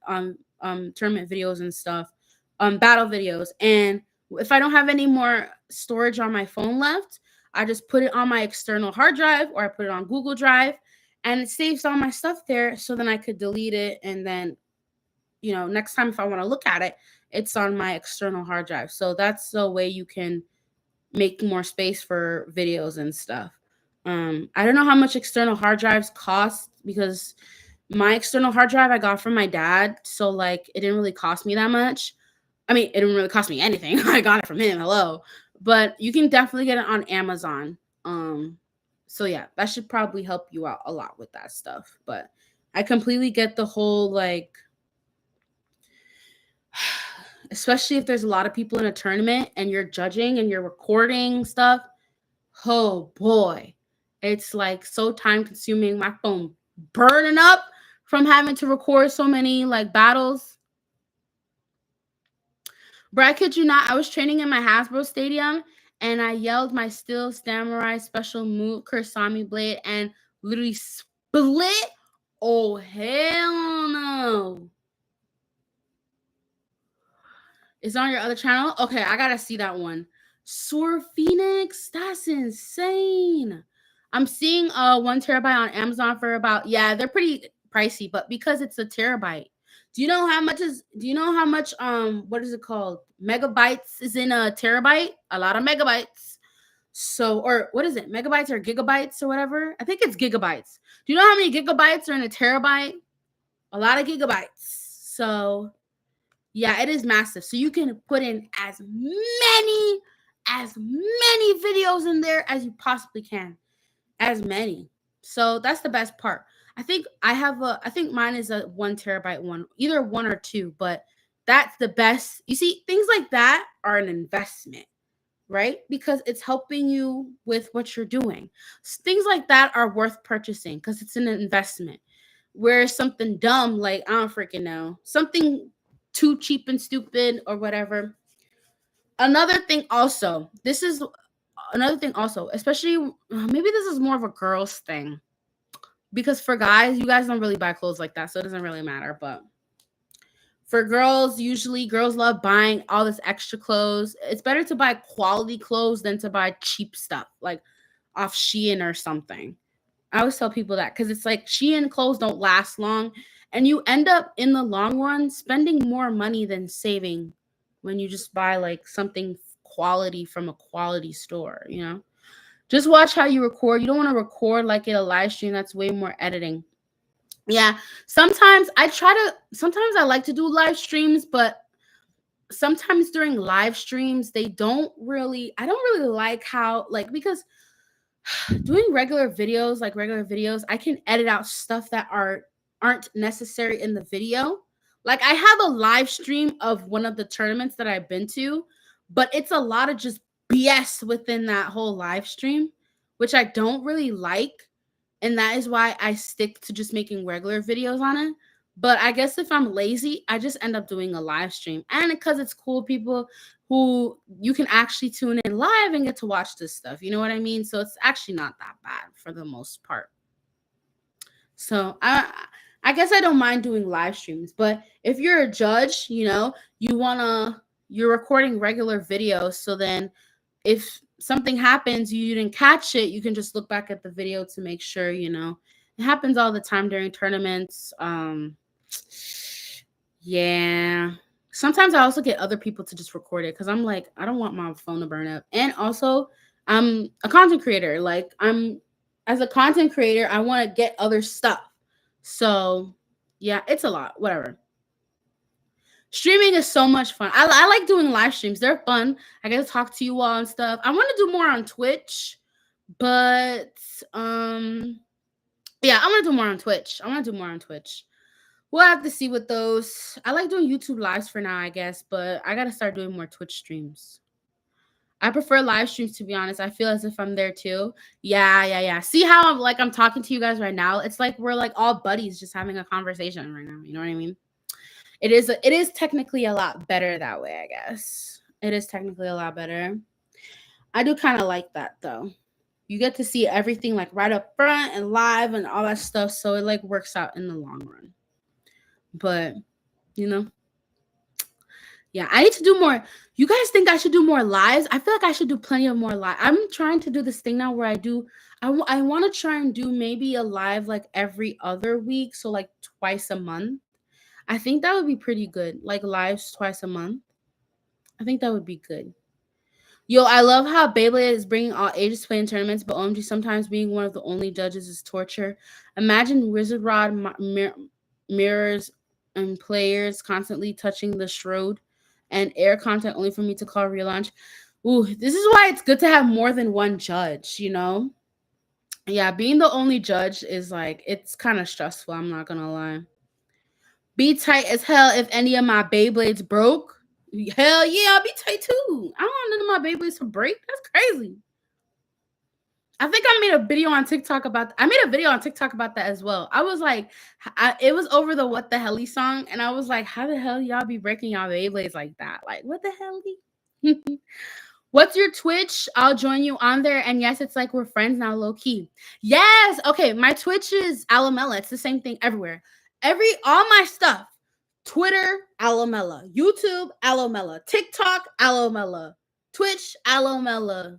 videos and stuff, battle videos. And if I don't have any more storage on my phone left, I just put it on my external hard drive or I put it on Google Drive and it saves all my stuff there so then I could delete it and then next time if I want to look at it, it's on my external hard drive. So that's the way you can make more space for videos and stuff. I don't know how much external hard drives cost because my external hard drive I got from my dad, so like it didn't really cost me that much. I mean, it didn't really cost me anything. I got it from him. Hello, but you can definitely get it on Amazon. So yeah, that should probably help you out a lot with that stuff. But I completely get the whole like especially if there's a lot of people in a tournament and you're judging and you're recording stuff. Oh boy, it's like so time consuming. My phone burning up from having to record so many like battles. But I kid you not, I was training in my Hasbro stadium and I yelled my Steel Samurai special move Kursami blade and literally split. Oh hell no. It's on your other channel? Okay, I gotta see that one. Sword Phoenix? That's insane. I'm seeing 1 terabyte on Amazon for about they're pretty pricey, but because it's a terabyte. Do you know how much what is it called? Megabytes is in a terabyte? A lot of megabytes. So or what is it? Megabytes or gigabytes or whatever? I think it's gigabytes. Do you know how many gigabytes are in a terabyte? A lot of gigabytes. So yeah, it is massive. So you can put in as many videos in there as you possibly can. As many. So that's the best part. I think mine is a 1 terabyte one, either one or two, but that's the best. You see, things like that are an investment, right? Because it's helping you with what you're doing. Things like that are worth purchasing because it's an investment. Whereas something dumb, like I don't freaking know, something too cheap and stupid or whatever. Another thing also, this is another thing also, especially maybe this is more of a girls thing because for guys, you guys don't really buy clothes like that, so it doesn't really matter. But for girls, usually girls love buying all this extra clothes. It's better to buy quality clothes than to buy cheap stuff like off Shein or something. I always tell people that because it's like Shein clothes don't last long, and you end up in the long run spending more money than saving when you just buy like something quality from a quality store. Just watch how you record. You don't want to record like in a live stream. That's way more editing. Yeah, sometimes I like to do live streams, but sometimes during live streams I don't really like how like because doing regular videos, I can edit out stuff that aren't necessary in the video. Like I have a live stream of one of the tournaments that I've been to, but it's a lot of just BS within that whole live stream, which I don't really like. And that is why I stick to just making regular videos on it. But I guess if I'm lazy, I just end up doing a live stream. And because it's cool, people who you can actually tune in live and get to watch this stuff. You know what I mean? So it's actually not that bad for the most part. So I guess I don't mind doing live streams. But if you're a judge, you're recording regular videos. So then if something happens, you didn't catch it, you can just look back at the video to make sure, it happens all the time during tournaments. Yeah. Sometimes I also get other people to just record it because I'm like, I don't want my phone to burn up. And also, I'm a content creator. Like, as a content creator, I want to get other stuff. So, yeah, it's a lot. Whatever. Streaming is so much fun. I like doing live streams. They're fun. I get to talk to you all and stuff. I want to do more on Twitch, But yeah, I want to do more on Twitch. I want to do more on Twitch. We'll have to see with those. I like doing YouTube lives for now, I guess, but I gotta start doing more Twitch streams. I prefer live streams, to be honest. I feel as if I'm there too. Yeah, yeah, yeah. See how I'm talking to you guys right now? It's like we're like all buddies just having a conversation right now. You know what I mean? It is technically a lot better that way, I guess. It is technically a lot better. I do kind of like that though. You get to see everything like right up front and live and all that stuff, so it like works out in the long run. But, you know, yeah, I need to do more. You guys think I should do more lives? I feel like I should do plenty of more live. I'm trying to do this thing now where I want to try and do maybe a live like every other week, so like twice a month. I think that would be pretty good. Like lives twice a month. I think that would be good. Yo, I love how Beyblade is bringing all ages to play in tournaments, but OMG, sometimes being one of the only judges is torture. Imagine Wizard Rod mirrors and players constantly touching the Strode and air content only for me to call relaunch. Ooh, this is why it's good to have more than one judge, you know? Yeah, being the only judge is like, it's kind of stressful, I'm not gonna lie. Be tight as hell if any of my Beyblades broke. Hell yeah, I'll be tight too. I don't want none of my Beyblades to break. That's crazy. I think I made a video on TikTok about. I made a video on TikTok about that as well. I was like, it was over the "What the Helly" song, and I was like, how the hell y'all be breaking y'all Beyblades like that? Like, what the hell? What's your Twitch? I'll join you on there. And yes, it's like we're friends now, low key. Yes. Okay, my Twitch is Alamella. It's the same thing everywhere. All my stuff. Twitter, Alamella. YouTube, Alamella. TikTok, Alamella. Twitch, Alamella.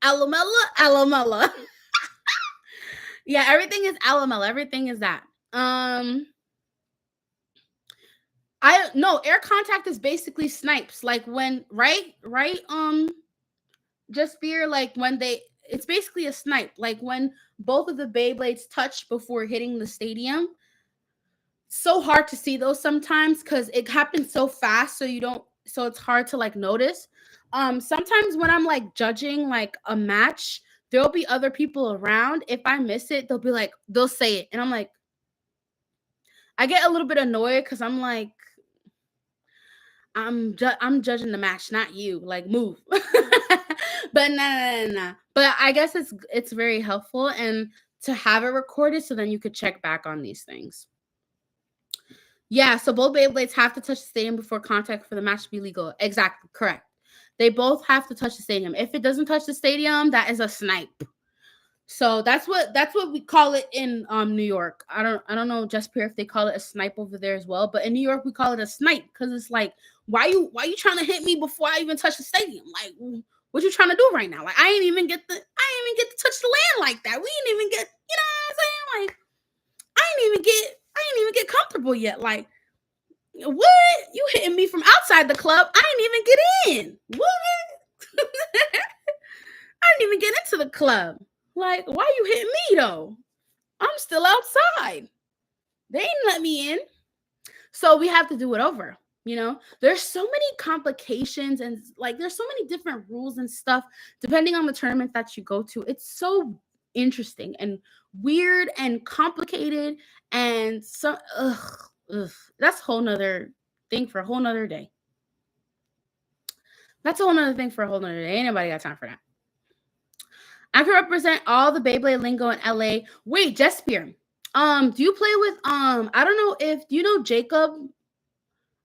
Alamella, Alamella. Yeah, everything is Alamella. Everything is that. I no air contact is basically snipes. Like when right, just fear like when it's basically a snipe. Like when both of the Beyblades touch before hitting the stadium. So hard to see those sometimes because it happens so fast, so it's hard to like notice. Sometimes when I'm like judging like a match, there'll be other people around. If I miss it, they'll say it, and I'm like, I get a little bit annoyed because I'm like, I'm judging the match, not you. Like, move. But nah. But I guess it's very helpful and to have it recorded so then you could check back on these things. Yeah, so both Beyblades have to touch the stadium before contact for the match to be legal. Exactly, correct. They both have to touch the stadium. If it doesn't touch the stadium, that is a snipe. So that's what we call it in New York. I don't know just if they call it a snipe over there as well, but in New York we call it a snipe because it's like why you trying to hit me before I even touch the stadium? Like what you trying to do right now? Like I ain't even get to touch the land like that. We ain't even get what I'm saying? Like I ain't even get comfortable yet. Like what? You hitting me from outside the club? I ain't even get in. What? I didn't even get into the club. Like, why you hitting me though? I'm still outside. They ain't let me in. So we have to do it over. You know, there's so many complications and like there's so many different rules and stuff depending on the tournament that you go to. It's so interesting and weird and complicated and so that's a whole nother thing for a whole nother day. That's a whole nother thing for a whole nother day. Ain't nobody got time for that. I can represent all the Beyblade lingo in LA. Wait, Jespier. Do you play with I don't know if do you know Jacob?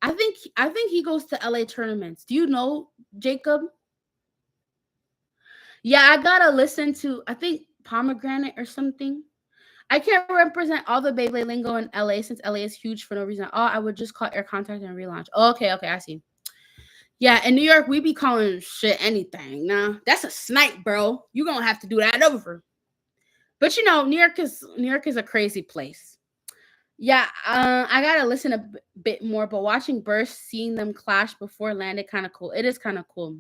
I think he goes to LA tournaments. Do you know Jacob? Yeah, I gotta listen to I think Pomegranate or something. I can't represent all the Beyblade lingo in LA since LA is huge for no reason. Oh, I would just call air contact and relaunch. Oh, okay, I see. Yeah, in New York, we be calling shit anything. Nah, that's a snipe, bro. You gonna have to do that over. But you know, New York is a crazy place. Yeah, I gotta listen a bit more. But watching Burst, seeing them clash before landed, kind of cool. It is kind of cool.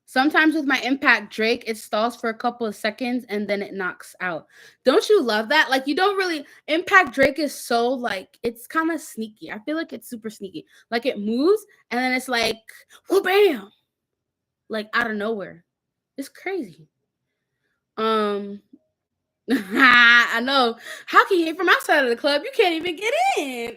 Sometimes with my impact Drake, it stalls for a couple of seconds and then it knocks out. Don't you love that? Like you don't really impact Drake is so like it's kind of sneaky. I feel like it's super sneaky. Like it moves and then it's like, whoa, bam, like out of nowhere. It's crazy. Um, I know. How can you hit from outside of the club? You can't even get in.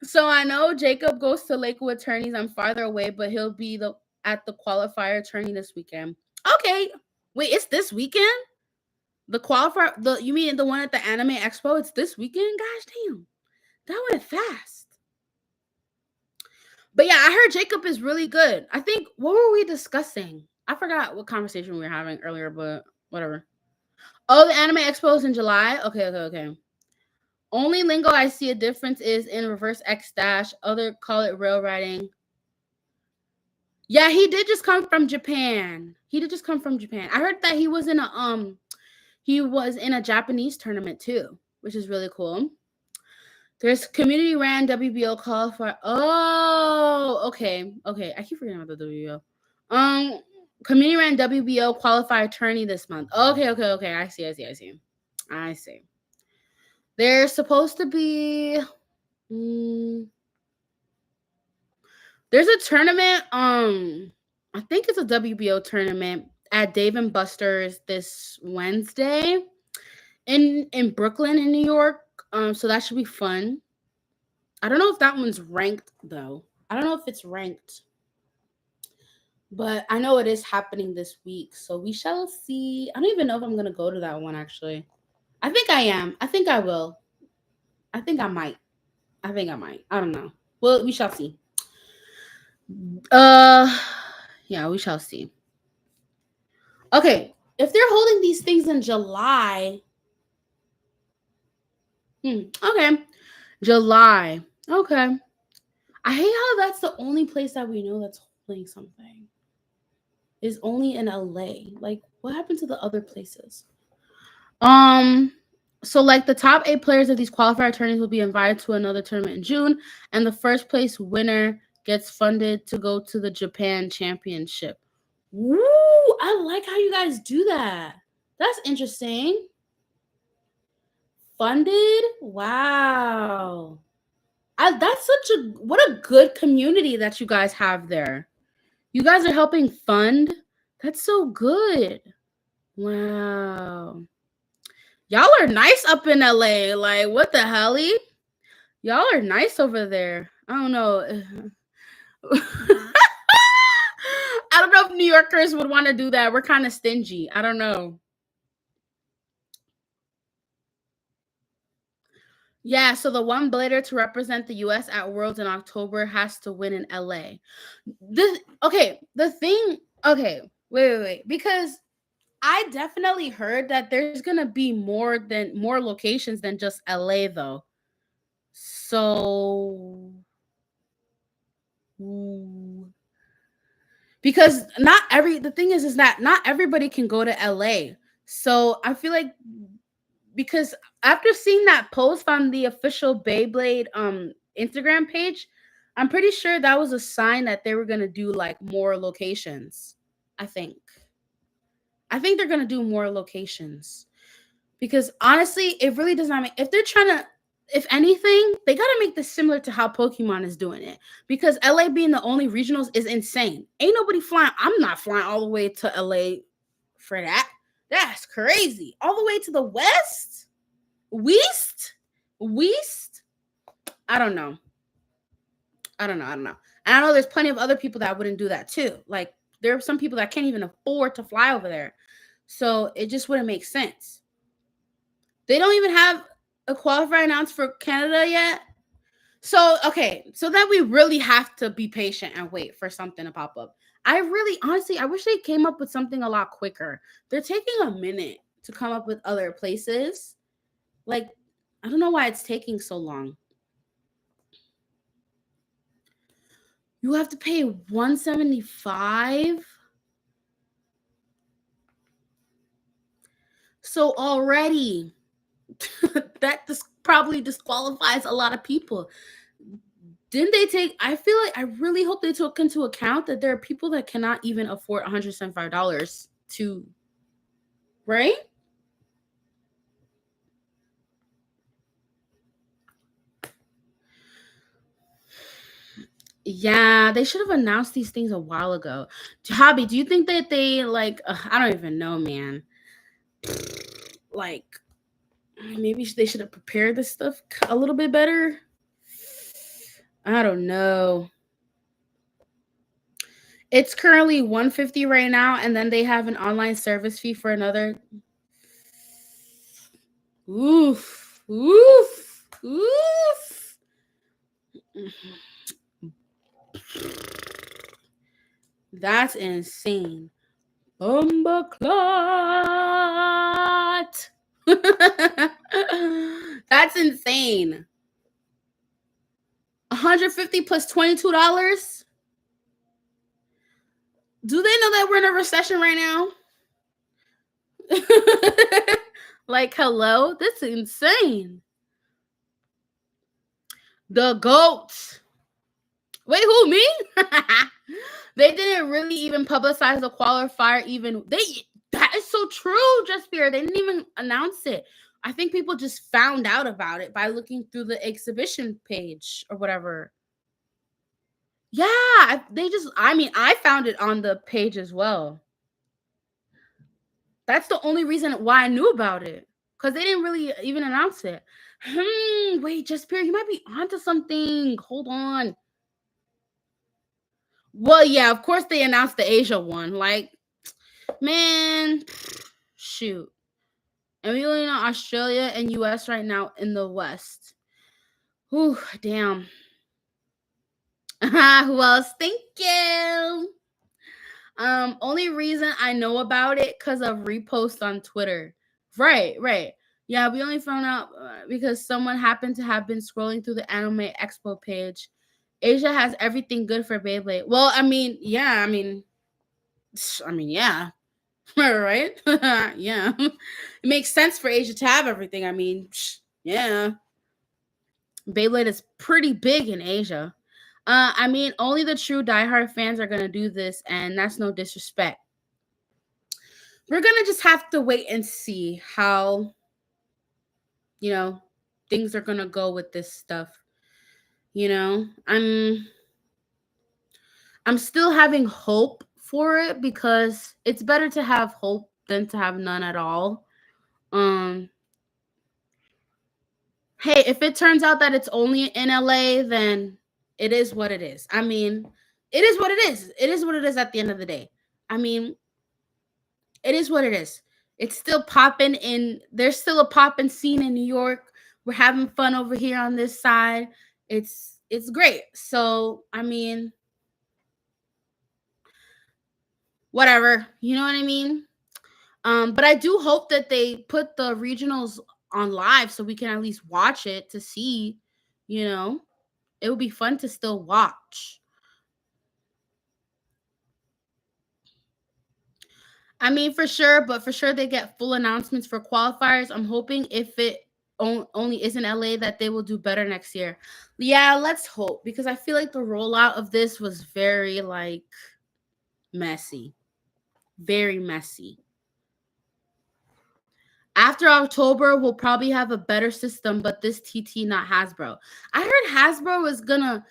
So I know Jacob goes to Lakewood tourneys. I'm farther away, but he'll be the at the qualifier tourney this weekend. Okay. Wait, it's this weekend? The qualifier, the you mean the one at the Anime Expo? It's this weekend? Gosh damn. That went fast. But yeah, I heard Jacob is really good. I think what were we discussing? I forgot what conversation we were having earlier, but whatever. Oh, the Anime Expo is in July? Okay. Only lingo I see a difference is in reverse X dash. Other call it rail riding. Yeah, he did just come from Japan. He did just come from Japan. I heard that he was in a Japanese tournament too, which is really cool. There's community ran WBO qualifier. Oh, okay. I keep forgetting about the WBO. Community ran WBO qualifier tourney this month. Okay. I see. There's supposed to be. There's a tournament. I think it's a WBO tournament at Dave and Buster's this Wednesday in Brooklyn in New York. So that should be fun. I don't know if that one's ranked though. I don't know if it's ranked, but I know it is happening this week. So we shall see. I don't even know if I'm gonna go to that one actually. I think I am. I think I will. I think I might. I don't know. Well, we shall see. Uh, yeah, we shall see. Okay, if they're holding these things in July, okay, July. Okay, I hate how that's the only place that we know that's holding something. Is only in LA. Like, what happened to the other places? Um, so like the top 8 players of these qualifier tournaments will be invited to another tournament in June, and the first place winner gets funded to go to the Japan Championship. Woo! I like how you guys do that. That's interesting. Funded? Wow. That's such a what a good community that you guys have there. You guys are helping fund. That's so good. Wow. Y'all are nice up in LA. Like, what the hell? Y'all are nice over there. I don't know. I don't know if New Yorkers would want to do that. We're kind of stingy. I don't know. Yeah, so the one blader to represent the US at Worlds in October has to win in LA. Wait. Because I definitely heard that there's gonna be more locations than just LA though. So because not every the thing is that not everybody can go to LA. So I feel like because after seeing that post on the official Beyblade Instagram page, I'm pretty sure that was a sign that they were gonna do like more locations. I think. I think they're gonna do more locations because honestly, it really does not make if they're trying to. If anything, they gotta make this similar to how Pokemon is doing it because LA being the only regionals is insane. Ain't nobody flying. I'm not flying all the way to LA for that. That's crazy. All the way to the west. West? I don't know. And I know there's plenty of other people that wouldn't do that too. Like there are some people that can't even afford to fly over there. So it just wouldn't make sense. They don't even have a qualifier announced for Canada yet. So so that we really have to be patient and wait for something to pop up. I really honestly I wish they came up with something a lot quicker. They're taking a minute to come up with other places. Like I don't know why it's taking so long. You have to pay 175. So already that probably disqualifies a lot of people. Didn't they take I feel like I really hope they took into account that there are people that cannot even afford $175 to right? Yeah, they should have announced these things a while ago. Hobby, do you think that they like? I don't even know, man. Like maybe they should have prepared this stuff a little bit better. I don't know. It's currently 150 right now, and then they have an online service fee for another. Oof, oof, oof. That's insane. Bumbaclot. That's insane. 150 plus $22. Do they know that we're in a recession right now? Like, hello, that's insane. The goats. Wait, who, me? They didn't really even publicize the qualifier. Even they, that is so true, Jaspier. They didn't even announce it. I think people just found out about it by looking through the exhibition page or whatever. Yeah, they just. I mean, I found it on the page as well. That's the only reason why I knew about it, because they didn't really even announce it. Wait, Jaspier, you might be onto something. Hold on. Well, yeah, of course they announced the Asia one. Like, man, shoot. And we only know Australia and US right now in the West. Whew, damn. Who else? Thank you. Only reason I know about it because of reposts on Twitter. Right, right. Yeah, we only found out because someone happened to have been scrolling through the Anime Expo page. Asia has everything good for Beyblade. Well, I mean, yeah, yeah. Right? Yeah. It makes sense for Asia to have everything. I mean, yeah. Beyblade is pretty big in Asia. I mean, only the true diehard fans are gonna do this, and that's no disrespect. We're gonna just have to wait and see how, you know, things are gonna go with this stuff. You know, I'm still having hope for it because it's better to have hope than to have none at all. Um, hey, if it turns out that it's only in LA, then it is what it is. I mean, it is what it is. It is what it is at the end of the day. I mean, it is what it is. It's still popping in. There's still a popping scene in New York. We're having fun over here on this side. It's great. So, I mean, whatever. You know what I mean? But I do hope that they put the regionals on live so we can at least watch it to see, you know. It would be fun to still watch. I mean, for sure, but for sure they get full announcements for qualifiers. I'm hoping if it only is in LA that they will do better next year. Yeah, let's hope, because I feel like the rollout of this was very like messy. Very messy. After October, we'll probably have a better system, but this TT, not Hasbro. I heard Hasbro was gonna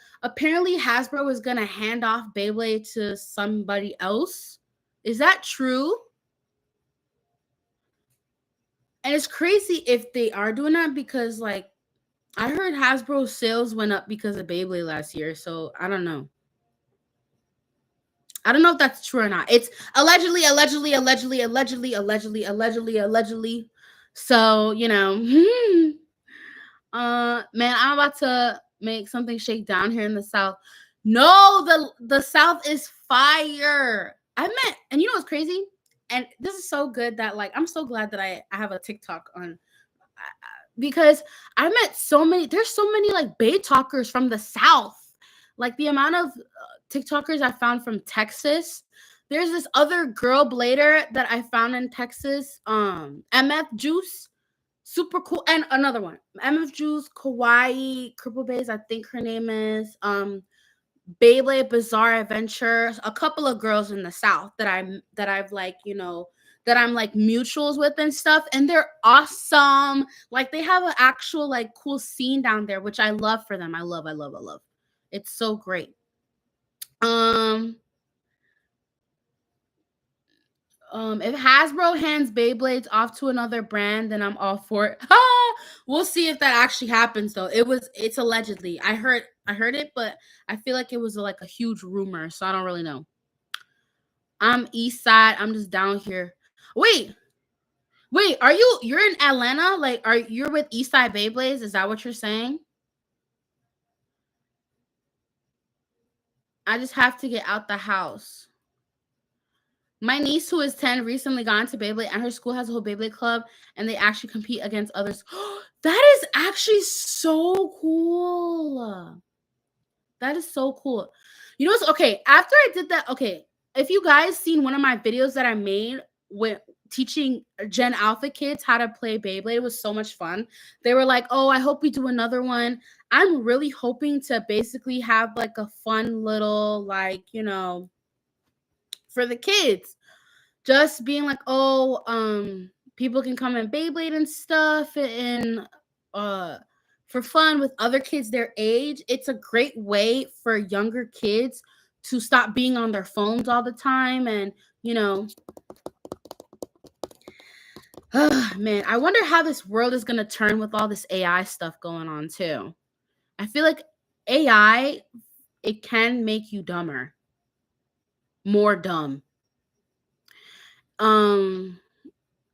hand off Beyblade to somebody else. Is that true? And it's crazy if they are doing that, because like I heard Hasbro sales went up because of Beyblade last year, so I don't know. I don't know if that's true or not. It's allegedly. So, you know, man, I'm about to make something shake down here in the South. No, the South is fire. And you know what's crazy? And this is so good that like I'm so glad that I have a TikTok on, because I met so many. There's so many like Bay talkers from the South. Like the amount of TikTokers I found from Texas. There's this other girl blader that I found in Texas. MF Juice, super cool, and another one, MF Juice, Kawaii, Cripple Bays, I think her name is. Beyblade Bizarre Adventure, a couple of girls in the South that I've like, you know, that I'm like mutuals with and stuff, and they're awesome. Like they have an actual like cool scene down there, which I love for them. I love. It's so great. Um, if Hasbro hands Beyblades off to another brand, then I'm all for it. We'll see if that actually happens though. It's allegedly. I heard it, but I feel like it was like a huge rumor, so I don't really know. I'm East Side. I'm just down here. Wait, wait. You're in Atlanta? Like, you're with East Side Beyblades? Is that what you're saying? I just have to get out the house. My niece, who is 10, recently got into Beyblade, and her school has a whole Beyblade club, and they actually compete against others. That is actually so cool. That is so cool. You know what's okay? After I did that, okay, if you guys seen one of my videos that I made with teaching Gen Alpha kids how to play Beyblade, it was so much fun. They were like, "Oh, I hope we do another one." I'm really hoping to basically have like a fun little for the kids, just being like, "Oh, people can come and Beyblade and stuff and uh for fun with other kids their age." It's a great way for younger kids to stop being on their phones all the time and, you know, man, I wonder how this world is going to turn with all this AI stuff going on too. I feel like AI, it can make you dumber, more dumb. Um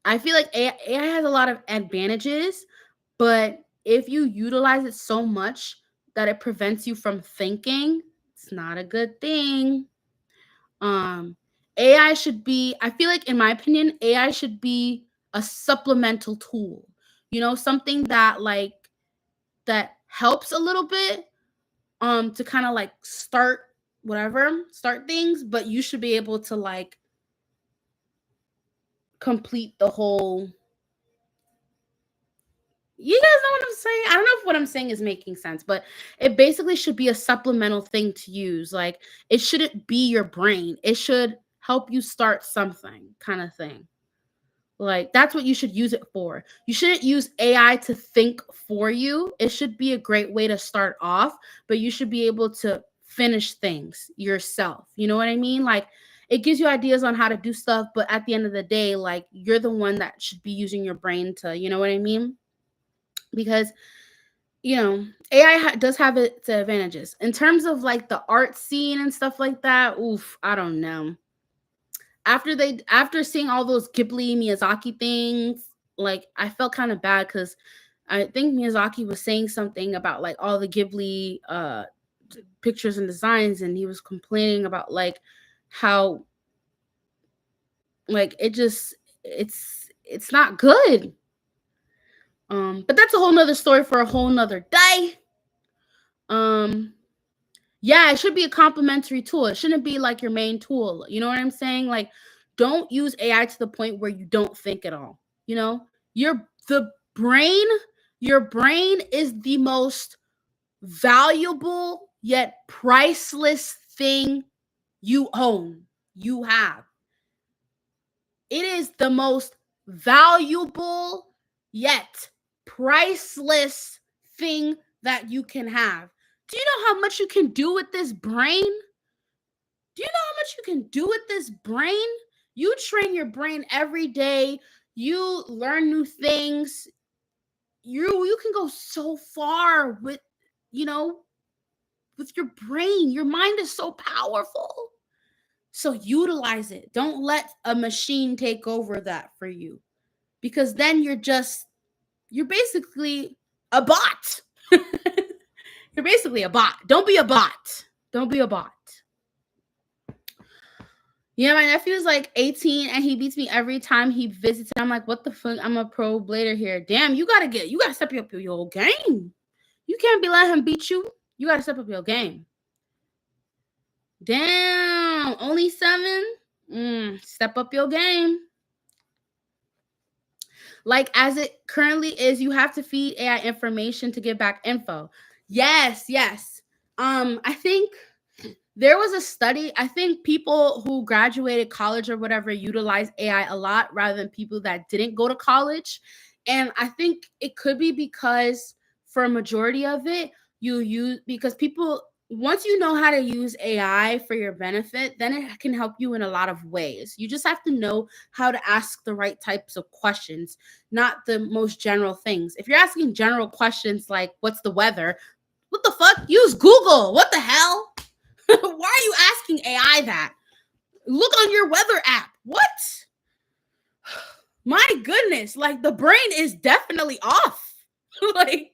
I feel like AI has a lot of advantages, but if you utilize it so much that it prevents you from thinking, it's not a good thing. Um, AI should be, I feel like, in my opinion, AI should be a supplemental tool. Something that that helps a little bit to kind of like start things, but you should be able to like complete the whole. You guys know what I'm saying? I don't know if what I'm saying is making sense, but it basically should be a supplemental thing to use. Like, it shouldn't be your brain. It should help you start something, kind of thing. Like, that's what you should use it for. You shouldn't use AI to think for you. It should be a great way to start off, but you should be able to finish things yourself. You know what I mean? Like, it gives you ideas on how to do stuff, but at the end of the day, like, you're the one that should be using your brain to, you know what I mean? Because AI does have its advantages in terms of like the art scene and stuff like that. Oof, I don't know. After seeing all those Ghibli Miyazaki things, like I felt kind of bad because I think Miyazaki was saying something about like all the Ghibli pictures and designs, and he was complaining about like how like it's not good. But that's a whole nother story for a whole nother day. Um, Yeah, it should be a complementary tool. It shouldn't be like your main tool. You know what I'm saying? Like, don't use AI to the point where you don't think at all. You know, your the brain, your brain is the most valuable yet priceless thing you own. You have. It is the most valuable yet priceless thing that you can have. Do you know how much you can do with this brain? Do you know how much you can do with this brain? You train your brain every day. You learn new things. You can go so far with you know with your brain. Your mind is so powerful. So utilize it. Don't let a machine take over that for you, because then you're basically a bot. You're basically a bot. Don't be a bot. Don't be a bot. Yeah, my nephew is like 18 and he beats me every time he visits. I'm like, what the fuck? I'm a pro blader here. Damn, you gotta step up your game. You can't be letting him beat you. You gotta step up your game. Damn, only 7? Step up your game. Like as it currently is, you have to feed AI information to get back info. Yes, yes. I think there was a study. I think people who graduated college or whatever utilize AI a lot rather than people that didn't go to college. And I think it could be because for a majority of it, you use because people once you know how to use AI for your benefit, then it can help you in a lot of ways. You just have to know how to ask the right types of questions, not the most general things. If you're asking general questions like, what's the weather? What the fuck? Use Google. What the hell? Why are you asking AI that? Look on your weather app. What? My goodness. Like, the brain is definitely off. Like,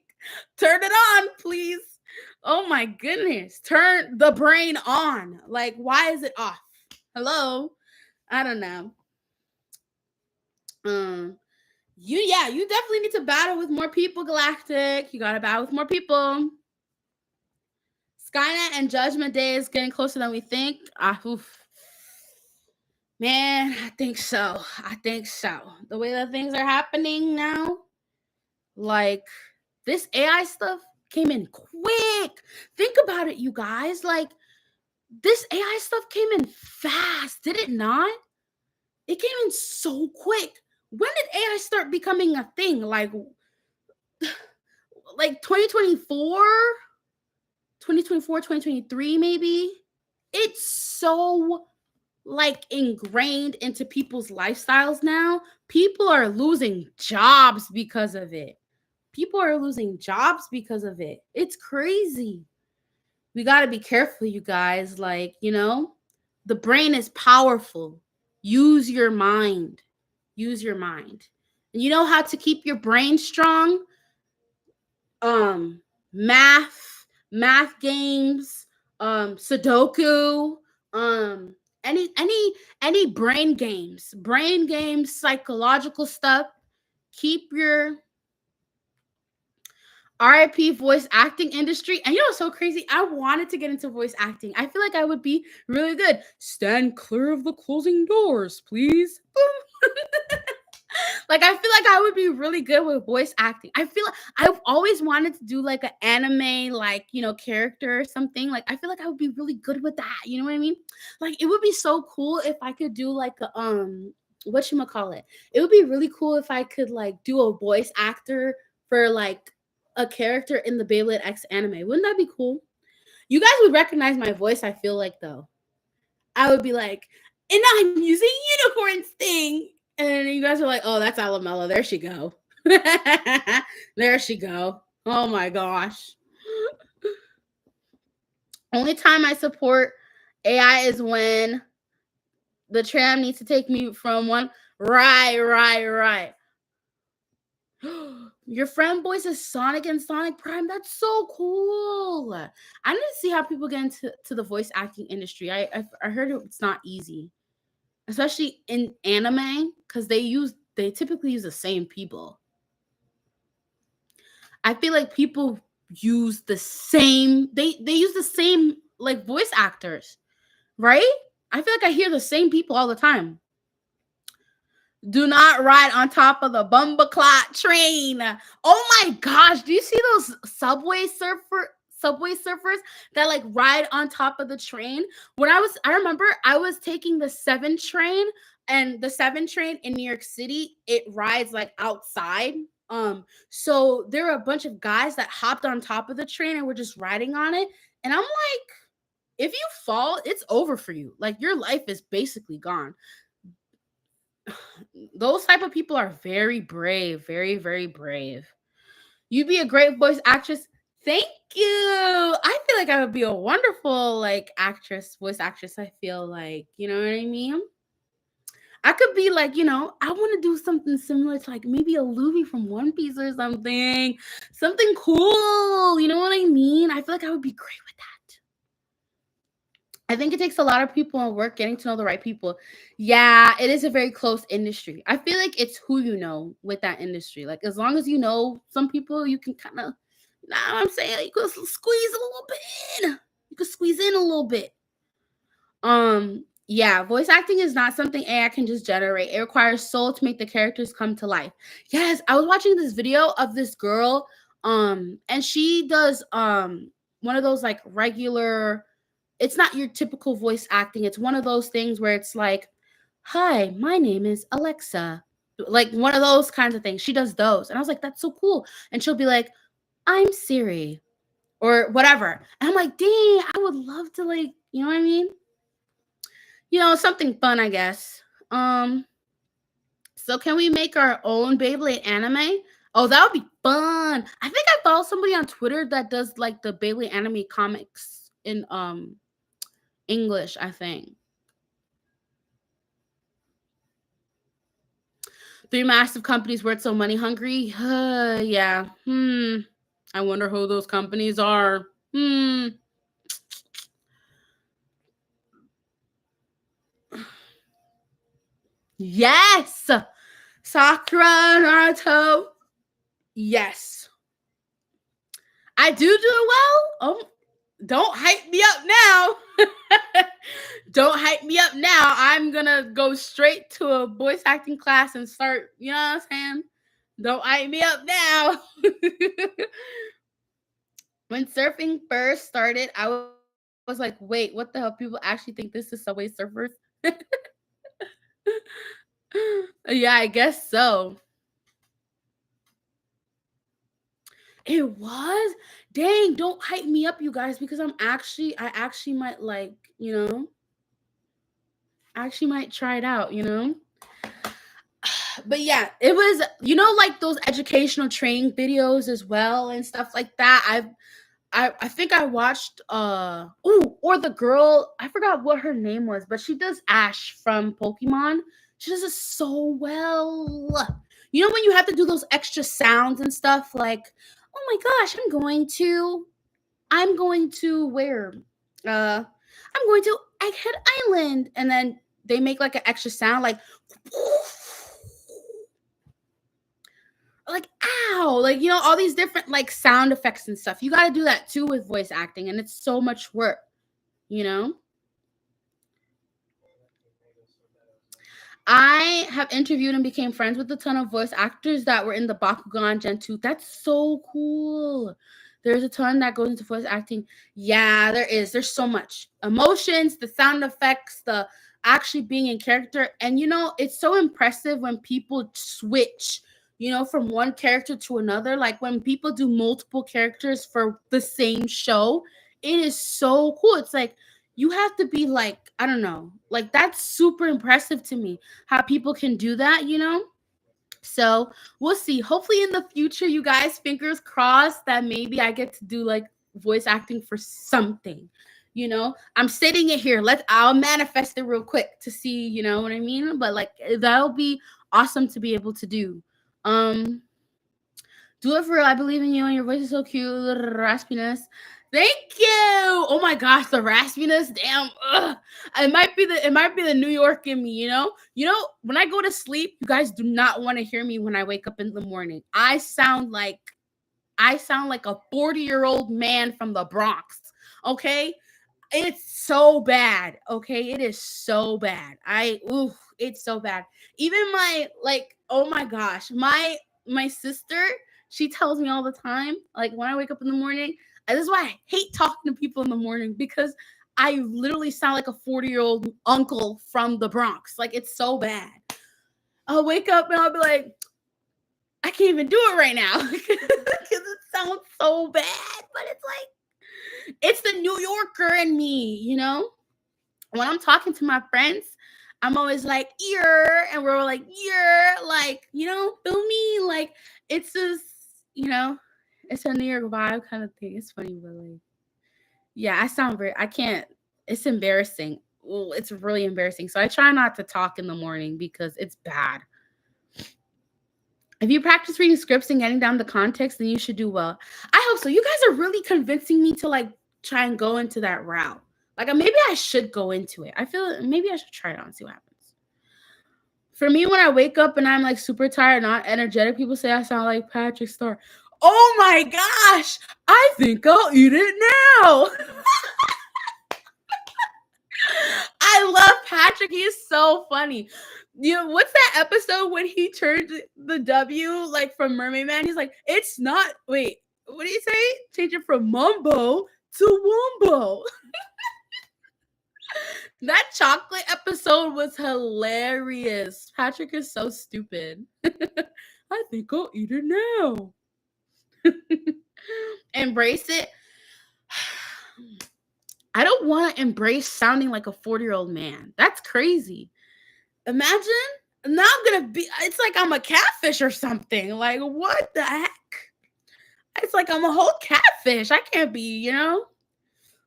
turn it on, please. Oh my goodness. Turn the brain on. Like, why is it off? Hello? I don't know. You definitely need to battle with more people, Galactic. You gotta battle with more people. Skynet and Judgment Day is getting closer than we think. Oof. Man, I think so. The way that things are happening now, like, this AI stuff came in quick. Think about it, you guys. Like, this AI stuff came in fast, did it not? It came in so quick. When did AI start becoming a thing? Like 2024, 2023 maybe? It's so like ingrained into people's lifestyles now. People are losing jobs because of it. It's crazy. We got to be careful, you guys. Like, the brain is powerful. Use your mind. And you know how to keep your brain strong? Math games, Sudoku, any brain games, psychological stuff. Keep your RIP voice acting industry. And what's so crazy? I wanted to get into voice acting. I feel like I would be really good. Stand clear of the closing doors, please. Boom. Like, I feel like I would be really good with voice acting. I feel like I've always wanted to do like an anime, like, character or something. Like, I feel like I would be really good with that. You know what I mean? Like, it would be so cool if I could do like a, whatchamacallit. It would be really cool if I could like do a voice actor for like a character in the Beyblade X anime. Wouldn't that be cool? You guys would recognize my voice, I feel like, though. I would be like, and I'm using unicorn sting. And you guys are like, oh, that's Alamella. There she go. There she go. Oh my gosh. Only time I support AI is when the tram needs to take me from one. Right. Your friend voices Sonic and Sonic Prime. That's so cool. I need to see how people get into the voice acting industry. I heard it's not easy, especially in anime, because they typically use the same people. I feel like people use the same they use the same like voice actors, right? I feel like I hear the same people all the time. Do not ride on top of the Bumbleclot train. Oh my gosh, do you see those subway surfers that like ride on top of the train? I remember I was taking the 7 train, and the 7 train in New York City, it rides like outside. So there were a bunch of guys that hopped on top of the train and were just riding on it. And I'm like, if you fall, it's over for you. Like, your life is basically gone. Those type of people are very brave, very, very brave. You'd be a great voice actress. Thank you. I feel like I would be a wonderful like voice actress. I feel like, you know what I mean? I could be like, I want to do something similar to like maybe a Luffy from One Piece or something. Something cool. You know what I mean? I feel like I would be great with that. I think it takes a lot of people and work getting to know the right people. Yeah, it is a very close industry. I feel like it's who you know with that industry. Like, as long as you know some people, you can kind of, you know what I'm saying? You can squeeze a little bit in. You can squeeze in a little bit. Yeah, voice acting is not something AI can just generate. It requires soul to make the characters come to life. Yes, I was watching this video of this girl, and she does one of those like regular, it's not your typical voice acting. It's one of those things where it's like, hi, my name is Alexa. Like one of those kinds of things. She does those. And I was like, that's so cool. And she'll be like, I'm Siri. or whatever. And I'm like, dang, I would love to, like, you know what I mean? Something fun, I guess. So can we make our own Beyblade anime? Oh, that would be fun. I think I follow somebody on Twitter that does like the Beyblade anime comics in English, I think. Three massive companies worth so money hungry. Yeah. I wonder who those companies are. Yes. Sakura, Naruto. Yes. I do well. Oh, don't hype me up now. Don't hype me up now. I'm gonna go straight to a voice acting class and start, you know what I'm saying? Don't hype me up now. When surfing first started, I was like, wait, what the hell? People actually think this is Subway Surfers? Yeah, I guess so. It was? Dang, don't hype me up, you guys, because I actually might like, I actually might try it out, But yeah, it was, like those educational training videos as well and stuff like that. I think I watched or the girl, I forgot what her name was, but she does Ash from Pokemon. She does it so well. When you have to do those extra sounds and stuff like, oh my gosh, I'm going to where? I'm going to Egghead Island, and then they make like an extra sound like ow, like all these different like sound effects and stuff. You got to do that too with voice acting, and it's so much work, you know. I have interviewed and became friends with a ton of voice actors that were in the Bakugan Gen 2. That's so cool. There's a ton that goes into voice acting. Yeah, there is. There's so much. Emotions, the sound effects, the actually being in character. And it's so impressive when people switch, from one character to another. Like when people do multiple characters for the same show, it is so cool. It's like you have to be like, I don't know, like that's super impressive to me how people can do that. So we'll see. Hopefully in the future, you guys, fingers crossed that maybe I get to do like voice acting for something. I'm stating it here. I'll manifest it real quick to see, you know what I mean? But like that'll be awesome to be able to do. Do it for real. I believe in you and your voice is so cute. Raspiness. Thank you. Oh my gosh, the raspiness. Damn. Ugh. It might be the New York in me. When I go to sleep, you guys do not want to hear me when I wake up in the morning. I sound like a 40-year-old man from the Bronx. Okay? It's so bad. Okay? It is so bad. It's so bad. Even oh my gosh, my sister, she tells me all the time, like when I wake up in the morning, this is why I hate talking to people in the morning, because I literally sound like a 40-year-old uncle from the Bronx. Like it's so bad. I'll wake up and I'll be like, I can't even do it right now because it sounds so bad. But it's like, it's the New Yorker in me, When I'm talking to my friends, I'm always like, ear, and we're like, ear, like, feel me? Like, it's just, it's a New York vibe kind of thing. It's funny, but like, yeah, I can't, it's embarrassing. Well, it's really embarrassing. So I try not to talk in the morning because it's bad. If you practice reading scripts and getting down the context, then you should do well. I hope so. You guys are really convincing me to like try and go into that route. Like maybe I should go into it. I feel maybe I should try it on and see what happens. For me, when I wake up and I'm like super tired, not energetic, people say I sound like Patrick Star. Oh my gosh! I think I'll eat it now. I love Patrick. He is so funny. What's that episode when he turned the W like from Mermaid Man? He's like, it's not. Wait, what did he say? Change it from Mumbo to Wumbo. That chocolate episode was hilarious. Patrick is so stupid. I think I'll eat it now. Embrace it. I don't want to embrace sounding like a 40-year-old man. That's crazy. Imagine now I'm gonna be. It's like I'm a catfish or something. Like what the heck? It's like I'm a whole catfish. I can't be,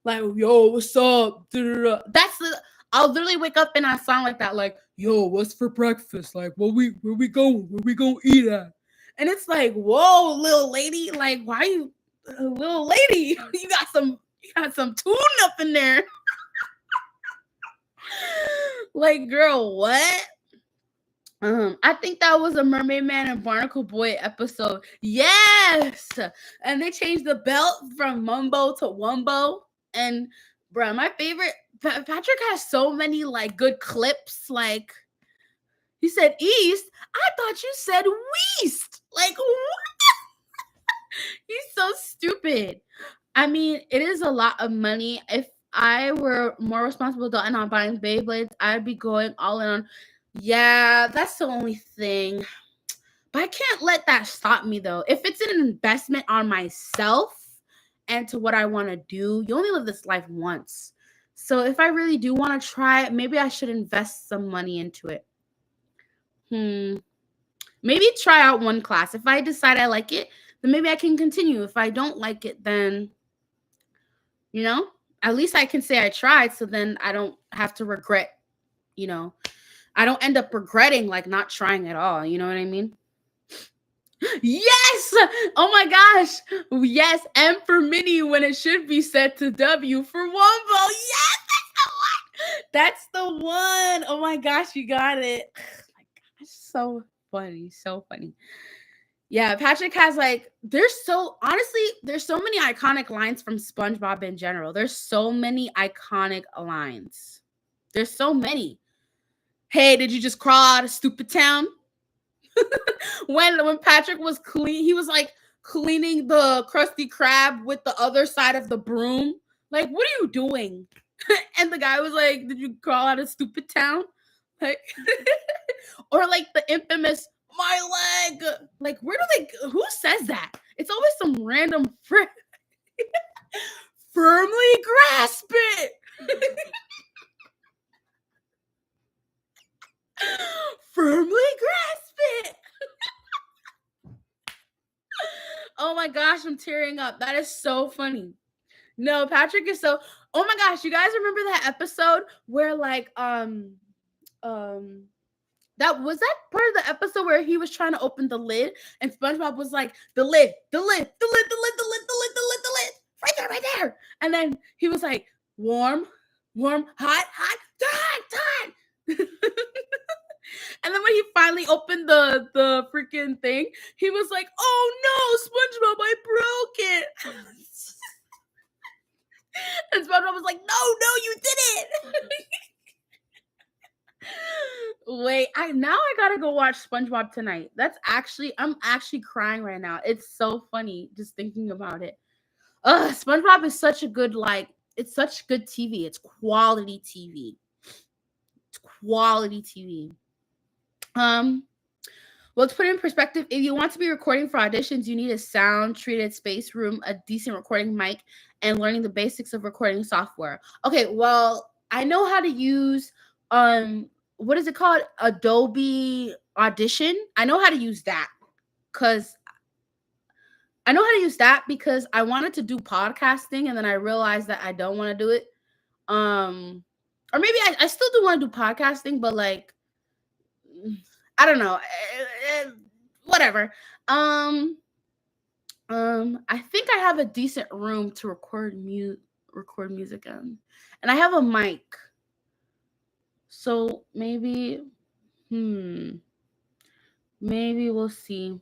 like, yo, what's up? That's the. I'll literally wake up and I sound like that, like, yo, what's for breakfast? Like, where we going? Where we gonna eat at? And it's like, whoa, little lady, like, why you, little lady? You got some tune up in there. Like, girl, what? I think that was a Mermaid Man and Barnacle Boy episode. Yes, and they changed the belt from Mumbo to Wumbo. And bruh, my favorite. Patrick has so many like good clips. Like he said East. I thought you said Weast. Like what? He's so stupid. I mean, it is a lot of money. If I were more responsible adult and not buying Beyblades, I'd be going all in on. Yeah, that's the only thing. But I can't let that stop me though. If it's an investment on myself and to what I want to do, you only live this life once. So if I really do want to try it, maybe I should invest some money into it. Maybe try out one class. If I decide I like it, then maybe I can continue. If I don't like it, then, at least I can say I tried. So then I don't have to regret, I don't end up regretting like not trying at all. You know what I mean? Yes! Oh my gosh. Yes. M for mini when it should be set to W for Wumbo. Yes, that's the one. Oh my gosh, you got it. Oh my gosh, so funny. So funny. Yeah, Patrick has there's so many iconic lines from SpongeBob in general. There's so many iconic lines. There's so many. Hey, did you just crawl out of stupid town? when Patrick was he was like cleaning the Krusty Krab with the other side of the broom. Like, what are you doing? And the guy was like, did you crawl out of stupid town? Like, or like the infamous my leg. Like, who says that? It's always some random firmly grasp it. Firmly grasp it. Oh my gosh, I'm tearing up. That is so funny. No, Patrick is so. Oh my gosh, you guys remember that episode where that was that part of the episode where he was trying to open the lid and SpongeBob was like, the lid, right there. And then he was like, warm, hot, done. And then when he finally opened the freaking thing, he was like, oh no, SpongeBob, I broke it. And SpongeBob was like, no, you didn't. Wait, I gotta go watch SpongeBob tonight. I'm actually crying right now. It's so funny just thinking about it. SpongeBob is such a good, it's such good TV. It's quality TV. Well, to put it in perspective, if you want to be recording for auditions, you need a sound-treated space room, a decent recording mic, and learning the basics of recording software. Okay, well, I know how to use what is it called? Adobe Audition. I know how to use that because I wanted to do podcasting and then I realized that I don't want to do it. Or maybe I still do want to do podcasting, but like I don't know. Whatever. I think I have a decent room to record music in. And I have a mic. So maybe we'll see.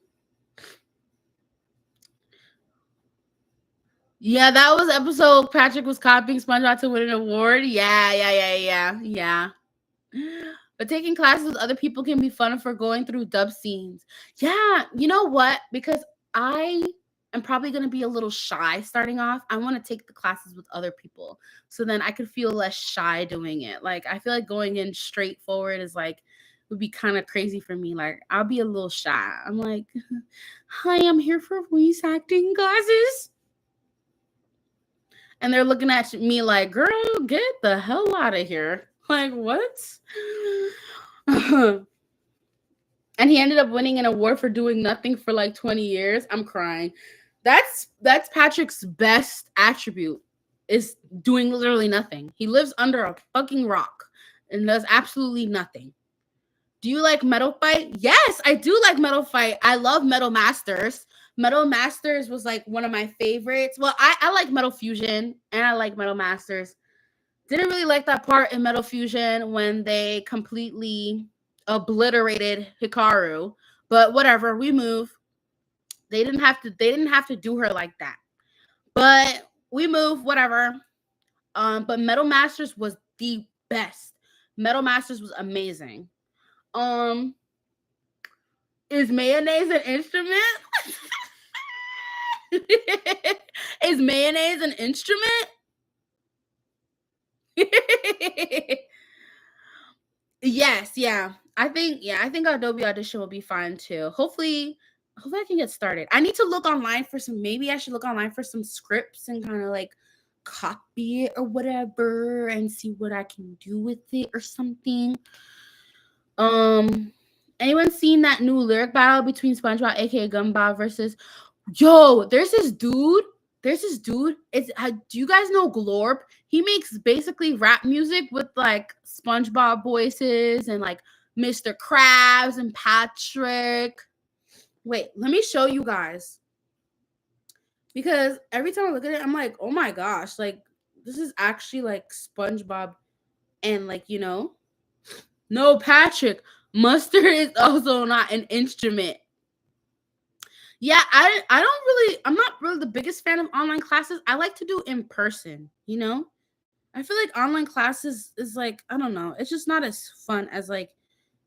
Yeah, that was episode Patrick was copying SpongeBob to win an award. Yeah. But taking classes with other people can be fun for going through dub scenes. Yeah, you know what? Because I am probably going to be a little shy starting off. I want to take the classes with other people so then I could feel less shy doing it. Like, I feel like going in straightforward is would be kind of crazy for me. Like, I'll be a little shy. I'm like, hi, I'm here for voice acting classes. And they're looking at me like, girl, get the hell out of here. Like, what? And he ended up winning an award for doing nothing for like 20 years. I'm crying. That's Patrick's best attribute is doing literally nothing. He lives under a fucking rock and does absolutely nothing. Do you like Metal Fight? Yes, I do like Metal Fight. I love Metal Masters. Metal Masters was like one of my favorites. Well, I like Metal Fusion and I like Metal Masters. Didn't really like that part in Metal Fusion when they completely obliterated Hikaru. But whatever, we move. They didn't have to do her like that. But we move, whatever. But Metal Masters was the best. Metal Masters was amazing. Um, is mayonnaise an instrument? Is mayonnaise an instrument? Yes, yeah. I think Adobe Audition will be fine too. Hopefully I can get started. I need to look online for some maybe I should look online for some scripts and kind of like copy it or whatever and see what I can do with it or something. Um anyone seen that new lyric battle between SpongeBob aka Gumball versus Yo, there's this dude. Do you guys know Glorp? He makes basically rap music with like SpongeBob voices and like Mr. Krabs and Patrick. Wait, let me show you guys. Because every time I look at it, I'm like, oh my gosh, like this is actually like SpongeBob and like, no Patrick. Mustard is also not an instrument. Yeah, I'm not really the biggest fan of online classes. I like to do in person, I feel like online classes is like, I don't know, it's just not as fun as like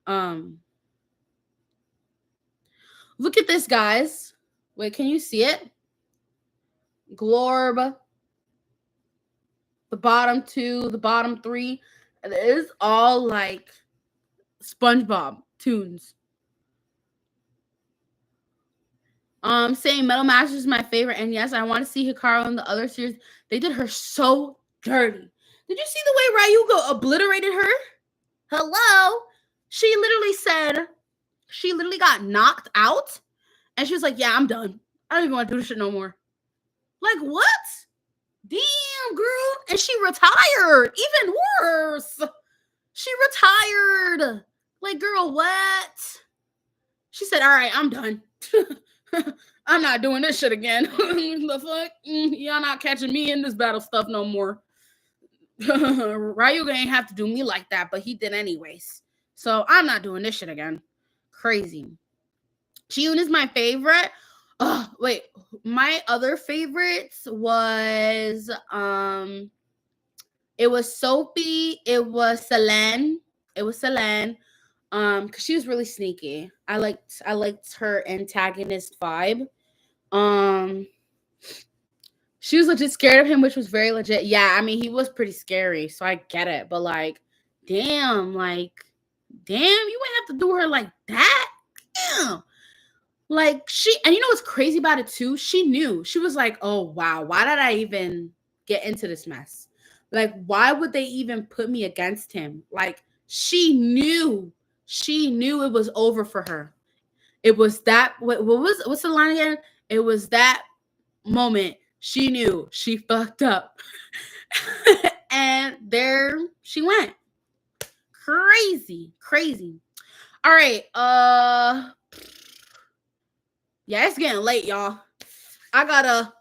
um look at this, guys. Wait, can you see it? Glorb, the bottom two, the bottom three. It is all like SpongeBob tunes. Saying Metal Masters is my favorite, and yes, I want to see Hikaru in the other series. They did her so dirty. Did you see the way Ryuga obliterated her? Hello? She literally got knocked out, and she was like, yeah, I'm done. I don't even want to do this shit no more. Like, what? Damn, girl. And she retired. Even worse. She retired. Like, girl, what? She said, all right, I'm done. I'm not doing this shit again. The fuck? Y'all not catching me in this battle stuff no more. Ryuga ain't have to do me like that, but he did anyways. So I'm not doing this shit again. Crazy. Chiyun is my favorite. Oh, wait. My other favorites was it was Sophie, it was Selene. Because she was really sneaky. I liked her antagonist vibe. She was legit scared of him, which was very legit. Yeah, I mean, he was pretty scary, so I get it. But like, damn, you wouldn't have to do her like that. Damn. Like and you know what's crazy about it too? She knew. She was like, oh wow, why did I even get into this mess? Like, why would they even put me against him? Like, she knew it was over for her. It was that what's the line again? It was that moment she knew she fucked up. And there she went. Crazy. All right. Yeah, it's getting late, y'all. I gotta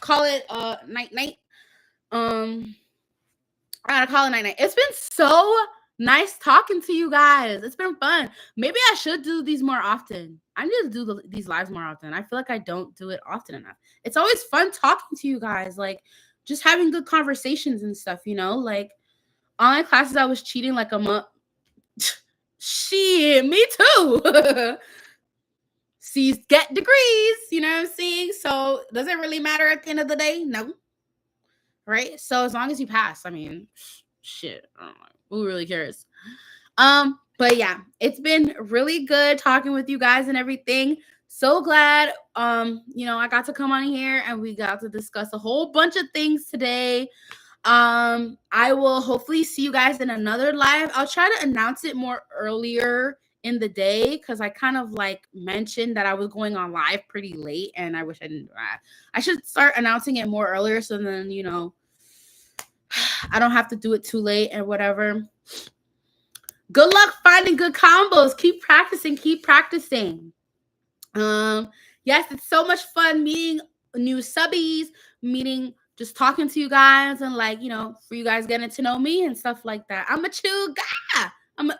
call it night. I gotta call it night. It's been so nice talking to you guys. It's been fun. Maybe I should do these more often. I need to do these lives more often. I feel like I don't do it often enough. It's always fun talking to you guys, like just having good conversations and stuff, like online classes I was cheating like a month. Shit, me too. C's get degrees, you know what I'm saying? So does it really matter at the end of the day? No. Right? So as long as you pass, I mean, shit, I don't know. Who really cares? But yeah, it's been really good talking with you guys and everything. So glad I got to come on here and we got to discuss a whole bunch of things today. I will hopefully see you guys in another live. I'll try to announce it more earlier in the day because I kind of like mentioned that I was going on live pretty late, and I wish I didn't. I should start announcing it more earlier so then I don't have to do it too late and whatever. Good luck finding good combos. Keep practicing. Keep practicing. Yes, it's so much fun meeting new subbies, meeting, just talking to you guys, and like, for you guys getting to know me and stuff like that. I'm a chill guy. I'm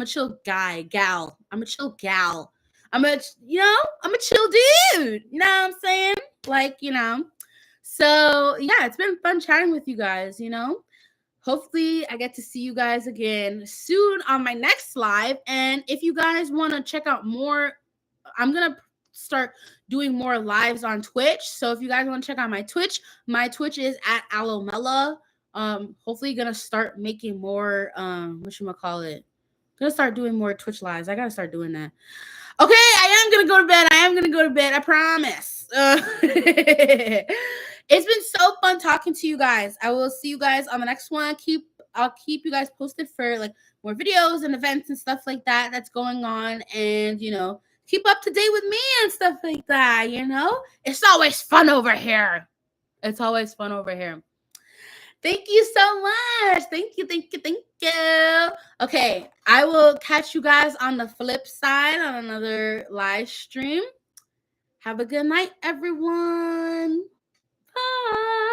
a chill guy, gal. I'm a chill gal. I'm a chill dude. You know what I'm saying? Like, So yeah, it's been fun chatting with you guys, Hopefully I get to see you guys again soon on my next live. And if you guys want to check out more, I'm going to start doing more lives on Twitch. So if you guys want to check out my Twitch is at Alomella. Hopefully gonna start making more whatchamacallit. Gonna start doing more Twitch lives. I gotta start doing that. Okay, I am gonna go to bed. I promise. It's been so fun talking to you guys. I will see you guys on the next one. I'll keep you guys posted for like more videos and events and stuff like that that's going on, and keep up to date with me and stuff like that. It's always fun over here. Thank you so much. Thank you. Okay, I will catch you guys on the flip side on another live stream. Have a good night, everyone. Bye.